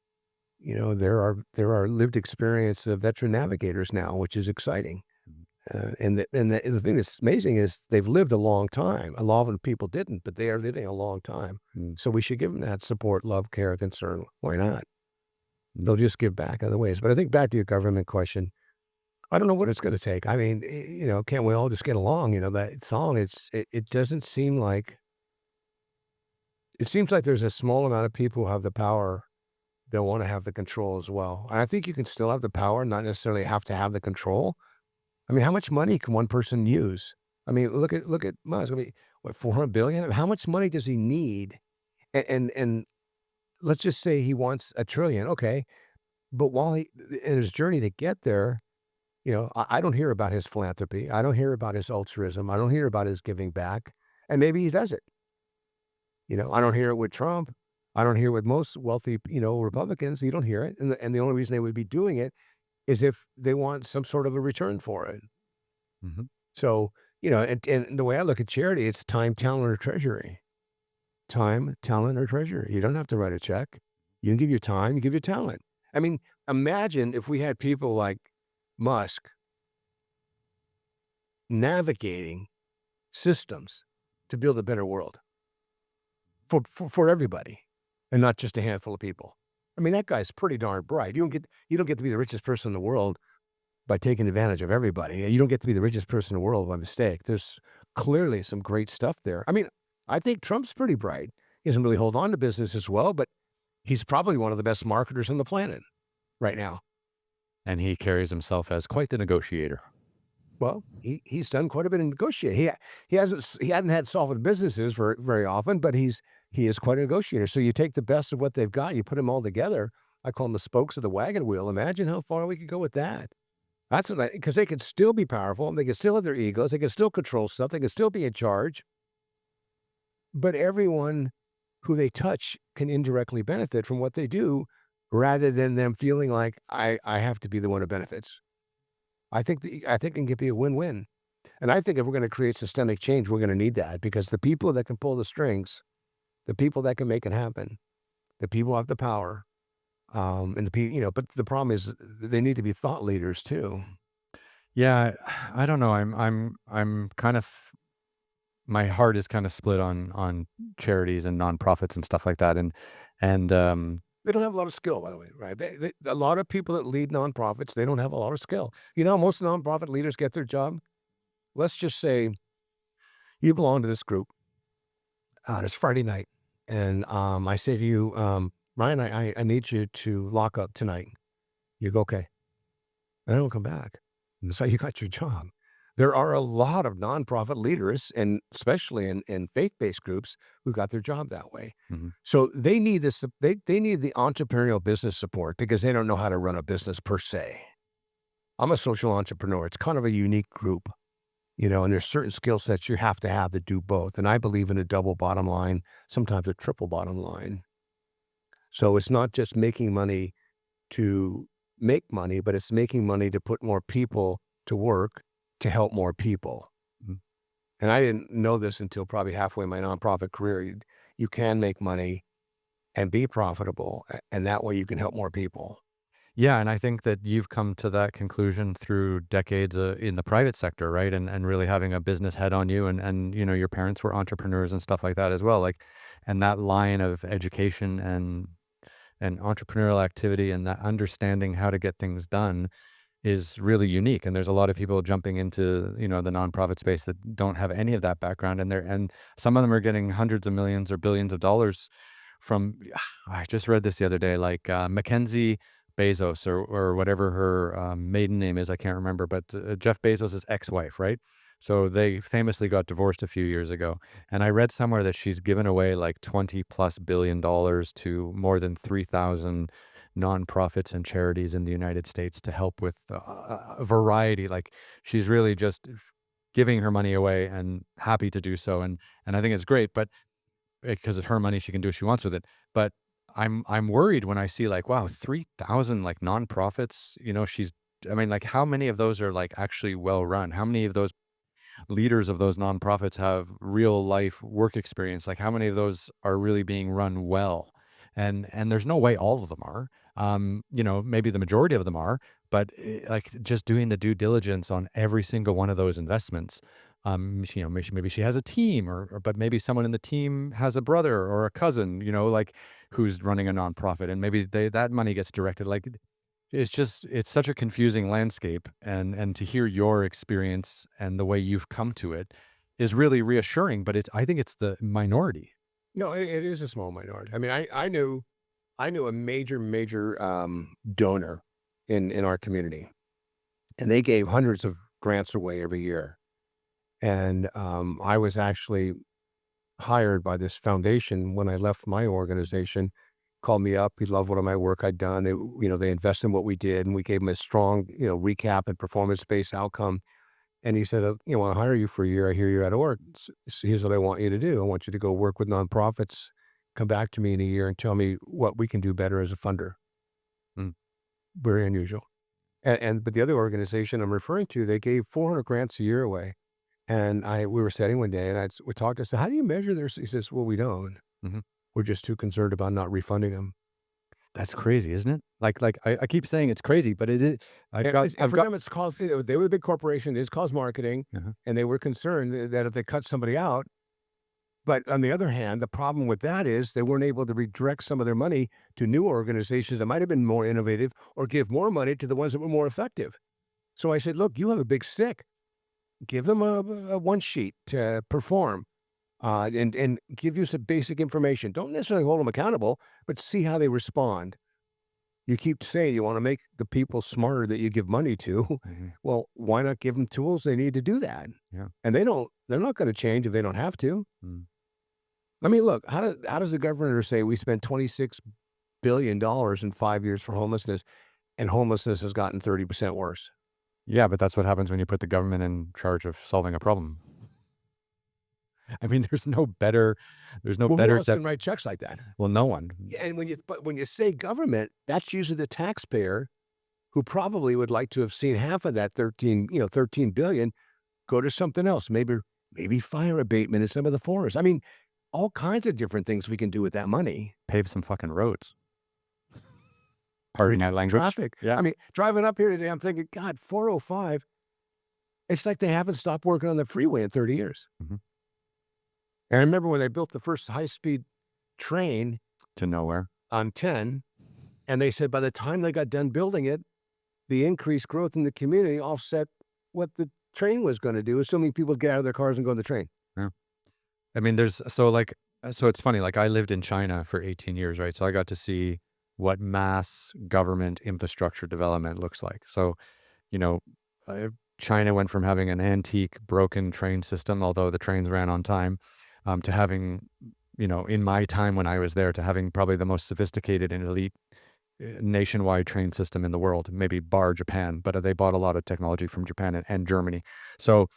There are lived experience of veteran navigators now, which is exciting. Mhm. And the thing that's amazing is they've lived a long time. A lot of the people didn't, but they are living a long time. Mm. So we should give them that support, love, care, concern. Why not? Mm. They'll just give back other ways. But I think back to your government question, I don't know what it's gonna take. I mean, can't we all just get along? That song, it doesn't seem like it seems like there's a small amount of people who have the power that wanna have the control as well. And I think you can still have the power, not necessarily have to have the control. I mean, how much money can one person use? I mean, look at Musk. I mean, what, 400 billion? How much money does he need? And let's just say he wants a trillion. Okay. But while in his journey to get there, I don't hear about his philanthropy. I don't hear about his altruism. I don't hear about his giving back. And maybe he does it. I don't hear it with Trump. I don't hear it with most wealthy, Republicans. You don't hear it. And the only reason they would be doing it is if they want some sort of a return for it. Mhm. So, and the way I look at charity, it's time, talent, or treasury. Time, talent, or treasury. You don't have to write a check. You can give your time, you give your talent. I mean, imagine if we had people like Musk navigating systems to build a better world for everybody and not just a handful of people. I mean, that guy's pretty darn bright. You don't get to be the richest person in the world by taking advantage of everybody. You don't get to be the richest person in the world by mistake. There's clearly some great stuff there. I mean, I think Trump's pretty bright. He doesn't really hold on to business as well, but he's probably one of the best marketers on the planet right now. And he carries himself as quite the negotiator. Well, he's done quite a bit of negotiating. He hadn't had solvent businesses very often, but he is quite a negotiator. So you take the best of what they've got, you put them all together. I call them the spokes of the wagon wheel. Imagine how far we could go with that. That's what because they could still be powerful, they could still have their egos, they could still control stuff, they could still be in charge, but everyone who they touch can indirectly benefit from what they do rather than them feeling like I have to be the one who benefits. I think it can be a win-win. And I think if we're gonna create systemic change, we're gonna need that because the people that can pull the strings, the people that can make it happen, the people who have the power, and but the problem is they need to be thought leaders too. Yeah, I don't know. I'm kind of my heart is kind of split on charities and nonprofits and stuff like that. And They don't have a lot of skill, by the way, right? A lot of people that lead nonprofits, they don't have a lot of skill. You know how most nonprofit leaders get their job? Let's just say you belong to this group. It's Friday night, and I say to you, Ryan, I need you to lock up tonight. You go, okay. And I don't come back. And that's how you got your job. There are a lot of nonprofit leaders, and especially in faith-based groups, who got their job that way. mhm, So they need this. They need the entrepreneurial business support because they don't know how to run a business per se. I'm a social entrepreneur. It's kind of a unique group, and there's certain skill sets you have to do both. And I believe in a double bottom line, sometimes a triple bottom line. So it's not just making money to make money, but it's making money to put more people to work to help more people. Mhm. And I didn't know this until probably halfway in my nonprofit career. You can make money and be profitable, and that way you can help more people. Yeah, and I think that you've come to that conclusion through decades in the private sector, right? And really having a business head on you, and your parents were entrepreneurs and stuff like that as well. Like, and that line of education and entrepreneurial activity and that understanding how to get things done is really unique. And there's a lot of people jumping into, the nonprofit space that don't have any of that background. And some of them are getting hundreds of millions or billions of dollars from, I just read this the other day, like Mackenzie Bezos or whatever her maiden name is. I can't remember, but Jeff Bezos' ex-wife, right? So they famously got divorced a few years ago. And I read somewhere that she's given away like 20 plus $billion to more than 3,000 nonprofits and charities in the United States to help with a variety. Like she's really just giving her money away and happy to do so. And I think it's great, but because it's her money, she can do what she wants with it. But I'm worried when I see like, wow, 3,000 like nonprofits. She's. I mean, like, how many of those are like actually well run? How many of those leaders of those nonprofits have real life work experience? Like how many of those are really being run well? And there's no way all of them are. Maybe the majority of them are, but like just doing the due diligence on every single one of those investments. Maybe she has a team, but maybe someone in the team has a brother or a cousin, like who's running a nonprofit, and maybe that money gets directed. Like it's such a confusing landscape, and to hear your experience and the way you've come to it is really reassuring, but I think it's the minority. No, it is a small minority. I mean, I knew a major donor in our community, and they gave hundreds of grants away every year. And I was actually hired by this foundation when I left my organization. Called me up. He loved what of my work I'd done. They invested in what we did, and we gave him a strong, recap and performance-based outcome. And he said, I want to hire you for a year. I hear you're out of work. So here's what I want you to do. I want you to go work with nonprofits. Come back to me in a year and tell me what we can do better as a funder. Mm. Very unusual. But the other organization I'm referring to, they gave 400 grants a year away. And we were sitting one day, and we talked. I said, "How do you measure this?" He says, "Well, we don't. Mhm. We're just too concerned about not refunding them." That's crazy, isn't it? Like I keep saying it's crazy, but it is. I've got And I've for got them, it's called. They were the big corporation. It's called marketing, uh and they were concerned that if they cut somebody out. But on the other hand, the problem with that is they weren't able to redirect some of their money to new organizations that might have been more innovative or give more money to the ones that were more effective. So I said, "Look, you have a big stick. Give them a one sheet to perform, and give you some basic information. Don't necessarily hold them accountable, but see how they respond. You keep saying you want to make the people smarter that you give money to. mhm, Well, why not give them tools they need to do that? yeah. And they're not going to change if they don't have to. Mm. I mean, look, how does the governor say we spent $26 billion in 5 years for homelessness, and homelessness has gotten 30% worse? Yeah, but that's what happens when you put the government in charge of solving a problem. I mean, there's no Well, who better else can write checks like that? well, no one. Yeah, and when you say government, that's usually the taxpayer who probably would like to have seen half of that 13 billion go to something else. Maybe fire abatement in some of the forests. I mean, all kinds of different things we can do with that money. Pave some fucking roads. Pardon my Reduce language. traffic. Yeah. I mean, driving up here today, I'm thinking, God, 405. It's like they haven't stopped working on the freeway in 30 years. Mhm. And I remember when they built the first high-speed train To nowhere. on 10, and they said by the time they got done building it, the increased growth in the community offset what the train was gonna do, assuming people get out of their cars and go on the train. Yeah. I mean, so it's funny, like, I lived in China for 18 years, right? So I got to see what mass government infrastructure development looks like. So, you know, uh, China went from having an antique, broken train system, although the trains ran on time, to having, in my time when I was there, to having probably the most sophisticated and elite nationwide train system in the world, maybe bar Japan, but they bought a lot of technology from Japan and Germany. So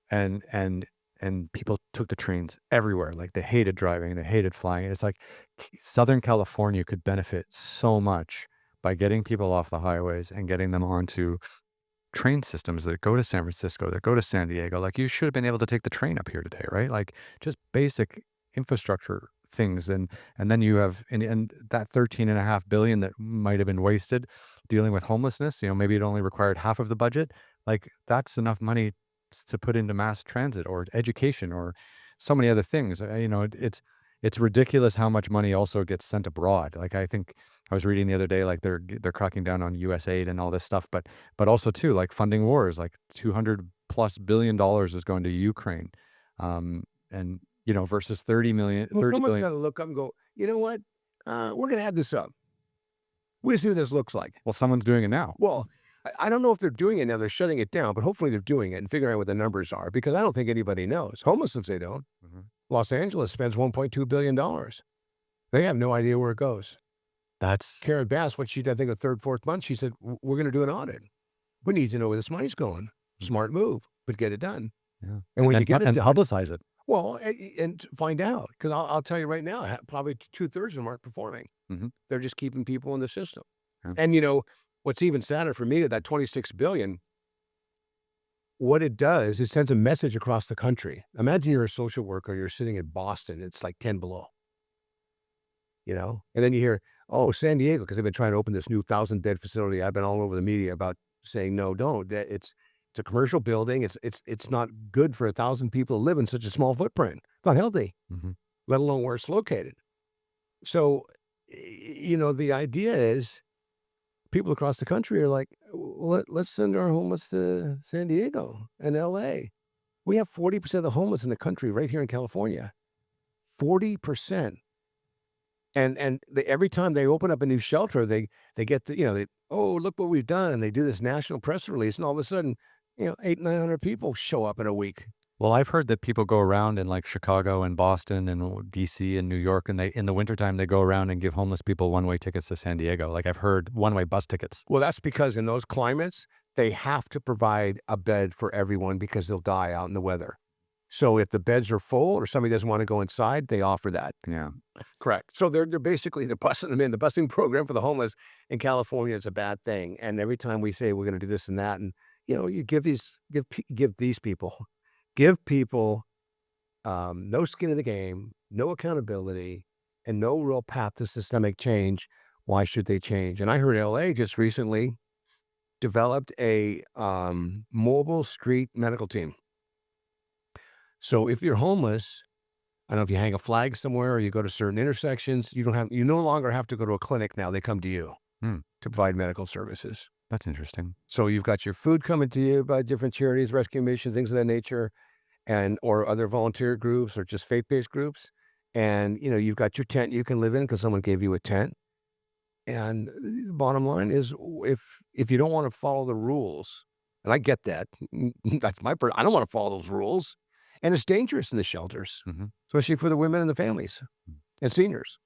and and and people took the trains everywhere. Like they hated driving, they hated flying. It's like Southern California could benefit so much by getting people off the highways and getting them onto train systems that go to San Francisco, that go to San Diego. Like, you should have been able to take the train up here today, right? Like, just basic infrastructure things. And then you have and that 13.5 billion that might have been wasted dealing with homelessness, maybe it only required half of the budget. Like, that's enough money to put into mass transit or education or so many other things. It's ridiculous how much money also gets sent abroad. Like, I think I was reading the other day, like, they're cracking down on US aid and all this stuff, but also too, like, funding wars, like, 200+ billion dollars is going to Ukraine. And versus 30 million, Well, 30 someone's billion. got to look up and go, you know what? We're going to add this up. We'll see what this looks like. Well, someone's doing it now. Well, I don't know if they're doing it now. They're shutting it down, but hopefully they're doing it and figuring out what the numbers are because I don't think anybody knows. Homelessness, they don't. Mhm. Los Angeles spends $1.2 billion. They have no idea where it goes. That's Karen Bass, what she did, I think, the third, fourth month, she said, We're going to do an audit. We need to know where this money's going. Smart move, but get it done. Yeah, And when you get it and done, publicize it. well, and find out, because I'll tell you right now, probably two-thirds of them aren't performing. Mhm. They're just keeping people in the system. Yeah. And, what's even sadder for me, that 26 billion, what it does, it sends a message across the country. Imagine you're a social worker, you're sitting in Boston, it's like 10 below, and then you hear, oh, San Diego, because they've been trying to open this new 1,000-bed facility. I've been all over the media about saying, no, don't. It's a commercial building. It's not good for 1,000 people to live in such a small footprint. It's not healthy, Mhm. let alone where it's located. So, the idea is people across the country are like, let's send our homeless to San Diego and LA. We have 40% of the homeless in the country right here in California. 40%. And every time they open up a new shelter, they get oh, look what we've done. And they do this national press release. And all of a sudden, 800-900 people show up in a week. Well, I've heard that people go around in, like, Chicago and Boston and DC and New York, and in the wintertime, they go around and give homeless people one-way tickets to San Diego. Like, I've heard one-way bus tickets. Well, that's because in those climates, they have to provide a bed for everyone because they'll die out in the weather. So if the beds are full or somebody doesn't want to go inside, they offer that. Yeah. Correct. So they're basically they're busing them in. The busing program for the homeless in California is a bad thing. And every time we say we're going to do this and that, and you give these people, give people no skin in the game, no accountability, and no real path to systemic change. Why should they change? And I heard LA just recently developed a mobile street medical team. So if you're homeless, I don't know if you hang a flag somewhere or you go to certain intersections, you no longer have to go to a clinic now. They come to you Hmm, to provide medical services. that's interesting. So you've got your food coming to you by different charities, rescue missions, things of that nature, and or other volunteer groups or just faith-based groups. And you've got your tent you can live in because someone gave you a tent. And bottom line is, if you don't want to follow the rules, and I get that, that's I don't want to follow those rules, and it's dangerous in the shelters, Mhm. especially for the women and the families and seniors.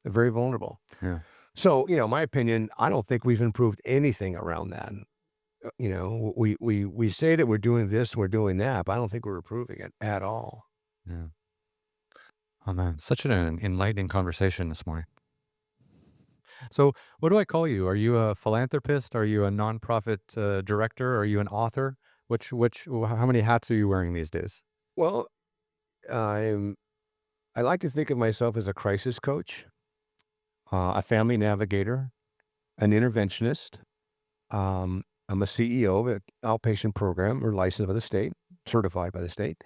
They're very vulnerable. Yeah. So, my opinion, I don't think we've improved anything around that. We say that we're doing this, we're doing that, but I don't think we're improving it at all. Yeah. Oh, man. Such an enlightening conversation this morning. So, what do I call you? Are you a philanthropist? Are you a nonprofit director? Are you an author? How many hats are you wearing these days? Well, I'm I like to think of myself as a crisis coach, a family navigator, an interventionist. I'm a CEO of an outpatient program or licensed by the state, certified by the state.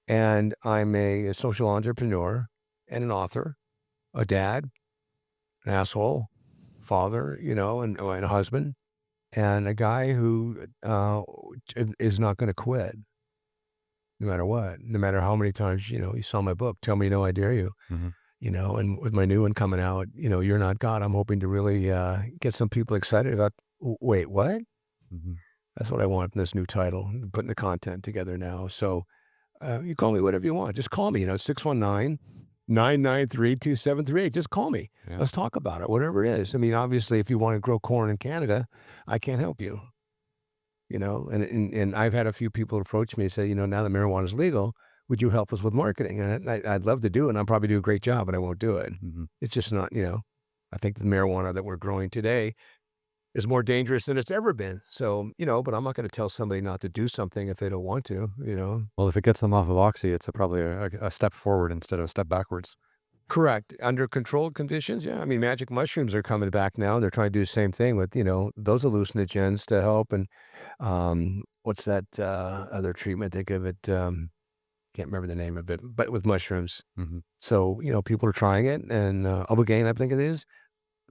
And I'm a social entrepreneur and an author, a dad, an asshole, father, and a husband, and a guy who is not going to quit no matter what, no matter how many times, you saw my book, Tell Me No, I Dare You, Mhm. and with my new one coming out, You're Not God, I'm hoping to really get some people excited about, wait, what? Mhm. That's what I want in this new title, putting the content together now. So you call me whatever you want. Just call me, 619-993-2738. Just call me. Yeah. Let's talk about it, whatever it is. I mean, obviously, if you want to grow corn in Canada, I can't help you, and I've had a few people approach me and say, now that marijuana is legal, would you help us with marketing? And I'd love to do it, and I'll probably do a great job, but I won't do it. Mhm. It's just not, I think the marijuana that we're growing today is more dangerous than it's ever been. So, but I'm not going to tell somebody not to do something if they don't want to. Well, if it gets them off of Oxy, it's probably a step forward instead of a step backwards. Correct. Under controlled conditions, yeah. I mean, magic mushrooms are coming back now. They're trying to do the same thing with, those hallucinogens to help. And what's that other treatment they give it? Can't remember the name of it, but with mushrooms. Mhm. So, people are trying it, and Obogaine, I think it is.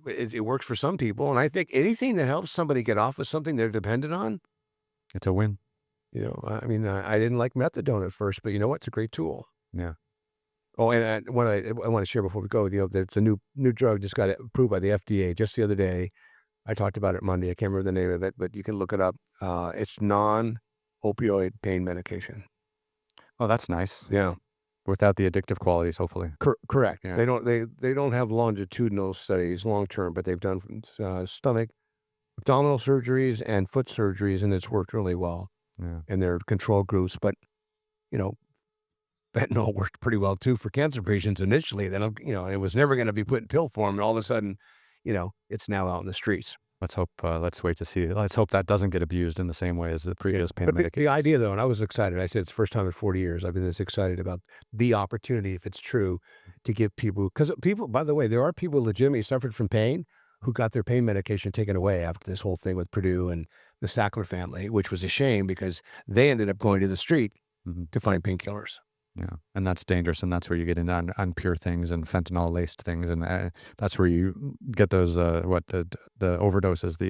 It works for some people, and I think anything that helps somebody get off of something they're dependent on, It's a win. I mean, I didn't like methadone at first, but you know what? It's a great tool. Yeah. Oh, and what I want to share before we go, there's a new drug just got approved by the FDA just the other day. I talked about it Monday. I can't remember the name of it, but you can look it up. It's non-opioid pain medication. Oh, that's nice. Yeah. Without the addictive qualities, hopefully. Correct. Yeah. They don't have longitudinal studies long term, but they've done stomach, abdominal surgeries, and foot surgeries, and it's worked really well. Yeah. And they're control groups, but you know, fentanyl worked pretty well too for cancer patients initially. Then it was never going to be put in pill form, and all of a sudden, it's now out in the streets. Let's hope, let's wait to see. Let's hope that doesn't get abused in the same way as the previous pain But the medications. idea though, and I was excited. I said it's the first time in 40 years I've been this excited about the opportunity, if it's true, to give people, because people, by the way, there are people legitimately suffered from pain who got their pain medication taken away after this whole thing with Purdue and the Sackler family, which was a shame because they ended up going to the street Mhm. to find painkillers. Yeah, and that's dangerous, and that's where you get into unpure things and fentanyl-laced things, and, that's where you get those, the overdoses,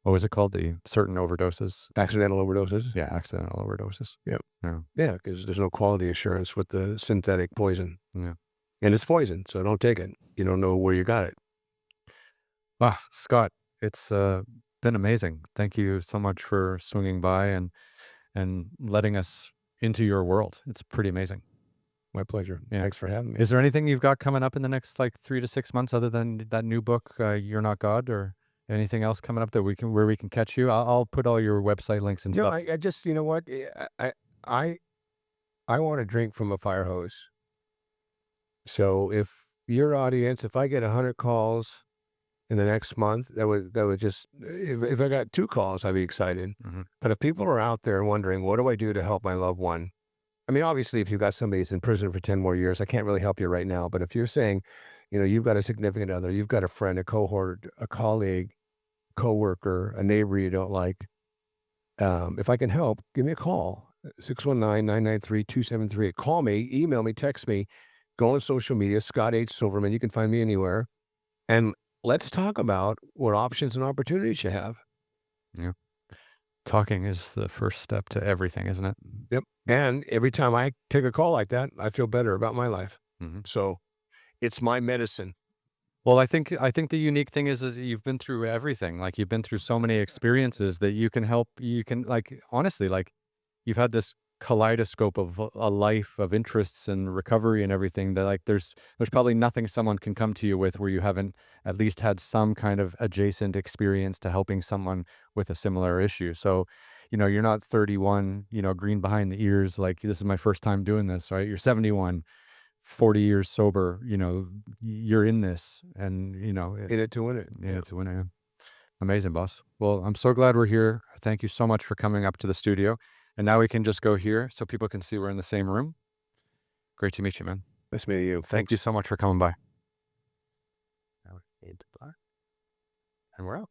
what was it called? The certain overdoses? Accidental overdoses. Yeah, accidental overdoses. Yep. Yeah, Yeah, because there's no quality assurance with the synthetic poison, yeah. and it's poison, so don't take it. You don't know where you got it. Ah, Scott, it's, been amazing. Thank you so much for swinging by and letting us into your world. It's pretty amazing. My pleasure. Yeah. Thanks for having me. Is there anything you've got coming up in the next, like, 3 to 6 months other than that new book, You're Not God, or anything else coming up that we can catch you? I'll put all your website links and stuff. I just, you know what? I I want to drink from a fire hose. So if I get 100 calls in the next month, that would just, if I got 2 calls, I'd be excited. Mhm. But if people are out there wondering, what do I do to help my loved one? I mean, obviously, if you've got somebody who's in prison for 10 more years, I can't really help you right now. But if you're saying, you've got a significant other, you've got a friend, a cohort, a colleague, coworker, a neighbor you don't like, if I can help, give me a call. 619-993-2738. Call me, email me, text me, go on social media, Scott H. Silverman. You can find me anywhere. And let's talk about what options and opportunities you have. Yeah. Talking is the first step to everything, isn't it? Yep. And every time I take a call like that, I feel better about my life. Mhm. So it's my medicine. Well, I think the unique thing is you've been through everything. Like, you've been through so many experiences that you can, like, honestly, like, you've had this kaleidoscope of a life of interests and recovery and everything that, like, there's probably nothing someone can come to you with where you haven't at least had some kind of adjacent experience to helping someone with a similar issue. So, you're not 31, green behind the ears, like, this is my first time doing this, right? You're 71, 40 years sober, you're in this, and, In it to win it. yeah, Yeah. it's a winner. Amazing, boss. Well, I'm so glad we're here. Thank you so much for coming up to the studio. And now we can just go here so people can see we're in the same room. Great to meet you, man. Nice meeting you. Thank you Thanks. so much for coming by. And we're out.